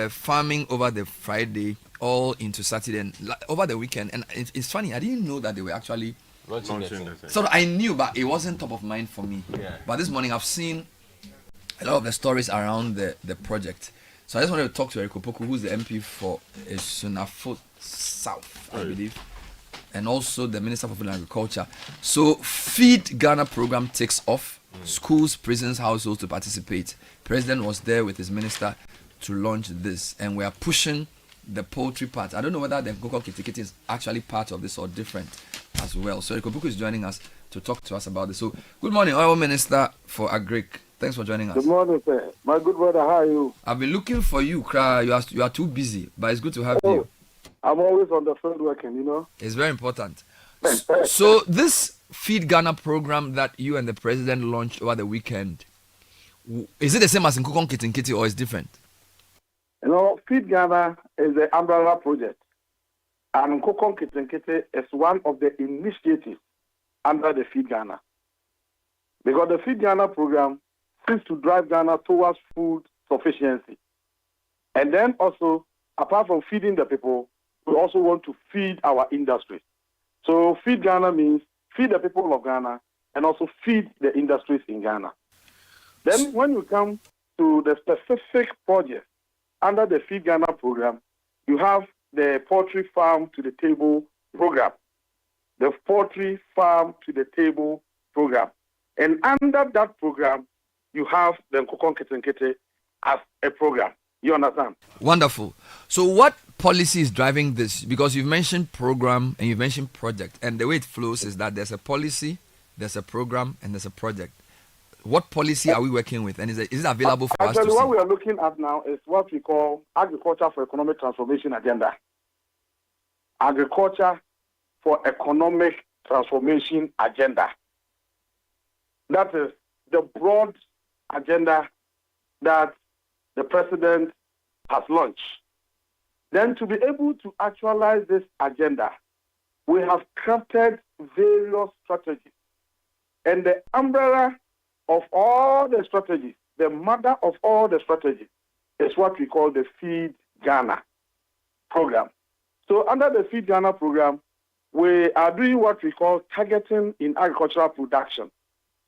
Speaker 30: farming over the Friday, all into Saturday and over the weekend, and it's funny. I didn't know that they were actually launching. So I knew, but it wasn't top of mind for me.
Speaker 3: Yeah.
Speaker 30: But this morning I've seen a lot of the stories around the project. So I just wanted to talk to Eric Opoku, who's the MP for Sunafo South, I believe, and also the Minister for Food and Agriculture. So Feed Ghana program takes off. Schools, prisons, households to participate. President was there with his minister to launch this, and we are pushing the poultry part. I don't know whether the Goko Kitikiti is actually part of this or different as well. So Eriko Buku is joining us to talk to us about this. So good morning, Honorable Minister for Agric. Thanks for joining us.
Speaker 15: Good morning, sir. My good brother, how are you?
Speaker 30: I've been looking for you, Kra. You are too busy, but it's good to have you.
Speaker 15: I'm always on the field working, you know.
Speaker 30: It's very important. So this Feed Ghana program that you and the president launched over the weekend, is it the same as in Kukon Kitinkiti or is it different?
Speaker 15: You know, Feed Ghana is the umbrella project, and Kokon Kitinkiti is one of the initiatives under the Feed Ghana. Because the Feed Ghana program seeks to drive Ghana towards food sufficiency. And then also, apart from feeding the people, we also want to feed our industries. So Feed Ghana means feed the people of Ghana and also feed the industries in Ghana. Then when you come to the specific project, under the Feed Ghana program, you have the Poultry Farm to the Table program. The Poultry Farm to the Table program. And under that program, you have the Nkokon Kitinkiti as a program. You understand?
Speaker 30: Wonderful. So what policy is driving this? Because you've mentioned program and you've mentioned project. And the way it flows is that there's a policy, there's a program, and there's a project. What policy are we working with, and is it available for us to see?
Speaker 15: What we are looking at now is what we call Agriculture for Economic Transformation Agenda. Agriculture for Economic Transformation Agenda. That is the broad agenda that the president has launched. Then to be able to actualize this agenda, we have crafted various strategies. And the umbrella of all the strategies, the mother of all the strategies, is what we call the Feed Ghana program. So under the Feed Ghana program, we are doing what we call targeting in agricultural production.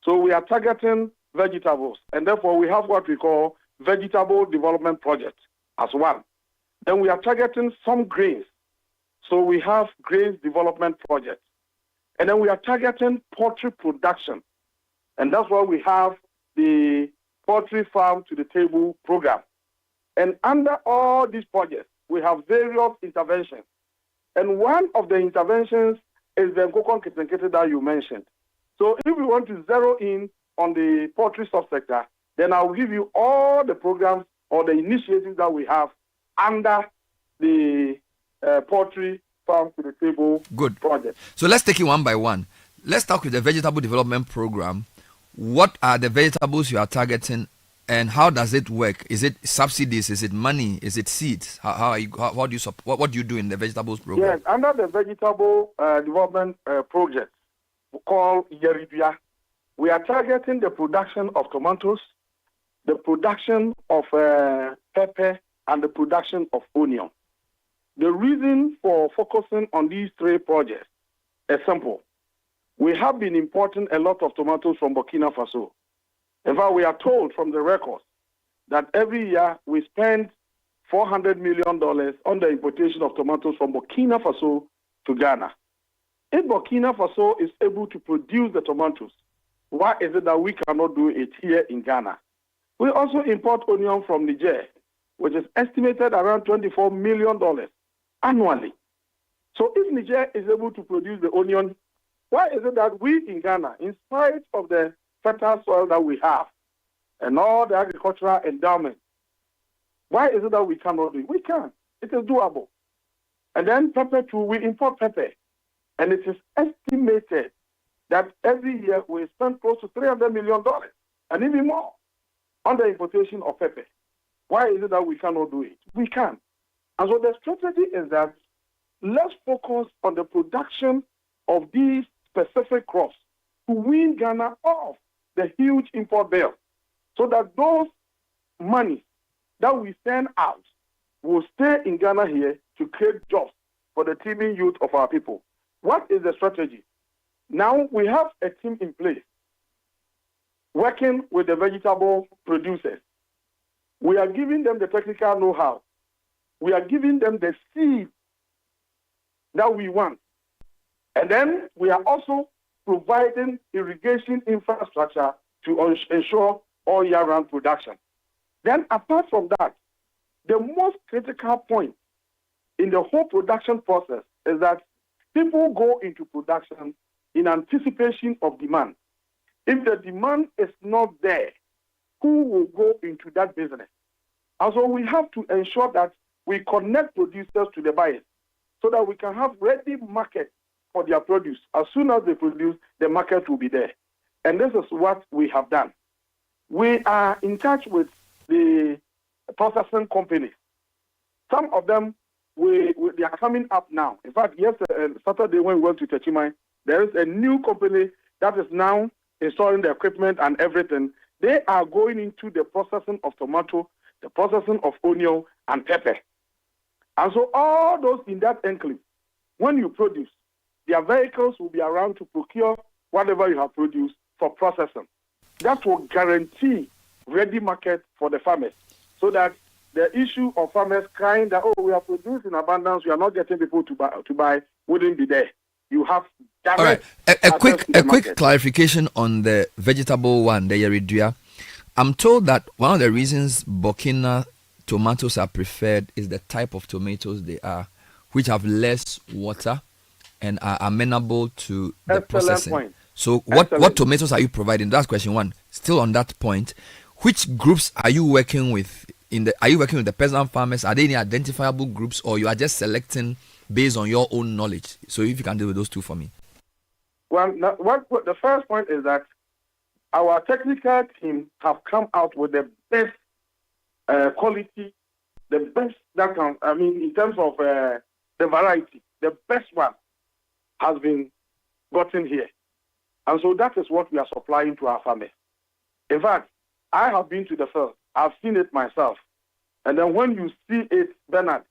Speaker 15: So we are targeting vegetables, and therefore we have what we call vegetable development project as one. Then we are targeting some grains. So we have grains development project. And then we are targeting poultry production. And that's why we have the Poultry Farm to the Table program. And under all these projects, we have various interventions. And one of the interventions is the Nkokon Kitenkete that you mentioned. So if we want to zero in on the poultry subsector, then I'll give you all the programs or the initiatives that we have under the poultry farm to the table project.
Speaker 30: So let's take it one by one. Let's start with the vegetable development program. What are the vegetables you are targeting, and how does it work? Is it subsidies? Is it money? Is it seeds? How do you support? What do you do in the vegetables program?
Speaker 15: Yes, under the vegetable development project called Irrigation, we are targeting the production of tomatoes, the production of pepper, and the production of onion. The reason for focusing on these three projects is simple. We have been importing a lot of tomatoes from Burkina Faso. In fact, we are told from the records that every year we spend $400 million on the importation of tomatoes from Burkina Faso to Ghana. If Burkina Faso is able to produce the tomatoes, why is it that we cannot do it here in Ghana? We also import onion from Niger, which is estimated around $24 million annually. So if Niger is able to produce the onion, why is it that we in Ghana, in spite of the fertile soil that we have and all the agricultural endowment, why is it that we cannot do it? We can. It is doable. And then pepper too, we import pepper. And it is estimated that every year we spend close to $300 million and even more on the importation of pepper. Why is it that we cannot do it? We can. And so the strategy is that let's focus on the production of these specific crops to wean Ghana off the huge import bill, so that those money that we send out will stay in Ghana here to create jobs for the teeming youth of our people. What is the strategy? Now we have a team in place working with the vegetable producers. We are giving them the technical know-how. We are giving them the seed that we want. And then we are also providing irrigation infrastructure to ensure all year-round production. Then apart from that, the most critical point in the whole production process is that people go into production in anticipation of demand. If the demand is not there, who will go into that business? And so we have to ensure that we connect producers to the buyers so that we can have ready market for their produce. As soon as they produce, the market will be there. And this is what we have done. We are in touch with the processing companies. Some of them, they are coming up now. In fact, Saturday when we went to Techimai, there is a new company that is now installing the equipment and everything. They are going into the processing of tomato, the processing of onion and pepper. And so all those in that enclave, when you produce, their vehicles will be around to procure whatever you have produced for processing. That will guarantee ready market for the farmers, so that the issue of farmers crying that, oh, we are produced in abundance, we are not getting people to buy wouldn't be there. You have direct.
Speaker 30: All right. A quick clarification on the vegetable one, the Yeridua. I'm told that one of the reasons Burkina tomatoes are preferred is the type of tomatoes they are, which have less water and are amenable to the processing. Point. So what tomatoes are you providing? That's question one. Still on that point, which groups are you working with? Are you working with the peasant farmers? Are there any identifiable groups, or you are just selecting based on your own knowledge? So if you can deal with those two for me.
Speaker 15: Well, the first point is that our technical team have come out with the best quality, the best that can, in terms of the variety, the best one has been gotten here. And so that is what we are supplying to our farmers. In fact, I have been to the field. I've seen it myself. And then when you see it, Bernard,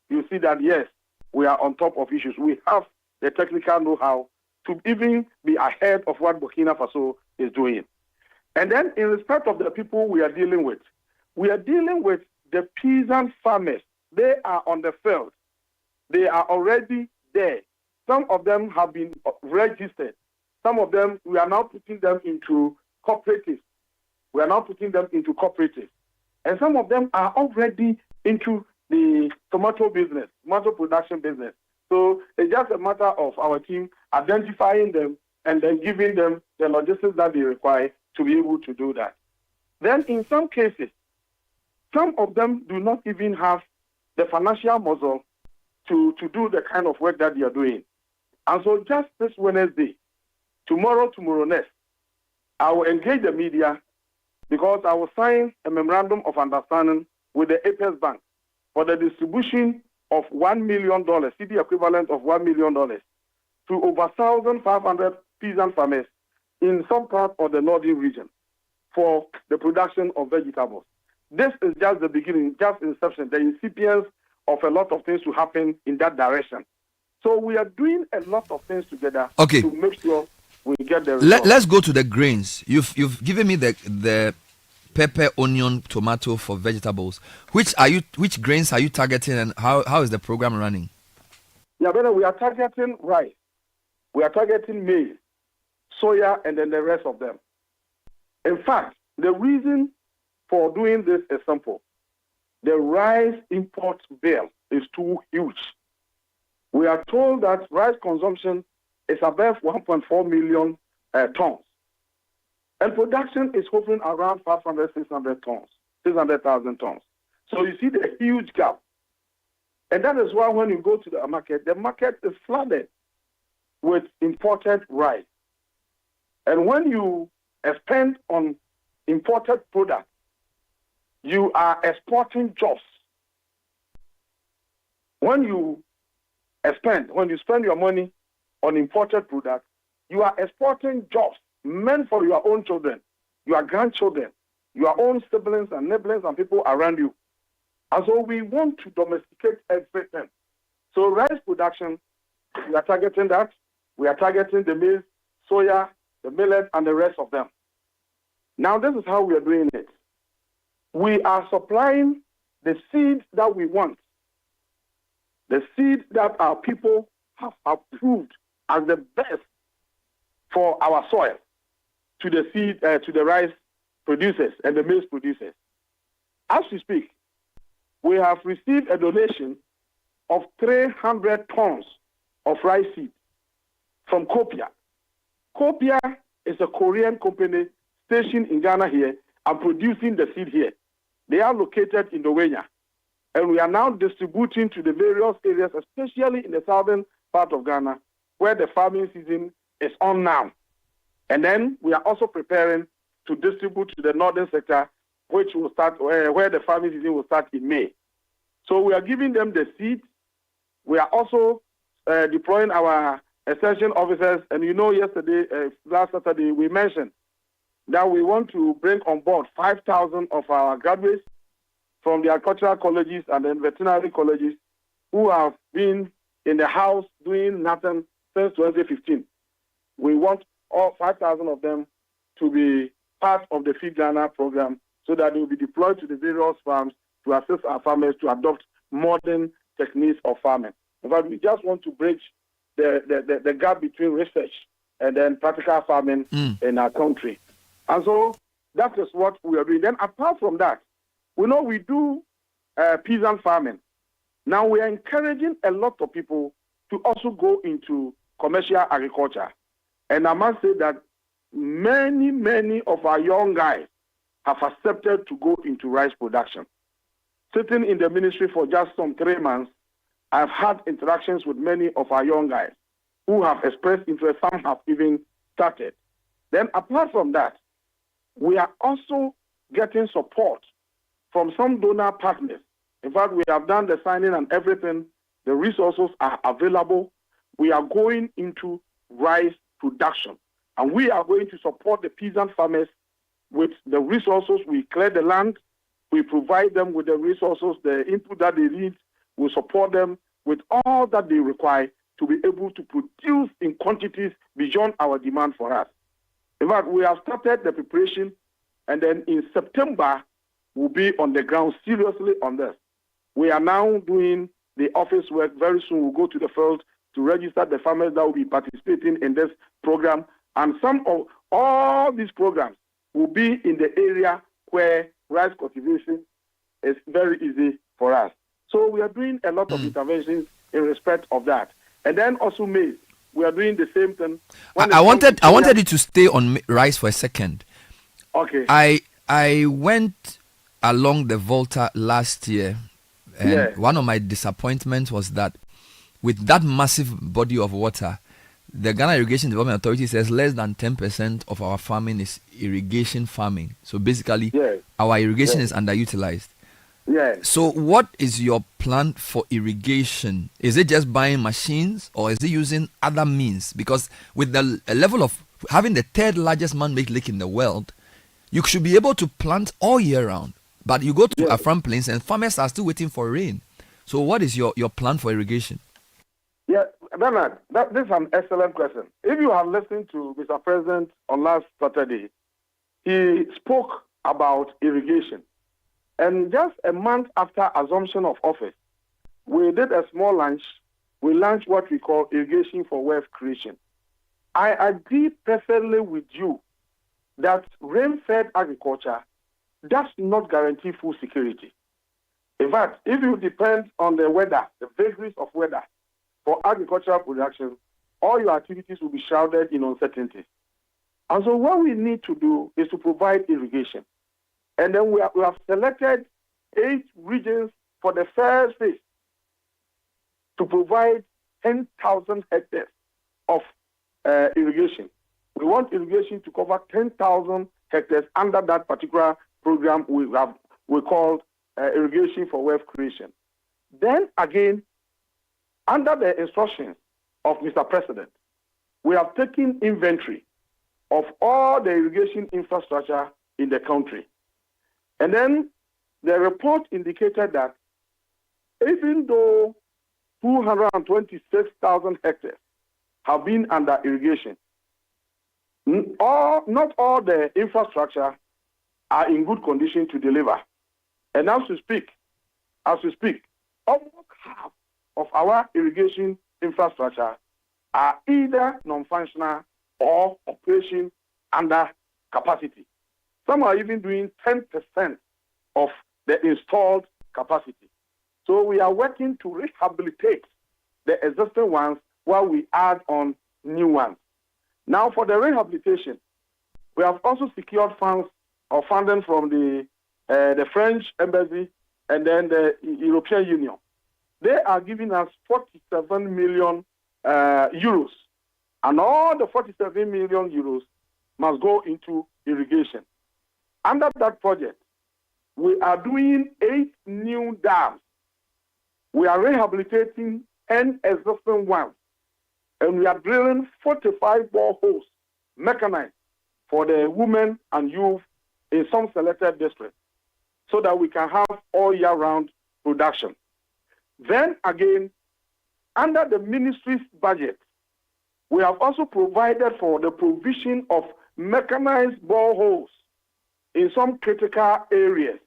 Speaker 15: you see that, yes, we are on top of issues. We have the technical know-how to even be ahead of what Burkina Faso is doing. And then in respect of the people we are dealing with the peasant farmers. They are on the field. They are already there. Some of them have been registered. Some of them, we are now putting them into cooperatives. And some of them are already into the tomato business, tomato production business. So it's just a matter of our team identifying them and then giving them the logistics that they require to be able to do that. Then in some cases, some of them do not even have the financial muscle to do the kind of work that they are doing. And so just this Wednesday, tomorrow next, I will engage the media because I will sign a memorandum of understanding with the Apex Bank for the distribution of $1 million, Citi equivalent of $1 million, to over 1,500 peasant farmers in some part of the northern region for the production of vegetables. This is just the beginning, just inception, the incipients of a lot of things to happen in that direction. So we are doing a lot of things together to make sure we get the results.
Speaker 30: Let's go to the grains. You've given me the pepper, onion, tomato for vegetables. Which grains are you targeting, and how is the program running?
Speaker 15: Yeah, brother, we are targeting rice. We are targeting maize, soya, and then the rest of them. In fact, the reason for doing this is simple. The rice import bill is too huge. We are told that rice consumption is above 1.4 million tons. And production is hovering around 500, 600 tons, 600,000 tons. So you see the huge gap. And that is why when you go to the market is flooded with imported rice. And when you spend on imported products, you are exporting jobs. When you spend your money on imported products, you are exporting jobs meant for your own children, your grandchildren, your own siblings and neighbors and people around you. And so we want to domesticate everything. So rice production, we are targeting that. We are targeting the maize, soya, the millet, and the rest of them. Now this is how we are doing it. We are supplying the seeds that we want, the seeds that our people have approved as the best for our soil, to the rice producers and the maize producers. As we speak, we have received a donation of 300 tons of rice seed from Kopia. Kopia is a Korean company stationed in Ghana here and producing the seed here. They are located in Dowenya. And we are now distributing to the various areas, especially in the southern part of Ghana, where the farming season is on now. And then we are also preparing to distribute to the northern sector, which will start where the farming season will start in May. So we are giving them the seed. We are also deploying our extension officers. And you know, last Saturday, we mentioned that we want to bring on board 5,000 of our graduates from the agricultural colleges and the veterinary colleges who have been in the house doing nothing since 2015. We want all 5,000 of them to be part of the Feed Ghana program so that they will be deployed to the various farms to assist our farmers to adopt modern techniques of farming. In fact, we just want to bridge the gap between research and then practical farming in our country. And so that is what we are doing. Then apart from that, we know we do peasant farming. Now we are encouraging a lot of people to also go into commercial agriculture. And I must say that many of our young guys have accepted to go into rice production. Sitting in the ministry for just some 3 months, I've had interactions with many of our young guys who have expressed interest. Some have even started. Then apart from that, we are also getting support from some donor partners. In fact, we have done the signing and everything. The resources are available. We are going into rice production. And we are going to support the peasant farmers with the resources. We clear the land. We provide them with the resources, the input that they need. We support them with all that they require to be able to produce in quantities beyond our demand for us. In fact, we have started the preparation, and then in September, we'll be on the ground seriously on this. We are now doing the office work. Very soon we'll go to the field to register the farmers that will be participating in this program. And some of all these programs will be in the area where rice cultivation is very easy for us. So we are doing a lot of interventions in respect of that. And then also maize. We are doing the same thing.
Speaker 30: I wanted you to stay on rice for a second.
Speaker 15: Okay.
Speaker 30: I went along the Volta last year, and one of my disappointments was that with that massive body of water, the Ghana Irrigation Development Authority says less than 10% of our farming is irrigation farming. So basically, our irrigation is underutilized.
Speaker 15: Yes.
Speaker 30: So what is your plan for irrigation? Is it just buying machines, or is it using other means? Because with the level of having the third largest man-made lake in the world, you should be able to plant all year round. But you go to Afram Plains and farmers are still waiting for rain. So what is your plan for irrigation?
Speaker 15: Yeah, Bernard, this is an excellent question. If you have listened to Mr. President on last Saturday, he spoke about irrigation. And just a month after assumption of office, we did a small launch. We launched what we call Irrigation for Wealth Creation. I agree perfectly with you that rain-fed agriculture does not guarantee food security. In fact, if you depend on the weather, the vagaries of weather, for agricultural production, all your activities will be shrouded in uncertainty. And so what we need to do is to provide irrigation. And then we have selected 8 regions for the first phase to provide 10,000 hectares of irrigation. We want irrigation to cover 10,000 hectares under that particular program we called Irrigation for Wealth Creation. Then again, under the instructions of Mr. President, we have taken inventory of all the irrigation infrastructure in the country. And then the report indicated that even though 226,000 hectares have been under irrigation, not all the infrastructure are in good condition to deliver. And as we speak, almost half of our irrigation infrastructure are either non-functional or operation under capacity. Some are even doing 10% of the installed capacity. So we are working to rehabilitate the existing ones while we add on new ones. Now for the rehabilitation, we have also secured funds or funding from the French Embassy and then the European Union. They are giving us 47 million euros. And all the 47 million euros must go into irrigation. Under that project, we are doing 8 new dams. We are rehabilitating 10 existing ones. And we are drilling 45 boreholes, mechanized, for the women and youth in some selected districts, so that we can have all year-round production. Then again, under the ministry's budget, we have also provided for the provision of mechanized boreholes in some critical areas.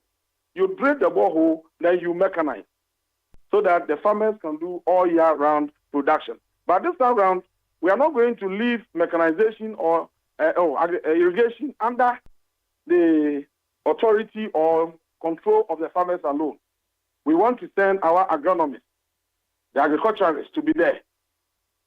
Speaker 15: You drill the borehole, then you mechanize, so that the farmers can do all year-round production. But this time around, we are not going to leave mechanization or irrigation under the authority or control of the farmers alone. We want to send our agronomists, the agriculturalists, to be there.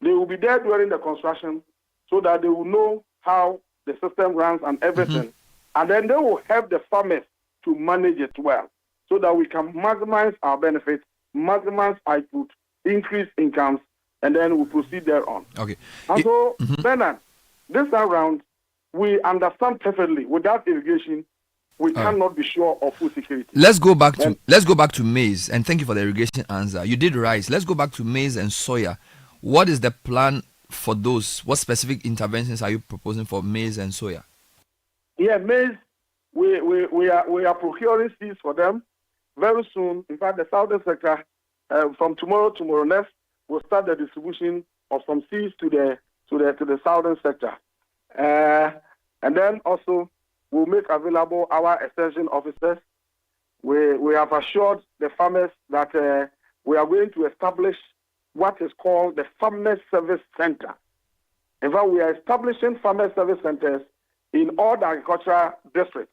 Speaker 15: They will be there during the construction so that they will know how the system runs and everything. And then they will help the farmers to manage it well so that we can maximize our benefits, maximize output, increase incomes, and then we'll proceed thereon.
Speaker 30: Okay.
Speaker 15: And so, Bernard, this time around, we understand perfectly without irrigation, we cannot be sure of food security.
Speaker 30: Let's go back to maize, and thank you for the irrigation answer. You did rice. Let's go back to maize and soya. What is the plan for those? What specific interventions are you proposing for maize and soya?
Speaker 15: Yeah, maize, we are procuring seeds for them very soon. In fact, the southern sector, from tomorrow next, we'll start the distribution of some seeds to the southern sector. And then also, we'll make available our extension officers. We have assured the farmers that we are going to establish what is called the Farmer Service Center. In fact, we are establishing Farmer Service Centers in all the agricultural districts.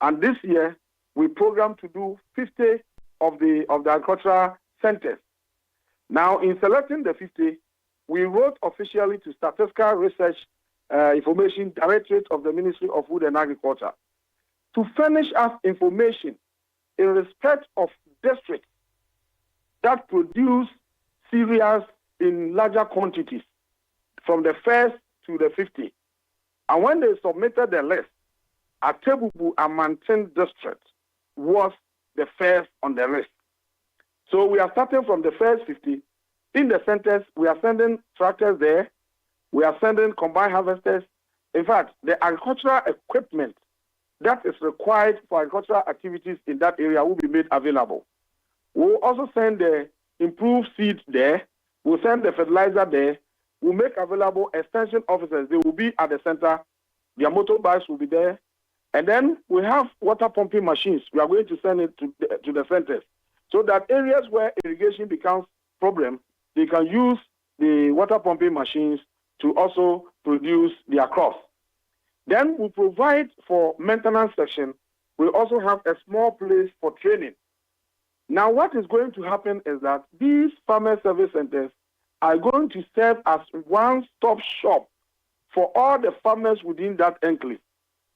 Speaker 15: And this year, we program to do 50 of the agricultural centers. Now, in selecting the 50, we wrote officially to Statistical Research Information Directorate of the Ministry of Food and Agriculture to furnish us information in respect of districts that produce cereals in larger quantities from the 1st to the 50. And when they submitted the list, Atebubu and Mantin district was the first on the list. So we are starting from the first 50. In the centers, we are sending tractors there. We are sending combined harvesters. In fact, the agricultural equipment that is required for agricultural activities in that area will be made available. We'll also send the improved seed there. We'll send the fertilizer there. We'll make available extension officers. They will be at the center. Their motorbikes will be there. And then we have water pumping machines. We are going to send it to the centers so that areas where irrigation becomes problem, they can use the water pumping machines to also produce their crops. Then we provide for maintenance section. We also have a small place for training. Now, what is going to happen is that these farmer service centers are going to serve as one-stop shop for all the farmers within that enclave.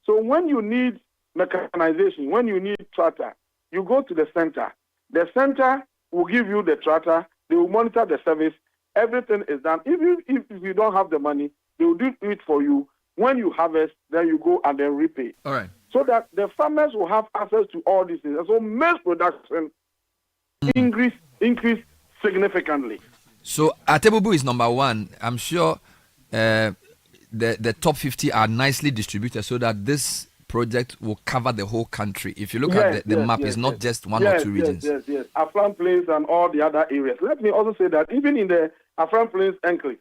Speaker 15: So when you need mechanization, when you need tractor, you go to the center. The center will give you the tractor. They will monitor the service. Everything is done. Even if you don't have the money, they will do it for you. When you harvest, then you go and then repay.
Speaker 30: All right.
Speaker 15: So that the farmers will have access to all these things. And so maize production increase significantly.
Speaker 30: So Atebubu is number one. I'm sure the top 50 are nicely distributed so that this project will cover the whole country. If you look at the map, it's not just one or two regions.
Speaker 15: Yes. Afran Plains and all the other areas. Let me also say that even in the Afran Plains enclave,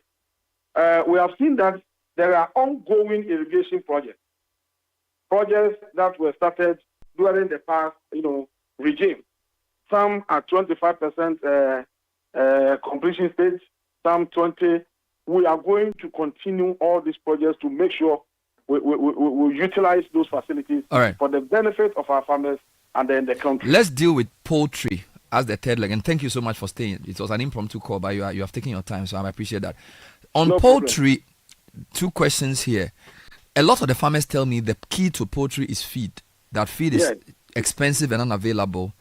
Speaker 15: we have seen that there are ongoing irrigation projects that were started during the past, regime. Some are 25% completion stage, some 20. We are going to continue all these projects to make sure we utilize those facilities for the benefit of our farmers and then the country.
Speaker 30: Let's deal with poultry as the third leg. And thank you so much for staying. It was an impromptu call, but you have taken your time, so I appreciate that. On poultry, two questions here. A lot of the farmers tell me the key to poultry is feed. That feed is expensive and unavailable.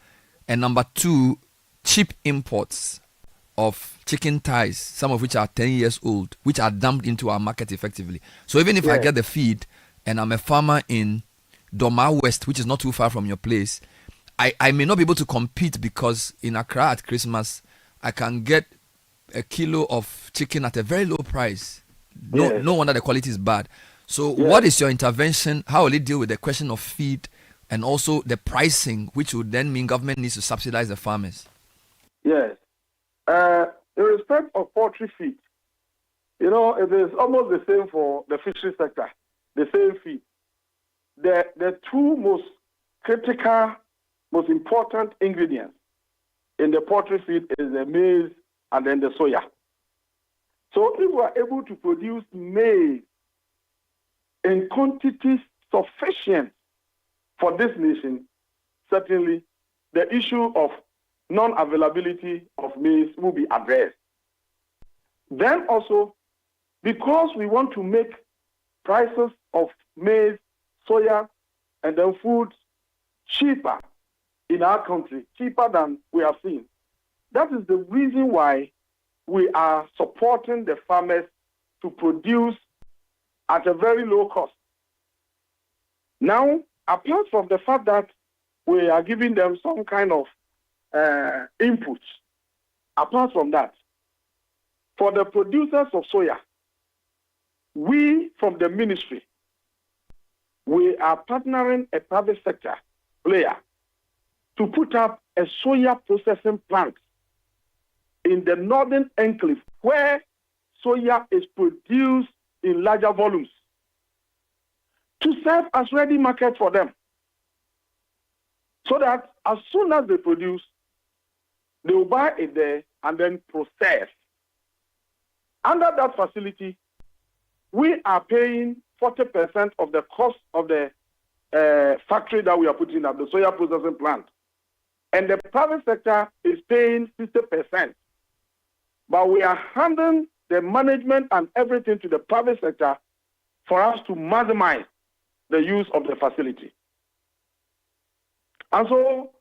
Speaker 30: And number two, cheap imports of chicken thighs, some of which are 10 years old, which are dumped into our market effectively. So even if I get the feed and I'm a farmer in Doma West, which is not too far from your place, I may not be able to compete because in Accra at Christmas, I can get a kilo of chicken at a very low price. No wonder the quality is bad. So what is your intervention? How will it deal with the question of feed and also the pricing, which would then mean government needs to subsidize the farmers?
Speaker 15: Yes. In respect of poultry feed, it is almost the same for the fishery sector, the same feed. The two most critical, most important ingredients in the poultry feed is the maize and then the soya. So if we are able to produce maize in quantities sufficient for this nation, certainly the issue of non-availability of maize will be addressed. Then also, because we want to make prices of maize, soya, and then food cheaper in our country, cheaper than we have seen. That is the reason why we are supporting the farmers to produce at a very low cost. Now, apart from the fact that we are giving them some kind of inputs, apart from that, for the producers of soya, we from the ministry, we are partnering a private sector player to put up a soya processing plant in the northern enclave where soya is produced in larger volumes to serve as ready market for them. So that as soon as they produce, they will buy it there and then process. Under that facility, we are paying 40% of the cost of the factory that we are putting up, the soya processing plant. And the private sector is paying 60%. but we are handing the management and everything to the private sector for us to maximize the use of the facility. And so,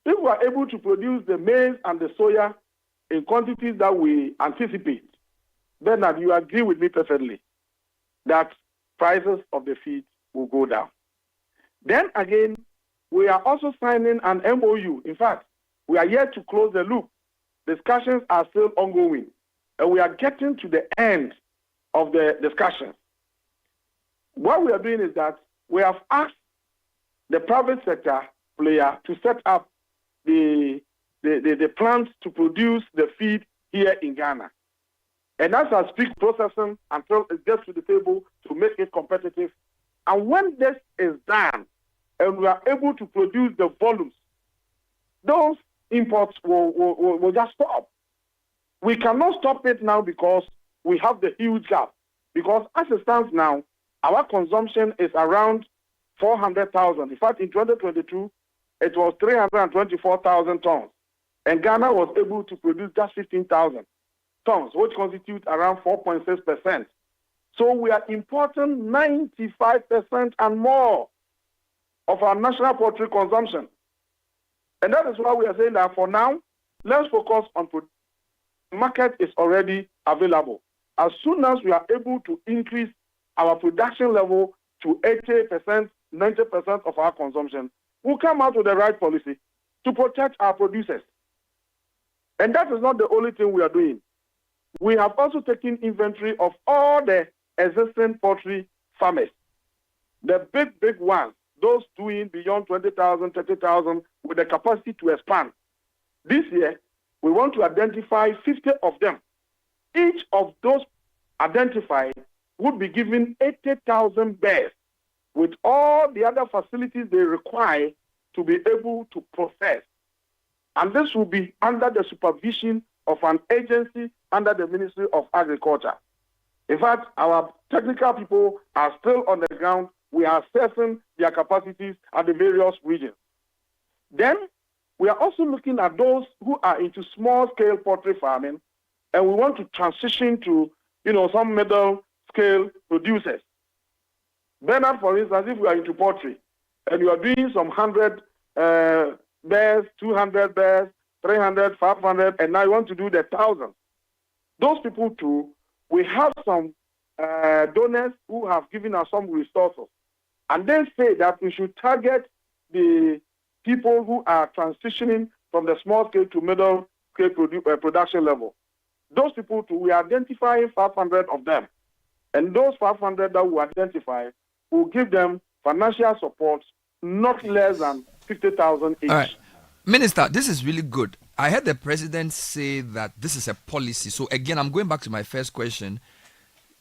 Speaker 15: if we are able to produce the maize and the soya in quantities that we anticipate, then you agree with me perfectly that prices of the feed will go down. Then again, we are also signing an MOU. In fact, we are yet to close the loop. Discussions are still ongoing, and we are getting to the end of the discussions. What we are doing is that we have asked the private sector player to set up the plants to produce the feed here in Ghana. And as I speak, processing until it gets to the table to make it competitive. And when this is done, and we are able to produce the volumes, those imports will just stop. We cannot stop it now because we have the huge gap. Because as it stands now, our consumption is around 400,000. In fact, in 2022, it was 324,000 tons. And Ghana was able to produce just 15,000 tons, which constitutes around 4.6%. So we are importing 95% and more of our national poultry consumption. And that is why we are saying that for now, let's focus on production. The market is already available. As soon as we are able to increase our production level to 80%, 90% of our consumption, we'll come out with the right policy to protect our producers. And that is not the only thing we are doing. We have also taken inventory of all the existing poultry farmers. The big ones, those doing beyond 20,000, 30,000 with the capacity to expand. This year, we want to identify 50 of them. Each of those identified would be given 80,000 bears with all the other facilities they require to be able to process. And this will be under the supervision of an agency under the Ministry of Agriculture. In fact, our technical people are still on the ground. We are assessing their capacities at the various regions. Then, we are also looking at those who are into small-scale poultry farming, and we want to transition to, some middle-scale producers. Bernard, for instance, if we are into poultry, and you are doing some 100 bears, 200 bears, 300, 500, and now you want to do the 1,000. Those people too, we have some donors who have given us some resources. And they say that we should target the people who are transitioning from the small scale to middle scale production level. Those people too, we are identifying 500 of them. And those 500 that we identify will give them financial support not less than 50,000 each.
Speaker 30: All right. Minister, this is really good. I heard the president say that this is a policy. So again, I'm going back to my first question.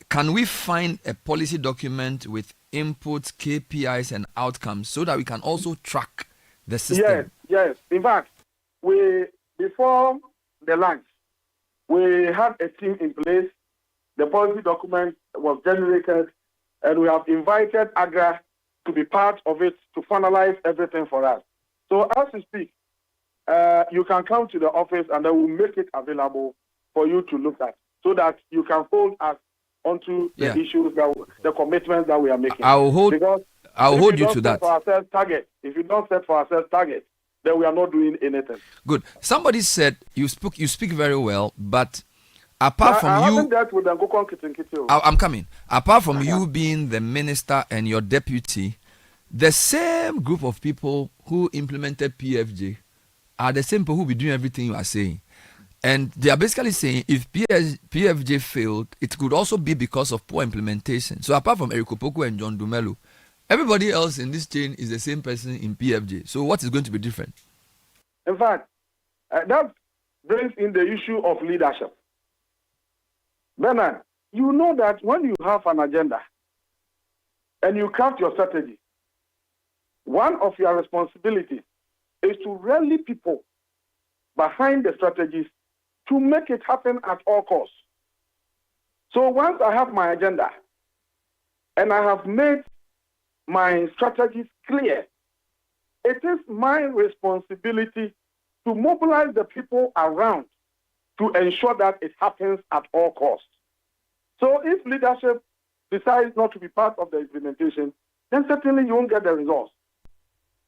Speaker 30: Can we find a policy document with inputs, KPIs, and outcomes so that we can also track the system?
Speaker 15: Yes. In fact, before the launch, we had a team in place. The policy document was generated, and we have invited AGRA to be part of it to finalize everything for us. So as we speak, you can come to the office and then we'll make it available for you to look at so that you can hold us onto the issues, the commitments that we are making.
Speaker 30: I'll hold you to that.
Speaker 15: If you don't set for ourselves targets, then we are not doing anything.
Speaker 30: Good. Somebody said you speak very well, but apart from you, I'm coming. Apart from you being the minister and your deputy, the same group of people who implemented PFJ are the same people who will be doing everything you are saying. And they are basically saying if PFJ failed, it could also be because of poor implementation. So apart from Eric Opoku and John Dumelo, everybody else in this chain is the same person in PFJ. So what is going to be different?
Speaker 15: In fact, that brings in the issue of leadership. Bernard, you know that when you have an agenda and you craft your strategy, one of your responsibilities is to rally people behind the strategies to make it happen at all costs. So once I have my agenda and I have made my strategies clear, it is my responsibility to mobilize the people around to ensure that it happens at all costs. So if leadership decides not to be part of the implementation, then certainly you won't get the results.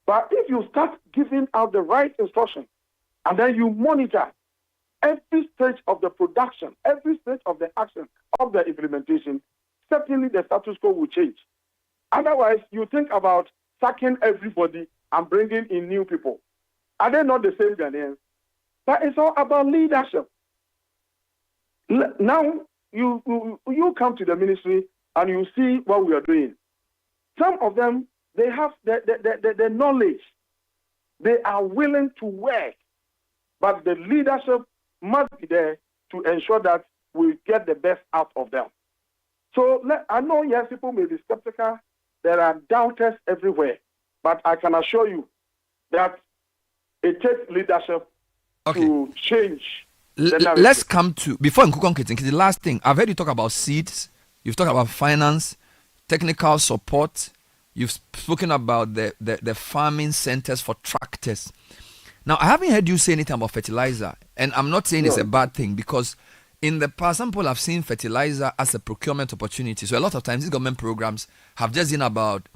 Speaker 15: But if you start giving out the right instruction, and then you monitor every stage of the production, every stage of the action of the implementation, certainly the status quo will change. Otherwise, you think about sacking everybody and bringing in new people. Are they not the same Ghanaians? But it's all about leadership. Now, you come to the ministry and you see what we are doing. Some of them, they have the knowledge. They are willing to work. But the leadership must be there to ensure that we get the best out of them. So I know, yes, people may be skeptical. There are doubters everywhere. But I can assure you that it takes leadership to change.
Speaker 30: Let's come to, before Nkukon, the last thing. I've heard you talk about seeds. You've talked about finance, technical support. You've spoken about the farming centers for tractors. Now, I haven't heard you say anything about fertilizer. And I'm not saying it's a bad thing, because in the past, some people have seen fertilizer as a procurement opportunity. So a lot of times, these government programs have just been about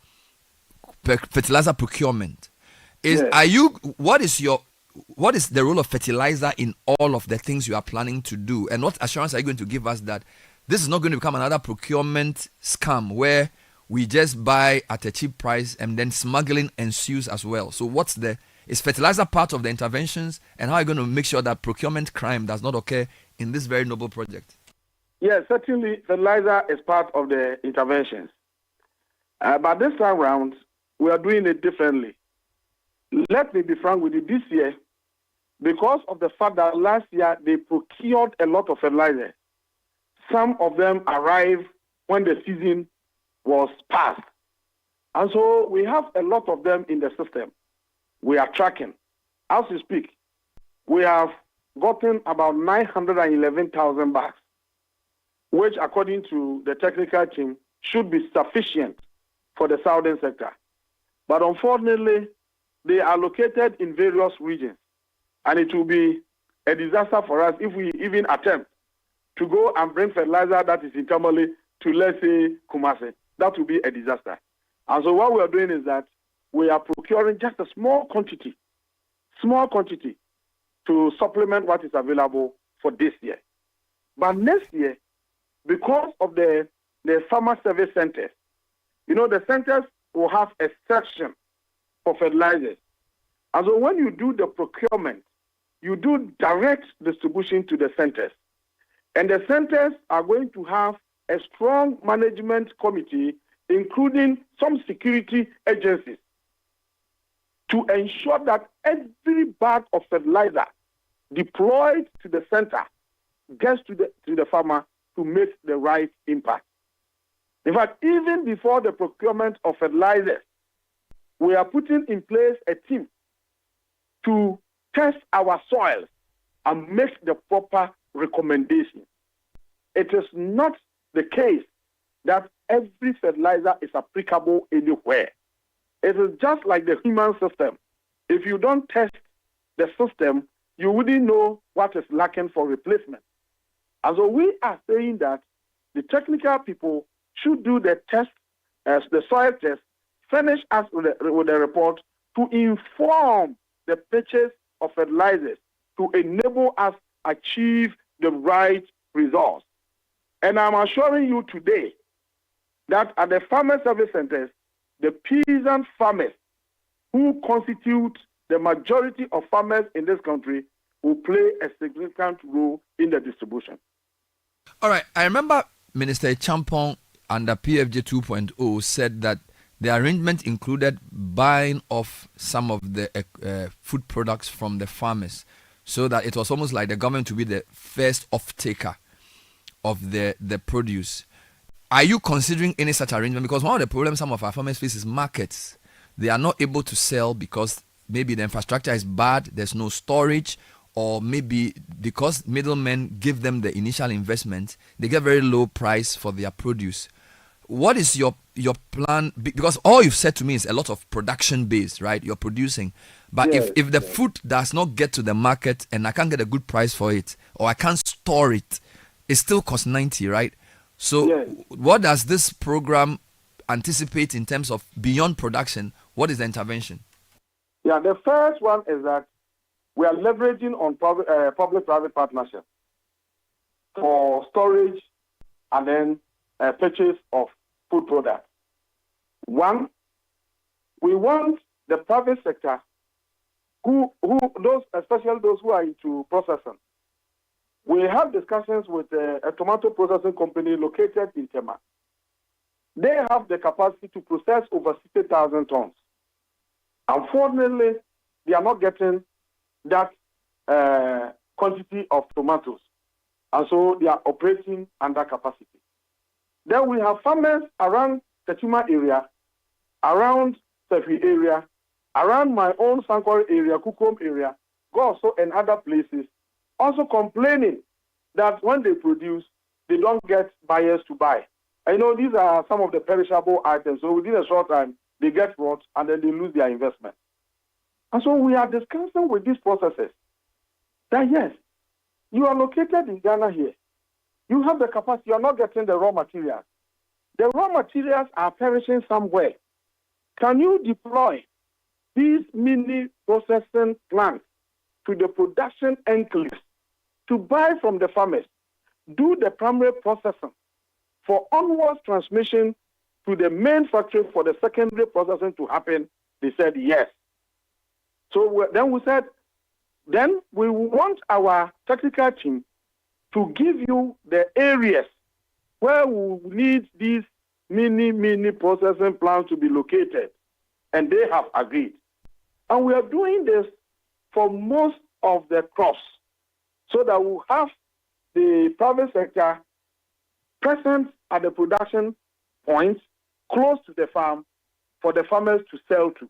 Speaker 30: fertilizer procurement. What is the role of fertilizer in all of the things you are planning to do? And what assurance are you going to give us that this is not going to become another procurement scam where we just buy at a cheap price and then smuggling ensues as well? So is fertilizer part of the interventions, and how are you going to make sure that procurement crime does not occur in this very noble project?
Speaker 15: Yes, certainly fertilizer is part of the interventions. But this time around, we are doing it differently. Let me be frank with you, this year, because of the fact that last year they procured a lot of fertilizer, some of them arrived when the season was past. And so we have a lot of them in the system. We are tracking. As we speak, we have gotten about 911,000 bags, which according to the technical team should be sufficient for the southern sector. But unfortunately, they are located in various regions, and it will be a disaster for us if we even attempt to go and bring fertilizer that is in Tamale to, let's say, Kumasi. That will be a disaster. And so what we are doing is that we are procuring just a small quantity to supplement what is available for this year. But next year, because of the farmer service centers, the centers will have a section for fertilizers. And so when you do the procurement, you do direct distribution to the centers. And the centers are going to have a strong management committee, including some security agencies, to ensure that every bag of fertilizer deployed to the center gets to the farmer to make the right impact. In fact, even before the procurement of fertilizers, we are putting in place a team to test our soils and make the proper recommendations. It is not the case that every fertilizer is applicable anywhere. It is just like the human system. If you don't test the system, you wouldn't know what is lacking for replacement. And so we are saying that the technical people should do the test, the soil test, furnish us with a report to inform the purchase of fertilizers to enable us achieve the right results. And I'm assuring you today that at the farmer service centers, the peasant farmers who constitute the majority of farmers in this country will play a significant role in the distribution.
Speaker 30: All right. I remember Minister Champong under PFJ 2.0 said that the arrangement included buying off some of the food products from the farmers, so that it was almost like the government to be the first off-taker of the produce. Are you considering any such arrangement? Because one of the problems some of our farmers face is markets. They are not able to sell because maybe the infrastructure is bad, there's no storage, or maybe because middlemen give them the initial investment, they get very low price for their produce. what is your plan? Because all you've said to me is a lot of production based, right? You're producing, but
Speaker 15: Yes,
Speaker 30: if the food does not get to the market and I can't get a good price for it, or I can't store it, it still costs 90, right? So what does this program anticipate in terms of beyond production? What is the intervention?
Speaker 15: Yeah, the first one is that we are leveraging on public-private partnership for storage and then purchase of food products. One, we want the private sector, especially those who are into processing. We have discussions with a tomato processing company located in Tema. They have the capacity to process over 60,000 tons. Unfortunately, they are not getting that quantity of tomatoes, and so they are operating under capacity. Then we have farmers around Kachuma area, around Sefi area, around my own Sankore area, Kukom area, Goso and other places, also complaining that when they produce, they don't get buyers to buy. I know these are some of the perishable items, so within a short time, they get rot and then they lose their investment. And so we are discussing with these processors that yes, you are located in Ghana here. You have the capacity, you are not getting the raw materials. The raw materials are perishing somewhere. Can you deploy these mini processing plants to the production enclaves to buy from the farmers, do the primary processing for onwards transmission to the main factory for the secondary processing to happen? They said yes. So then we said, then we want our technical team to give you the areas where we need these mini processing plants to be located. And they have agreed. And we are doing this for most of the crops so that we'll have the private sector present at the production points close to the farm for the farmers to sell to.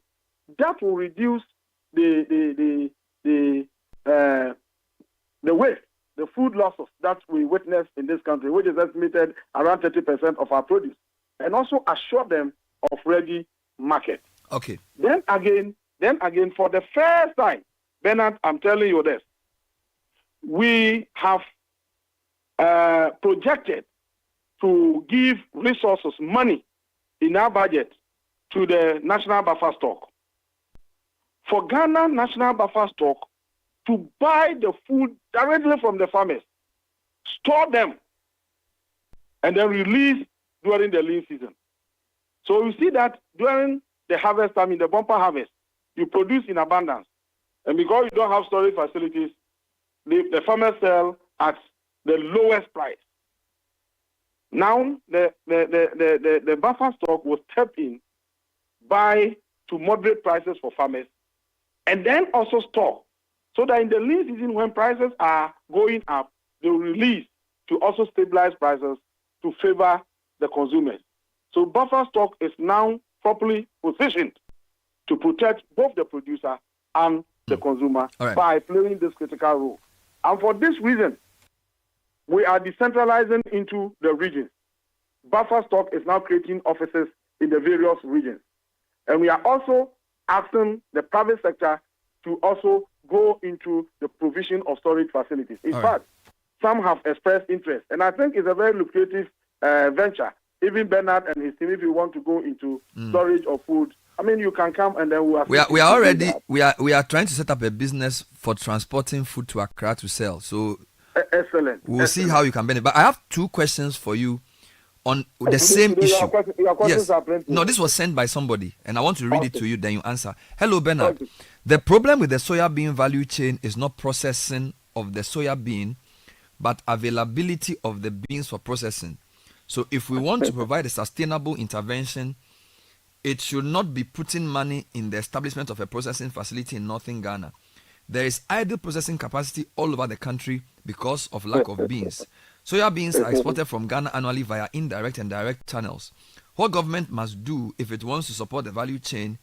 Speaker 15: That will reduce the waste, the food losses that we witness in this country, which is estimated around 30% of our produce, and also assure them of ready market.
Speaker 30: Okay.
Speaker 15: Then again, for the first time, Bernard, I'm telling you this, we have projected to give resources, money in our budget to the National Buffer Stock. For Ghana National Buffer Stock to buy the food directly from the farmers, store them, and then release during the lean season. So you see that during the harvest time, in the bumper harvest, you produce in abundance. And because you don't have storage facilities, the farmers sell at the lowest price. Now, the buffer stock will step in, buy to moderate prices for farmers, and then also store, so that in the lean season, when prices are going up, they will release to also stabilize prices to favor the consumers. So buffer stock is now properly positioned to protect both the producer and the consumer by playing this critical role. And for this reason, we are decentralizing into the regions. Buffer stock is now creating offices in the various regions. And we are also asking the private sector to also go into the provision of storage facilities. In fact, some have expressed interest. And I think it's a very lucrative venture. Even Bernard and his team, if you want to go into storage of food, I mean, you can come and then we
Speaker 30: are trying to set up a business for transporting food to Accra to sell. So
Speaker 15: excellent.
Speaker 30: We'll see how you can benefit. But I have two questions for you on the same issue.
Speaker 15: Your questions are plenty.
Speaker 30: No, this was sent by somebody, and I want to read it to you, then you answer. Hello, Bernard. Okay. The problem with the soya bean value chain is not processing of the soya bean, but availability of the beans for processing. So if we want to provide a sustainable intervention, it should not be putting money in the establishment of a processing facility in northern Ghana. There is idle processing capacity all over the country because of lack of beans. Soya beans are exported from Ghana annually via indirect and direct channels. What government must do if it wants to support the value chain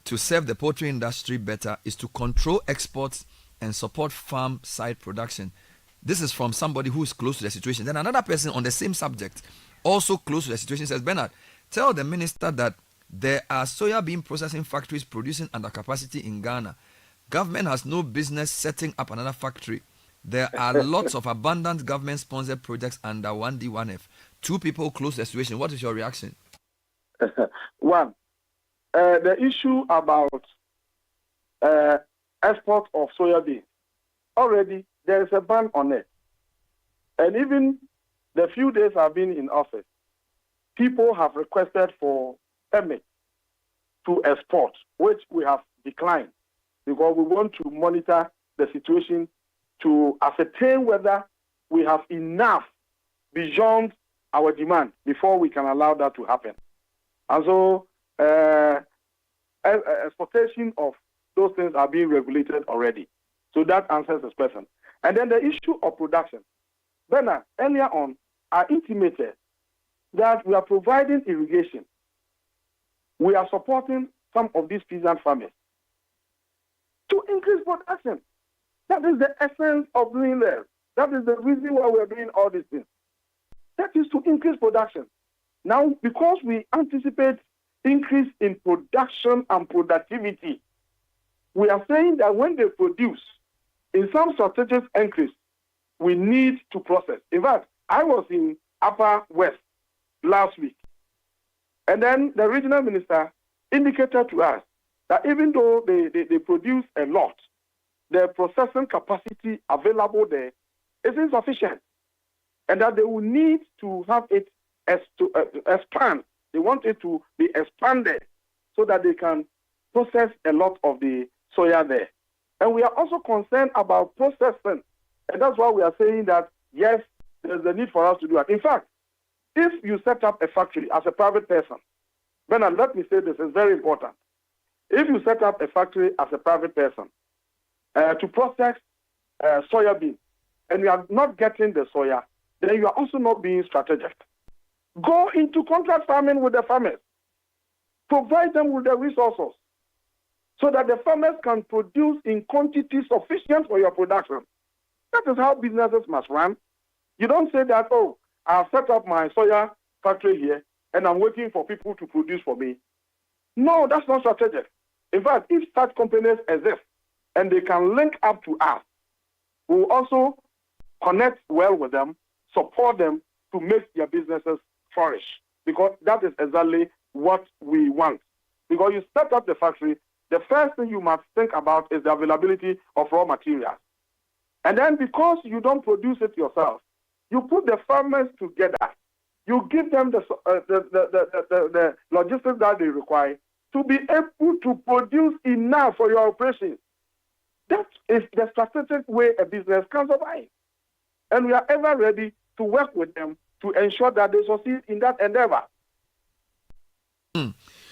Speaker 30: to serve the poultry industry better is to control exports and support farm side production. This is from somebody who is close to the situation. Then another person on the same subject also close to the situation, says, Bernard, tell the minister that there are soya bean processing factories producing under capacity in Ghana. Government has no business setting up another factory. There are lots of abundant government-sponsored projects under 1D, 1F. 2 people close to the situation. What is your reaction?
Speaker 15: One, the issue about export of soya beans. Already, there is a ban on it. And even the few days I've been in office, people have requested for permit to export, which we have declined because we want to monitor the situation to ascertain whether we have enough beyond our demand before we can allow that to happen. And so exportation of those things are being regulated already. So that answers this question. And then the issue of production. Bernard, earlier on, I intimated that we are providing irrigation. We are supporting some of these peasant farmers to increase production. That is the essence of doing this. That is the reason why we are doing all these things. That is to increase production. Now, because we anticipate increase in production and productivity, we are saying that when they produce, in some strategic increase, we need to process. In fact, I was in Upper West last week, and then the regional minister indicated to us that even though they produce a lot, the processing capacity available there is insufficient, and that they will need to have it expand. They want it to be expanded so that they can process a lot of the soya there. And we are also concerned about processing, and that's why we are saying that, yes, there's a need for us to do that. In fact, if you set up a factory as a private person, Bernard, let me say this is very important. If you set up a factory as a private person to process soya bean, and you are not getting the soya, then you are also not being strategic. Go into contract farming with the farmers. Provide them with the resources so that the farmers can produce in quantity sufficient for your production. That is how businesses must run. You don't say that, oh, I've set up my soya factory here and I'm waiting for people to produce for me. No, that's not strategic. In fact, if such companies exist and they can link up to us, we will also connect well with them, support them to make their businesses flourish, because that is exactly what we want. Because you set up the factory, the first thing you must think about is the availability of raw materials. And then because you don't produce it yourself, you put the farmers together. You give them the logistics that they require to be able to produce enough for your operations. That is the strategic way a business can survive. And we are ever ready to work with them to ensure that they succeed in that endeavor.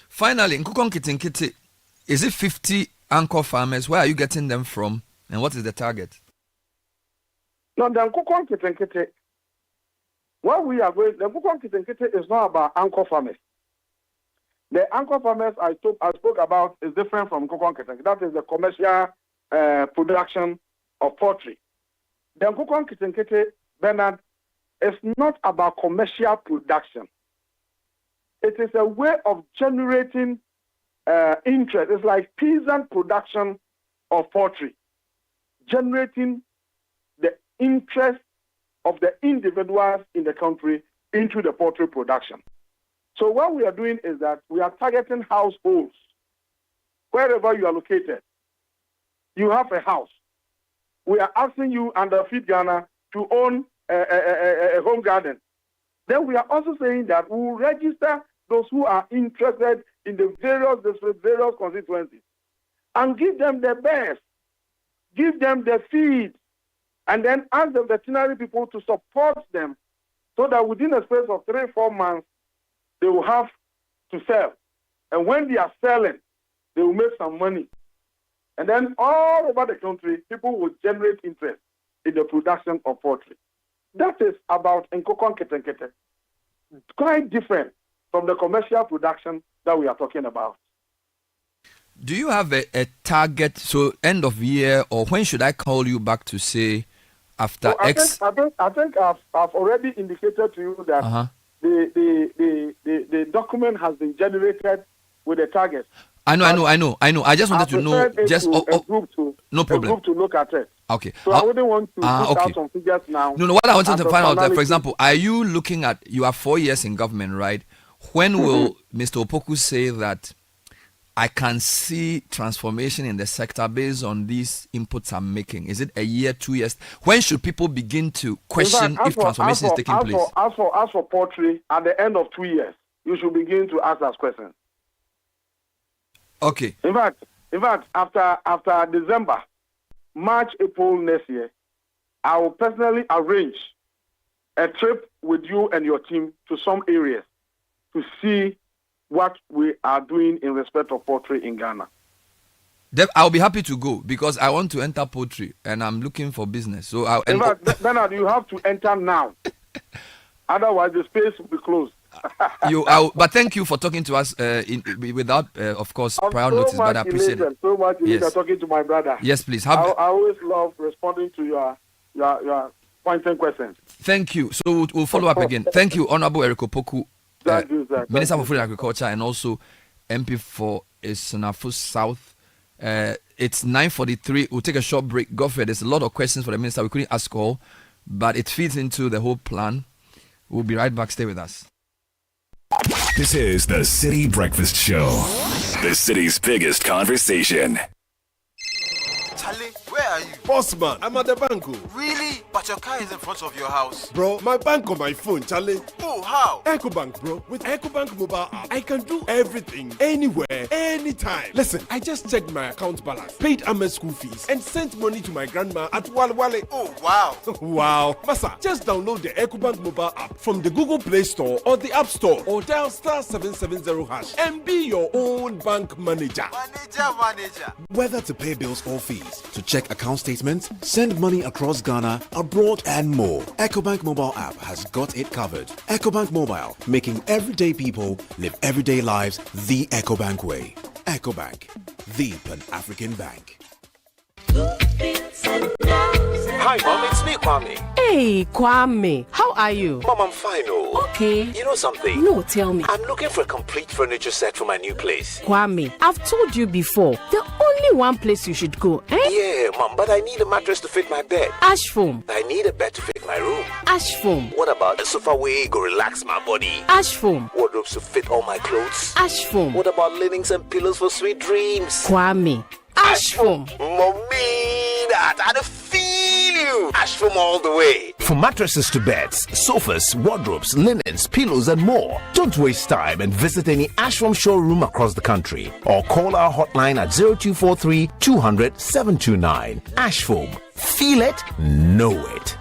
Speaker 30: Finally, Nkukon Kitinkiti, is it 50 anchor farmers? Where are you getting them from? And what is the target?
Speaker 15: No, the Nkukon Kitinkiti, what we are going, the Nkukon Kitinkiti is not about anchor farmers. The anchor farmers I spoke about is different from Nkukon Kitinkiti. That is the commercial production of poultry. The Nkukon Kitinkiti, Bernard, is not about commercial production. It is a way of generating interest. It's like peasant production of poultry, generating the interest of the individuals in the country into the poultry production. So what we are doing is that we are targeting households. Wherever you are located, you have a house. We are asking you under Feed Ghana to own a home garden. Then we are also saying that we will register those who are interested in the various districts, various constituencies, and give them the best, give them the feed, and then ask the veterinary people to support them so that within a space of 3-4 months, they will have to sell. And when they are selling, they will make some money. And then all over the country, people will generate interest in the production of poultry. That is about Nkukon Kitinkiti. Quite different from the commercial production that we are talking about.
Speaker 30: Do you have a target, so end of year, or when should I call you back to say after X?
Speaker 15: I think I've already indicated to you that the document has been generated with a target.
Speaker 30: I know. I just wanted to know. Just no problem.
Speaker 15: A group to look at it.
Speaker 30: Okay.
Speaker 15: So I wouldn't want to put out some figures now.
Speaker 30: No. What I wanted to find out, for example, are you looking at? You are 4 years in government, right? When will Mr. Opoku say that I can see transformation in the sector based on these inputs I'm making? Is it a year, 2 years? When should people begin to question if transformation is taking place?
Speaker 15: As for poultry, at the end of 2 years, you should begin to ask that question.
Speaker 30: Okay.
Speaker 15: In fact, after December, March, April next year, I will personally arrange a trip with you and your team to some areas to see what we are doing in respect of poultry in Ghana.
Speaker 30: I'll be happy to go because I want to enter poultry and I'm looking for business. So
Speaker 15: in fact, Bernard, you have to enter now. Otherwise, the space will be closed.
Speaker 30: But thank you for talking to us without, of course, prior notice. But I appreciate it.
Speaker 15: So much talking to my brother.
Speaker 30: Yes, please.
Speaker 15: I always love responding to your pointing questions.
Speaker 30: Thank you. So we'll follow up again. Thank you, Honorable Eric Opoku, Minister for Food and Agriculture, and also MP for Esonafo South. It's 9:43. We'll take a short break. Godfrey, there's a lot of questions for the minister. We couldn't ask all, but it feeds into the whole plan. We'll be right back. Stay with us.
Speaker 5: This is the City Breakfast Show, the city's biggest conversation.
Speaker 16: Charlie, where are you?
Speaker 14: Bossman, I'm at the bank.
Speaker 16: Really? But your car is in front of your house.
Speaker 14: Bro, my bank on my phone, Charlie.
Speaker 16: Oh, how?
Speaker 14: EcoBank, bro. With EcoBank mobile app, I can do everything, anywhere, anytime. Listen, I just checked my account balance, paid Ahmed's school fees, and sent money to my grandma at Wale.
Speaker 16: Oh, wow.
Speaker 14: Wow. Massa, just download the EcoBank mobile app from the Google Play Store or the App Store, or dial *770# and be your own bank manager.
Speaker 16: Manager.
Speaker 23: Whether to pay bills or fees, to check account statements, send money across Ghana, abroad, and more, EcoBank mobile app has got it covered. EcoBank Mobile, making everyday people live everyday lives the EcoBank way. EcoBank, the Pan-African bank.
Speaker 17: Hi, Mom, it's me, Kwame.
Speaker 18: Hey, Kwame. How are you?
Speaker 17: Mom, I'm fine, oh.
Speaker 18: Okay.
Speaker 17: You know something?
Speaker 18: No, tell me.
Speaker 17: I'm looking for a complete furniture set for my new place.
Speaker 18: Kwame, I've told you before, the only one place you should go, eh?
Speaker 17: Yeah, Mom, but I need a mattress to fit my bed.
Speaker 18: Ash foam.
Speaker 17: I need a bed to fit my room.
Speaker 18: Ash foam.
Speaker 17: What about a sofa where go relax my body?
Speaker 18: Ash foam.
Speaker 17: Wardrobes to fit all my clothes?
Speaker 18: Ash foam.
Speaker 17: What about linens and pillows for sweet dreams?
Speaker 18: Kwame. Ash foam.
Speaker 17: Mommy, that I feel you. Ash foam all the way.
Speaker 19: For mattresses to beds, sofas, wardrobes, linens, pillows, and more, don't waste time and visit any Ash foam showroom across the country or call our hotline at 0243 200 729. Ash foam. Feel it, know it.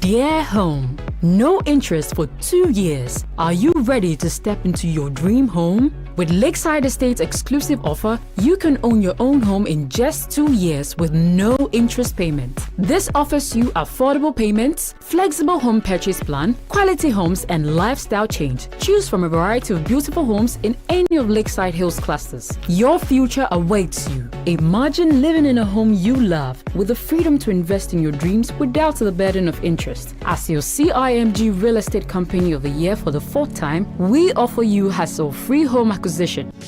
Speaker 20: Dear home, no interest for 2 years. Are you ready to step into your dream home? With Lakeside Estate's exclusive offer, you can own your own home in just 2 years with no interest payment. This offers you affordable payments, flexible home purchase plan, quality homes, and lifestyle change. Choose from a variety of beautiful homes in any of Lakeside Hills clusters. Your future awaits you. Imagine living in a home you love with the freedom to invest in your dreams without the burden of interest. As your CIMG Real Estate Company of the Year for the 4th time, we offer you hassle-free home acquisition.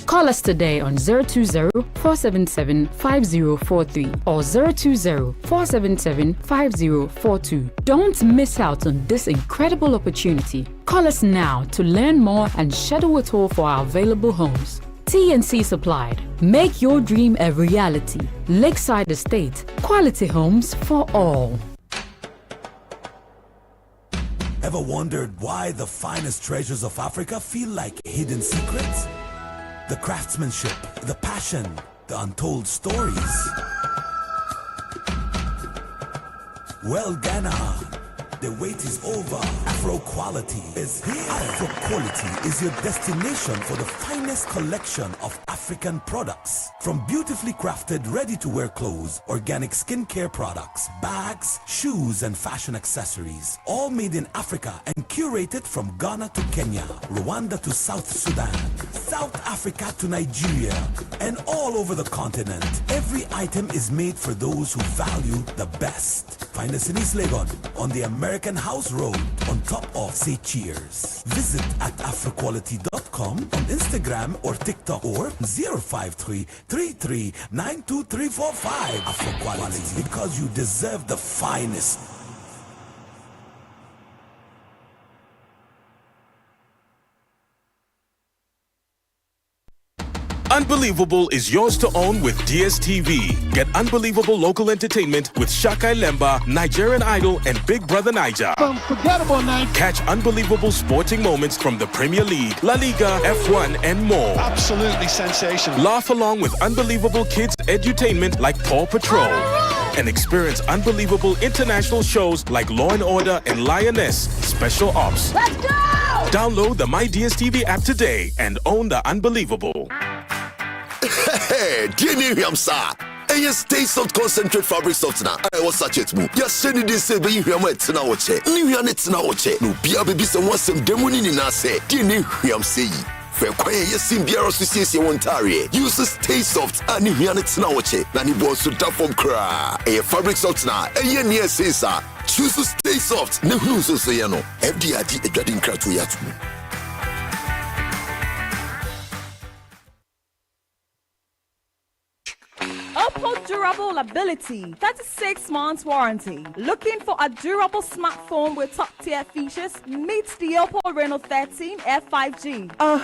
Speaker 20: Call us today on 020-477-5043 or 020-477-5042. Don't miss out on this incredible opportunity. Call us now to learn more and schedule a tour for our available homes. T&C supplied. Make your dream a reality. Lakeside Estate. Quality homes for all.
Speaker 21: Ever wondered why the finest treasures of Africa feel like hidden secrets? The craftsmanship, the passion, the untold stories. Well, Ghana, the wait is over. Afro quality is here. Afro quality is your destination for the finest collection of African products. From beautifully crafted, ready-to-wear clothes, organic skincare products, bags, shoes, and fashion accessories. All made in Africa and curated from Ghana to Kenya, Rwanda to South Sudan, South Africa to Nigeria, and all over the continent. Every item is made for those who value the best. Find us in East Legon on the American House Road on top of Say Cheers. Visit at afroquality.com on Instagram or TikTok or 053-33-92345. Afroquality, because you deserve the finest.
Speaker 4: Unbelievable is yours to own with DSTV. Get unbelievable local entertainment with Shakai Lemba, Nigerian Idol, and Big Brother Niger.
Speaker 8: Unforgettable night.
Speaker 4: Catch unbelievable sporting moments from the Premier League, La Liga, F1, and more.
Speaker 8: Absolutely sensational.
Speaker 4: Laugh along with unbelievable kids' edutainment like Paw Patrol. And experience unbelievable international shows like Law and Order and Lioness Special Ops.
Speaker 8: Let's go!
Speaker 4: Download the My DSTV app today and own the unbelievable.
Speaker 9: Hey, dear Yamsa. Yes, taste of concentrate fabric softener. I was such it move. Yes, send it this way. You have it now. New Yanits now. No, be a baby, some was some demoni in us. Dear Yamsa. Fair quiet, yes, in Beer Association Ontario. Uses Stay Soft and New Yanits now. Nani boss to tap from cry. A fabric softener. A year near says, sir. Choose to Stay Soft. No, so say, no. FDID a garden crack to Yatu.
Speaker 10: Oppo durable ability, 36 months warranty. Looking for a durable smartphone with top tier features? Meet the Oppo Reno 13 F5G.
Speaker 22: A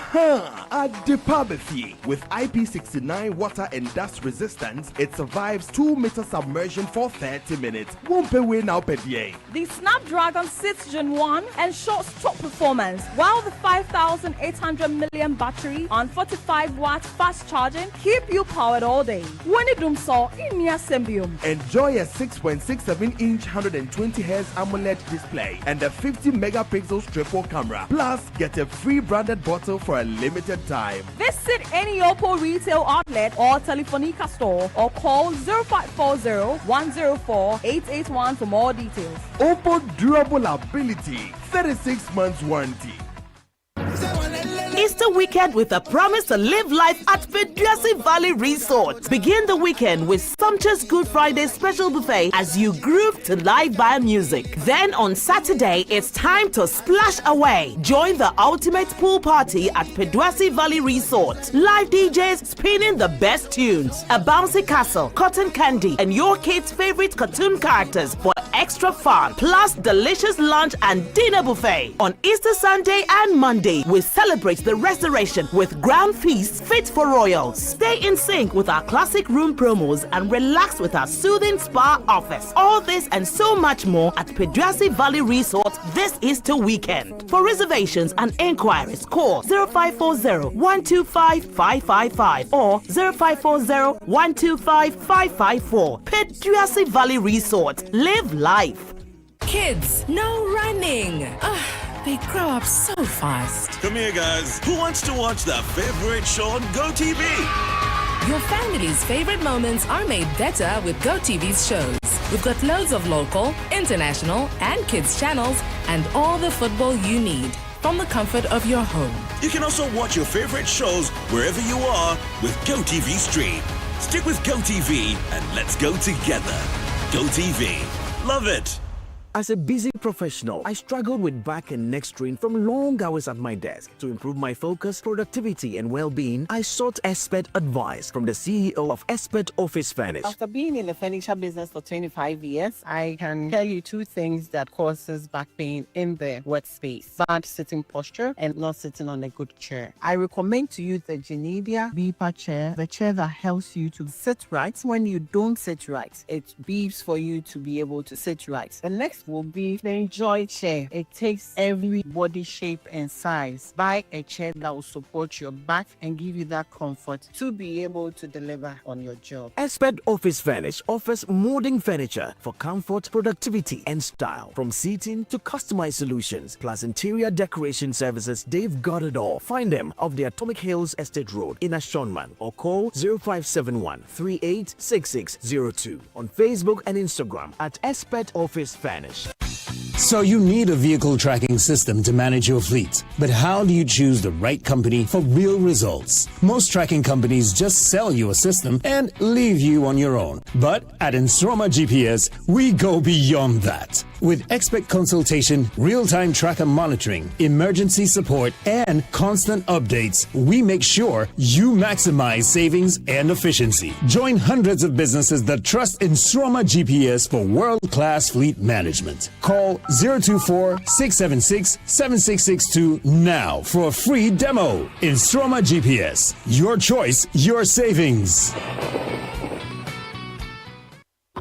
Speaker 22: Depabefi with IP69 water and dust resistance, it survives 2-meter submersion for 30 minutes. Won't pay away now, PDA.
Speaker 10: The Snapdragon 6 Gen 1 ensures top performance, while the 5,800 milliamp battery on 45 watt fast charging keep you powered all day. When it saw in Symbium.
Speaker 22: Enjoy a 6.67-inch 120Hz AMOLED display and a 50 megapixel triple camera. Plus, get a free branded bottle for a limited time.
Speaker 10: Visit any Oppo retail outlet or Telefonica store or call 0540-104-881 for more details.
Speaker 22: Oppo durable ability, 36 months warranty.
Speaker 24: Easter weekend with a promise to live life at Peduasi Valley Resort. Begin the weekend with sumptuous Good Friday special buffet as you groove to live band music. Then on Saturday, it's time to splash away. Join the ultimate pool party at Peduasi Valley Resort. Live DJs spinning the best tunes, a bouncy castle, cotton candy, and your kids' favorite cartoon characters for extra fun. Plus delicious lunch and dinner buffet. On Easter Sunday and Monday, we celebrate the restoration with grand feasts fit for royals. Stay in sync with our classic room promos and relax with our soothing spa offers. All this and so much more at Peduasi Valley Resort this Easter weekend. For reservations and inquiries, call 0540-125-555 or 0540-125-554. Peduasi Valley Resort. Live life.
Speaker 25: Kids, no running. They grow up so fast.
Speaker 23: Come here, guys. Who wants to watch their favorite show on GoTV?
Speaker 25: Your family's favorite moments are made better with GoTV's shows. We've got loads of local, international, and kids channels, and all the football you need from the comfort of your home.
Speaker 23: You can also watch your favorite shows wherever you are with GoTV Stream. Stick with GoTV and let's go together. GoTV. Love it.
Speaker 26: As a busy professional, I struggled with back and neck strain from long hours at my desk. To improve my focus, productivity, and well-being, I sought expert advice from the CEO of Expert Office Furnish.
Speaker 28: After being in the furniture business for 25 years, I can tell you two things that causes back pain in the workspace: bad sitting posture and not sitting on a good chair. I recommend to you the Genedia Beeper chair, the chair that helps you to sit right. When you don't sit right, it beeps for you to be able to sit right. The next will be the Enjoy chair. It takes every body shape and size. Buy a chair that will support your back and give you that comfort to be able to deliver on your job.
Speaker 26: Expert Office Furnish offers molding furniture for comfort, productivity, and style. From seating to customized solutions, plus interior decoration services, they've got it all. Find them off the Atomic Hills Estate Road in Ashonman or call 0571 386602 on Facebook and Instagram at Expert Office Furnish.
Speaker 1: So you need a vehicle tracking system to manage your fleet. But how do you choose the right company for real results? Most tracking companies just sell you a system and leave you on your own. But at Instroma GPS, we go beyond that. With expert consultation, real-time tracker monitoring, emergency support, and constant updates, we make sure you maximize savings and efficiency. Join hundreds of businesses that trust Instroma GPS for world-class fleet management. Call 024-676-7662 now for a free demo. Instroma GPS. Your choice, your savings.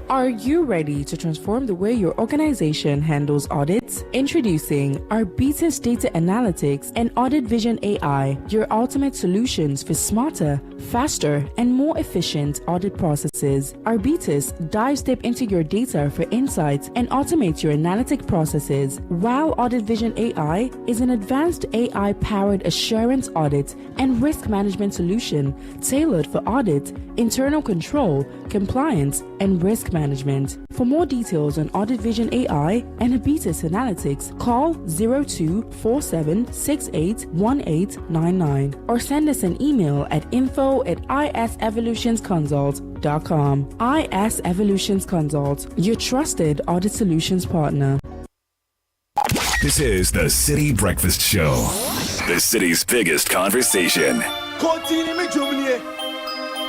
Speaker 2: Are you ready to transform the way your organization handles audits? Introducing Arbitrus Data Analytics and Audit Vision AI, your ultimate solutions for smarter, faster, and more efficient audit processes. Arbitrus dives deep into your data for insights and automates your analytic processes, while Audit Vision AI is an advanced AI-powered assurance audit and risk management solution tailored for audit, internal control, compliance, and risk management. For more details on Audit Vision AI and Habitus Analytics, call 0247681899 or send us an email at info@isevolutionsconsult.com. IS Evolutions Consult, your trusted audit solutions partner.
Speaker 5: This is the City Breakfast Show, the city's biggest conversation.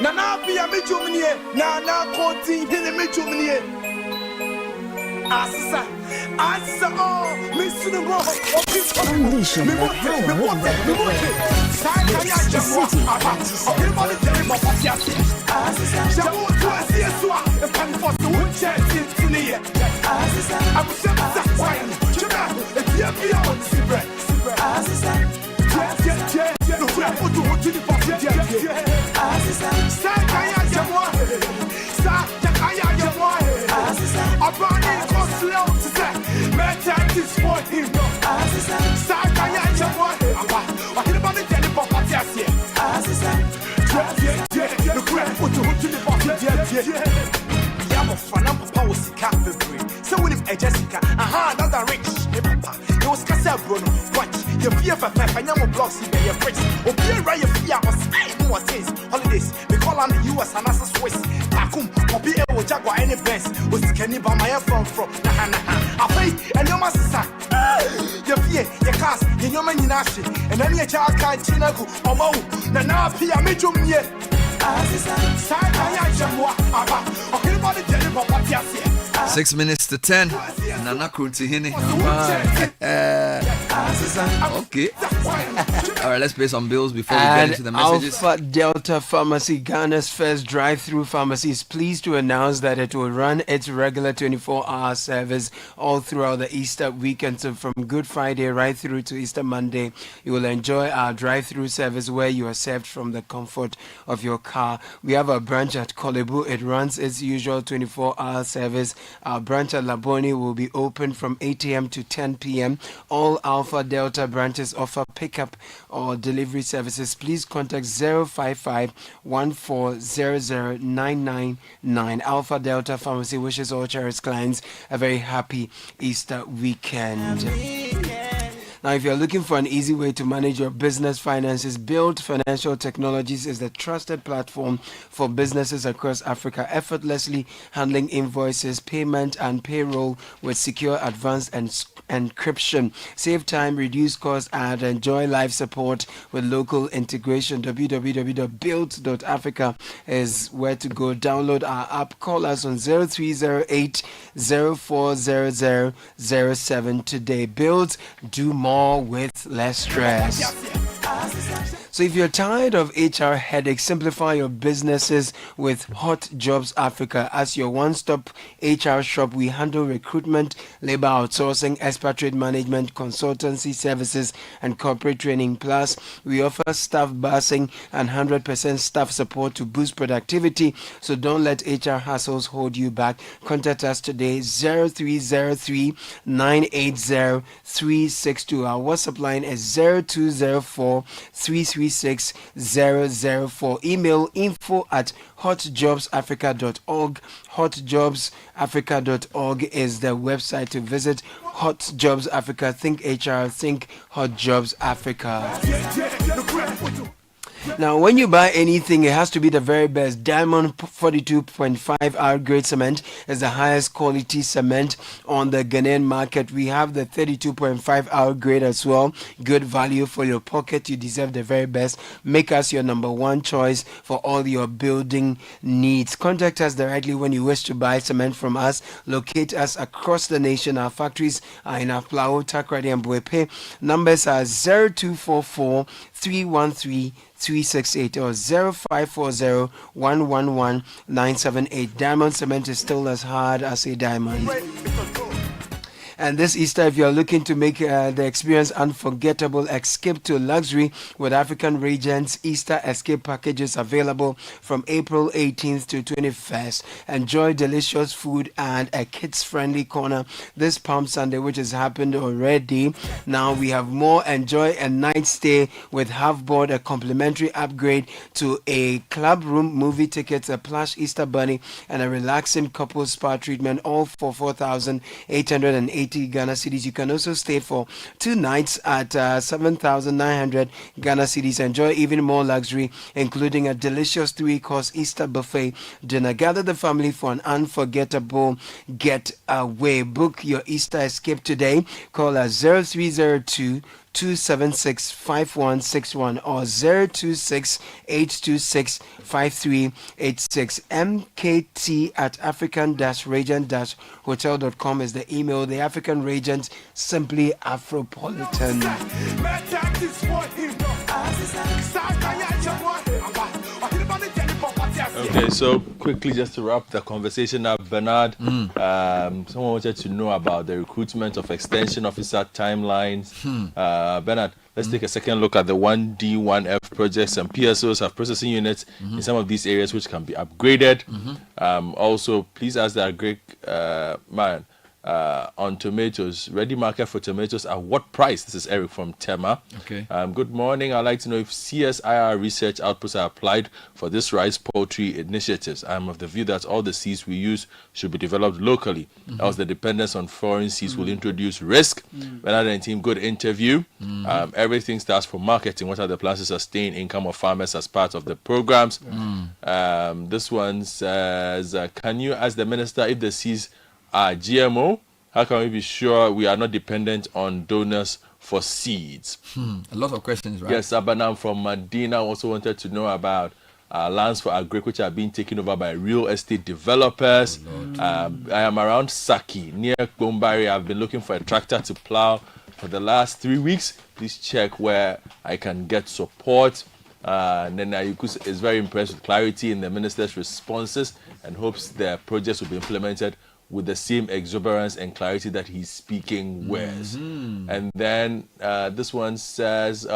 Speaker 22: Nana be a Michumini, Nana Conti, in the Michumini. Asa, oh, Miss Sunamo,
Speaker 18: Unleashing the power of the
Speaker 22: So when him Jessica, that's a rich papa. You was Casa Bruno, watch your fear for Papa blocks in your bricks. Or be right your fear was no says holidays. We call on the US and as a Swiss. Takum, or be able to jaguar any best. Was Kenny by my from Nahana. I pay and your master. Your fear, your cast, your man in Ashi, and then your child can't chinaku or mo. Nana Pia Mijum yet. Side I am
Speaker 30: 6 minutes to 10. Nana Kurtihini. Okay. All right, let's pay some bills before we get into the messages.
Speaker 3: Alpha Delta Pharmacy, Ghana's first drive-through pharmacy, is pleased to announce that it will run its regular 24-hour service all throughout the Easter weekend. So from Good Friday right through to Easter Monday, you will enjoy our drive-through service where you are served from the comfort of your car. We have a branch at Kolebu. It runs its usual 24-hour service. Our branch at Laboni will be open from 8 a.m. to 10 p.m. All Alpha Delta branches offer pickup or delivery services. Please contact 055-1400-999. Alpha Delta Pharmacy wishes all cherished clients a very happy Easter weekend. Now, if you're looking for an easy way to manage your business finances, Build Financial Technologies is the trusted platform for businesses across Africa, effortlessly handling invoices, payment, and payroll with secure advanced encryption. Save time, reduce costs, and enjoy live support with local integration. www.build.africa is where to go. Download our app. Call us on 0308 040007 today. Build, do more with less stress. So if you're tired of HR headaches, simplify your businesses with Hot Jobs Africa. As your one-stop HR shop, we handle recruitment, labor outsourcing, expatriate management, consultancy services, and corporate training. Plus, we offer staff busing and 100% staff support to boost productivity. So don't let HR hassles hold you back. Contact us today, 0303 980 362. Our WhatsApp line is 0204 33 36004. Email info@hotjobsafrica.org. Hotjobsafrica.org is the website to visit. Hot Jobs Africa. Think HR. Think Hot Jobs Africa. Now, when you buy anything, it has to be the very best. Diamond 42.5 hour grade cement is the highest quality cement on the Ghanaian market. We have the 32.5 hour grade as well. Good value for your pocket. You deserve the very best. Make us your number one choice for all your building needs. Contact us directly when you wish to buy cement from us. Locate us across the nation. Our factories are in Aflao, Takrady, and Buepe. Numbers are 0244 313 368 or 0540 111 978. Diamond cement is still as hard as a diamond. And this Easter, if you're looking to make the experience unforgettable, escape to luxury with African Regents. Easter escape packages available from April 18th to 21st. Enjoy delicious food and a kids-friendly corner this Palm Sunday, which has happened already. Now we have more. Enjoy a night stay with half board, a complimentary upgrade to a club room, movie tickets, a plush Easter bunny, and a relaxing couple spa treatment, all for 4,880 Ghana cedis. You can also stay for 2 nights at 7,900 Ghana cedis. Enjoy even more luxury, including a delicious 3-course Easter buffet dinner. Gather the family for an unforgettable getaway. Book your Easter escape today. Call us 0302 276-5161 or 026-826-5386. mkt@african-regent-hotel.com is the email. The African Regent, simply Afropolitan.
Speaker 6: Okay, so quickly, just to wrap the conversation up, Bernard, someone wanted to know about the recruitment of extension officer timelines. Bernard, let's take a second look at the 1D, 1F projects. And PSOs have processing units in some of these areas which can be upgraded. Also, please ask the agri man on tomatoes, ready market for tomatoes at what price? This is Eric from Tema.
Speaker 30: Okay.
Speaker 6: Good morning. I'd like to know if CSIR research outputs are applied for this rice poultry initiatives. I'm of the view that all the seeds we use should be developed locally. Else the dependence on foreign seeds will introduce risk. Bernard and team, good interview. Everything starts from marketing. What are the plans to sustain income of farmers as part of the programs? This one says, can you ask the minister if the seeds are GMO? How can we be sure we are not dependent on donors for seeds?
Speaker 30: A lot of questions, right?
Speaker 6: Yes, Abanam from Medina also wanted to know about lands for agri which are being taken over by real estate developers. I am around Saki near Bombari. I've been looking for a tractor to plow for the last 3 weeks. Please check where I can get support. And then Ayukus is very impressed with clarity in the minister's responses and hopes the projects will be implemented with the same exuberance and clarity that he's speaking with. And then this one says,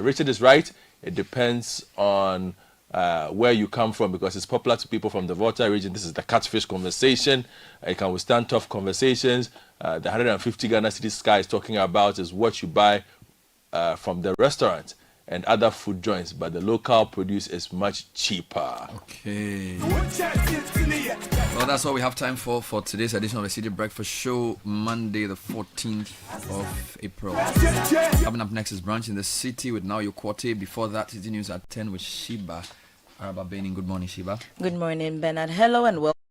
Speaker 6: Richard is right. It depends on where you come from, because it's popular to people from the Volta region. This is the catfish conversation. It can withstand tough conversations. The 150 Ghana City Sky is talking about is what you buy from the restaurant and other food joints, but the local produce is much cheaper.
Speaker 30: Okay. Well, that's all we have time for today's edition of the City Breakfast Show, Monday the 14th of April. Coming up next is Brunch in the City with Now Your Quarter. Before that, City News at 10 with Sheba Araba Benin. Good morning, Sheba.
Speaker 7: Good morning, Bernard. Hello and welcome.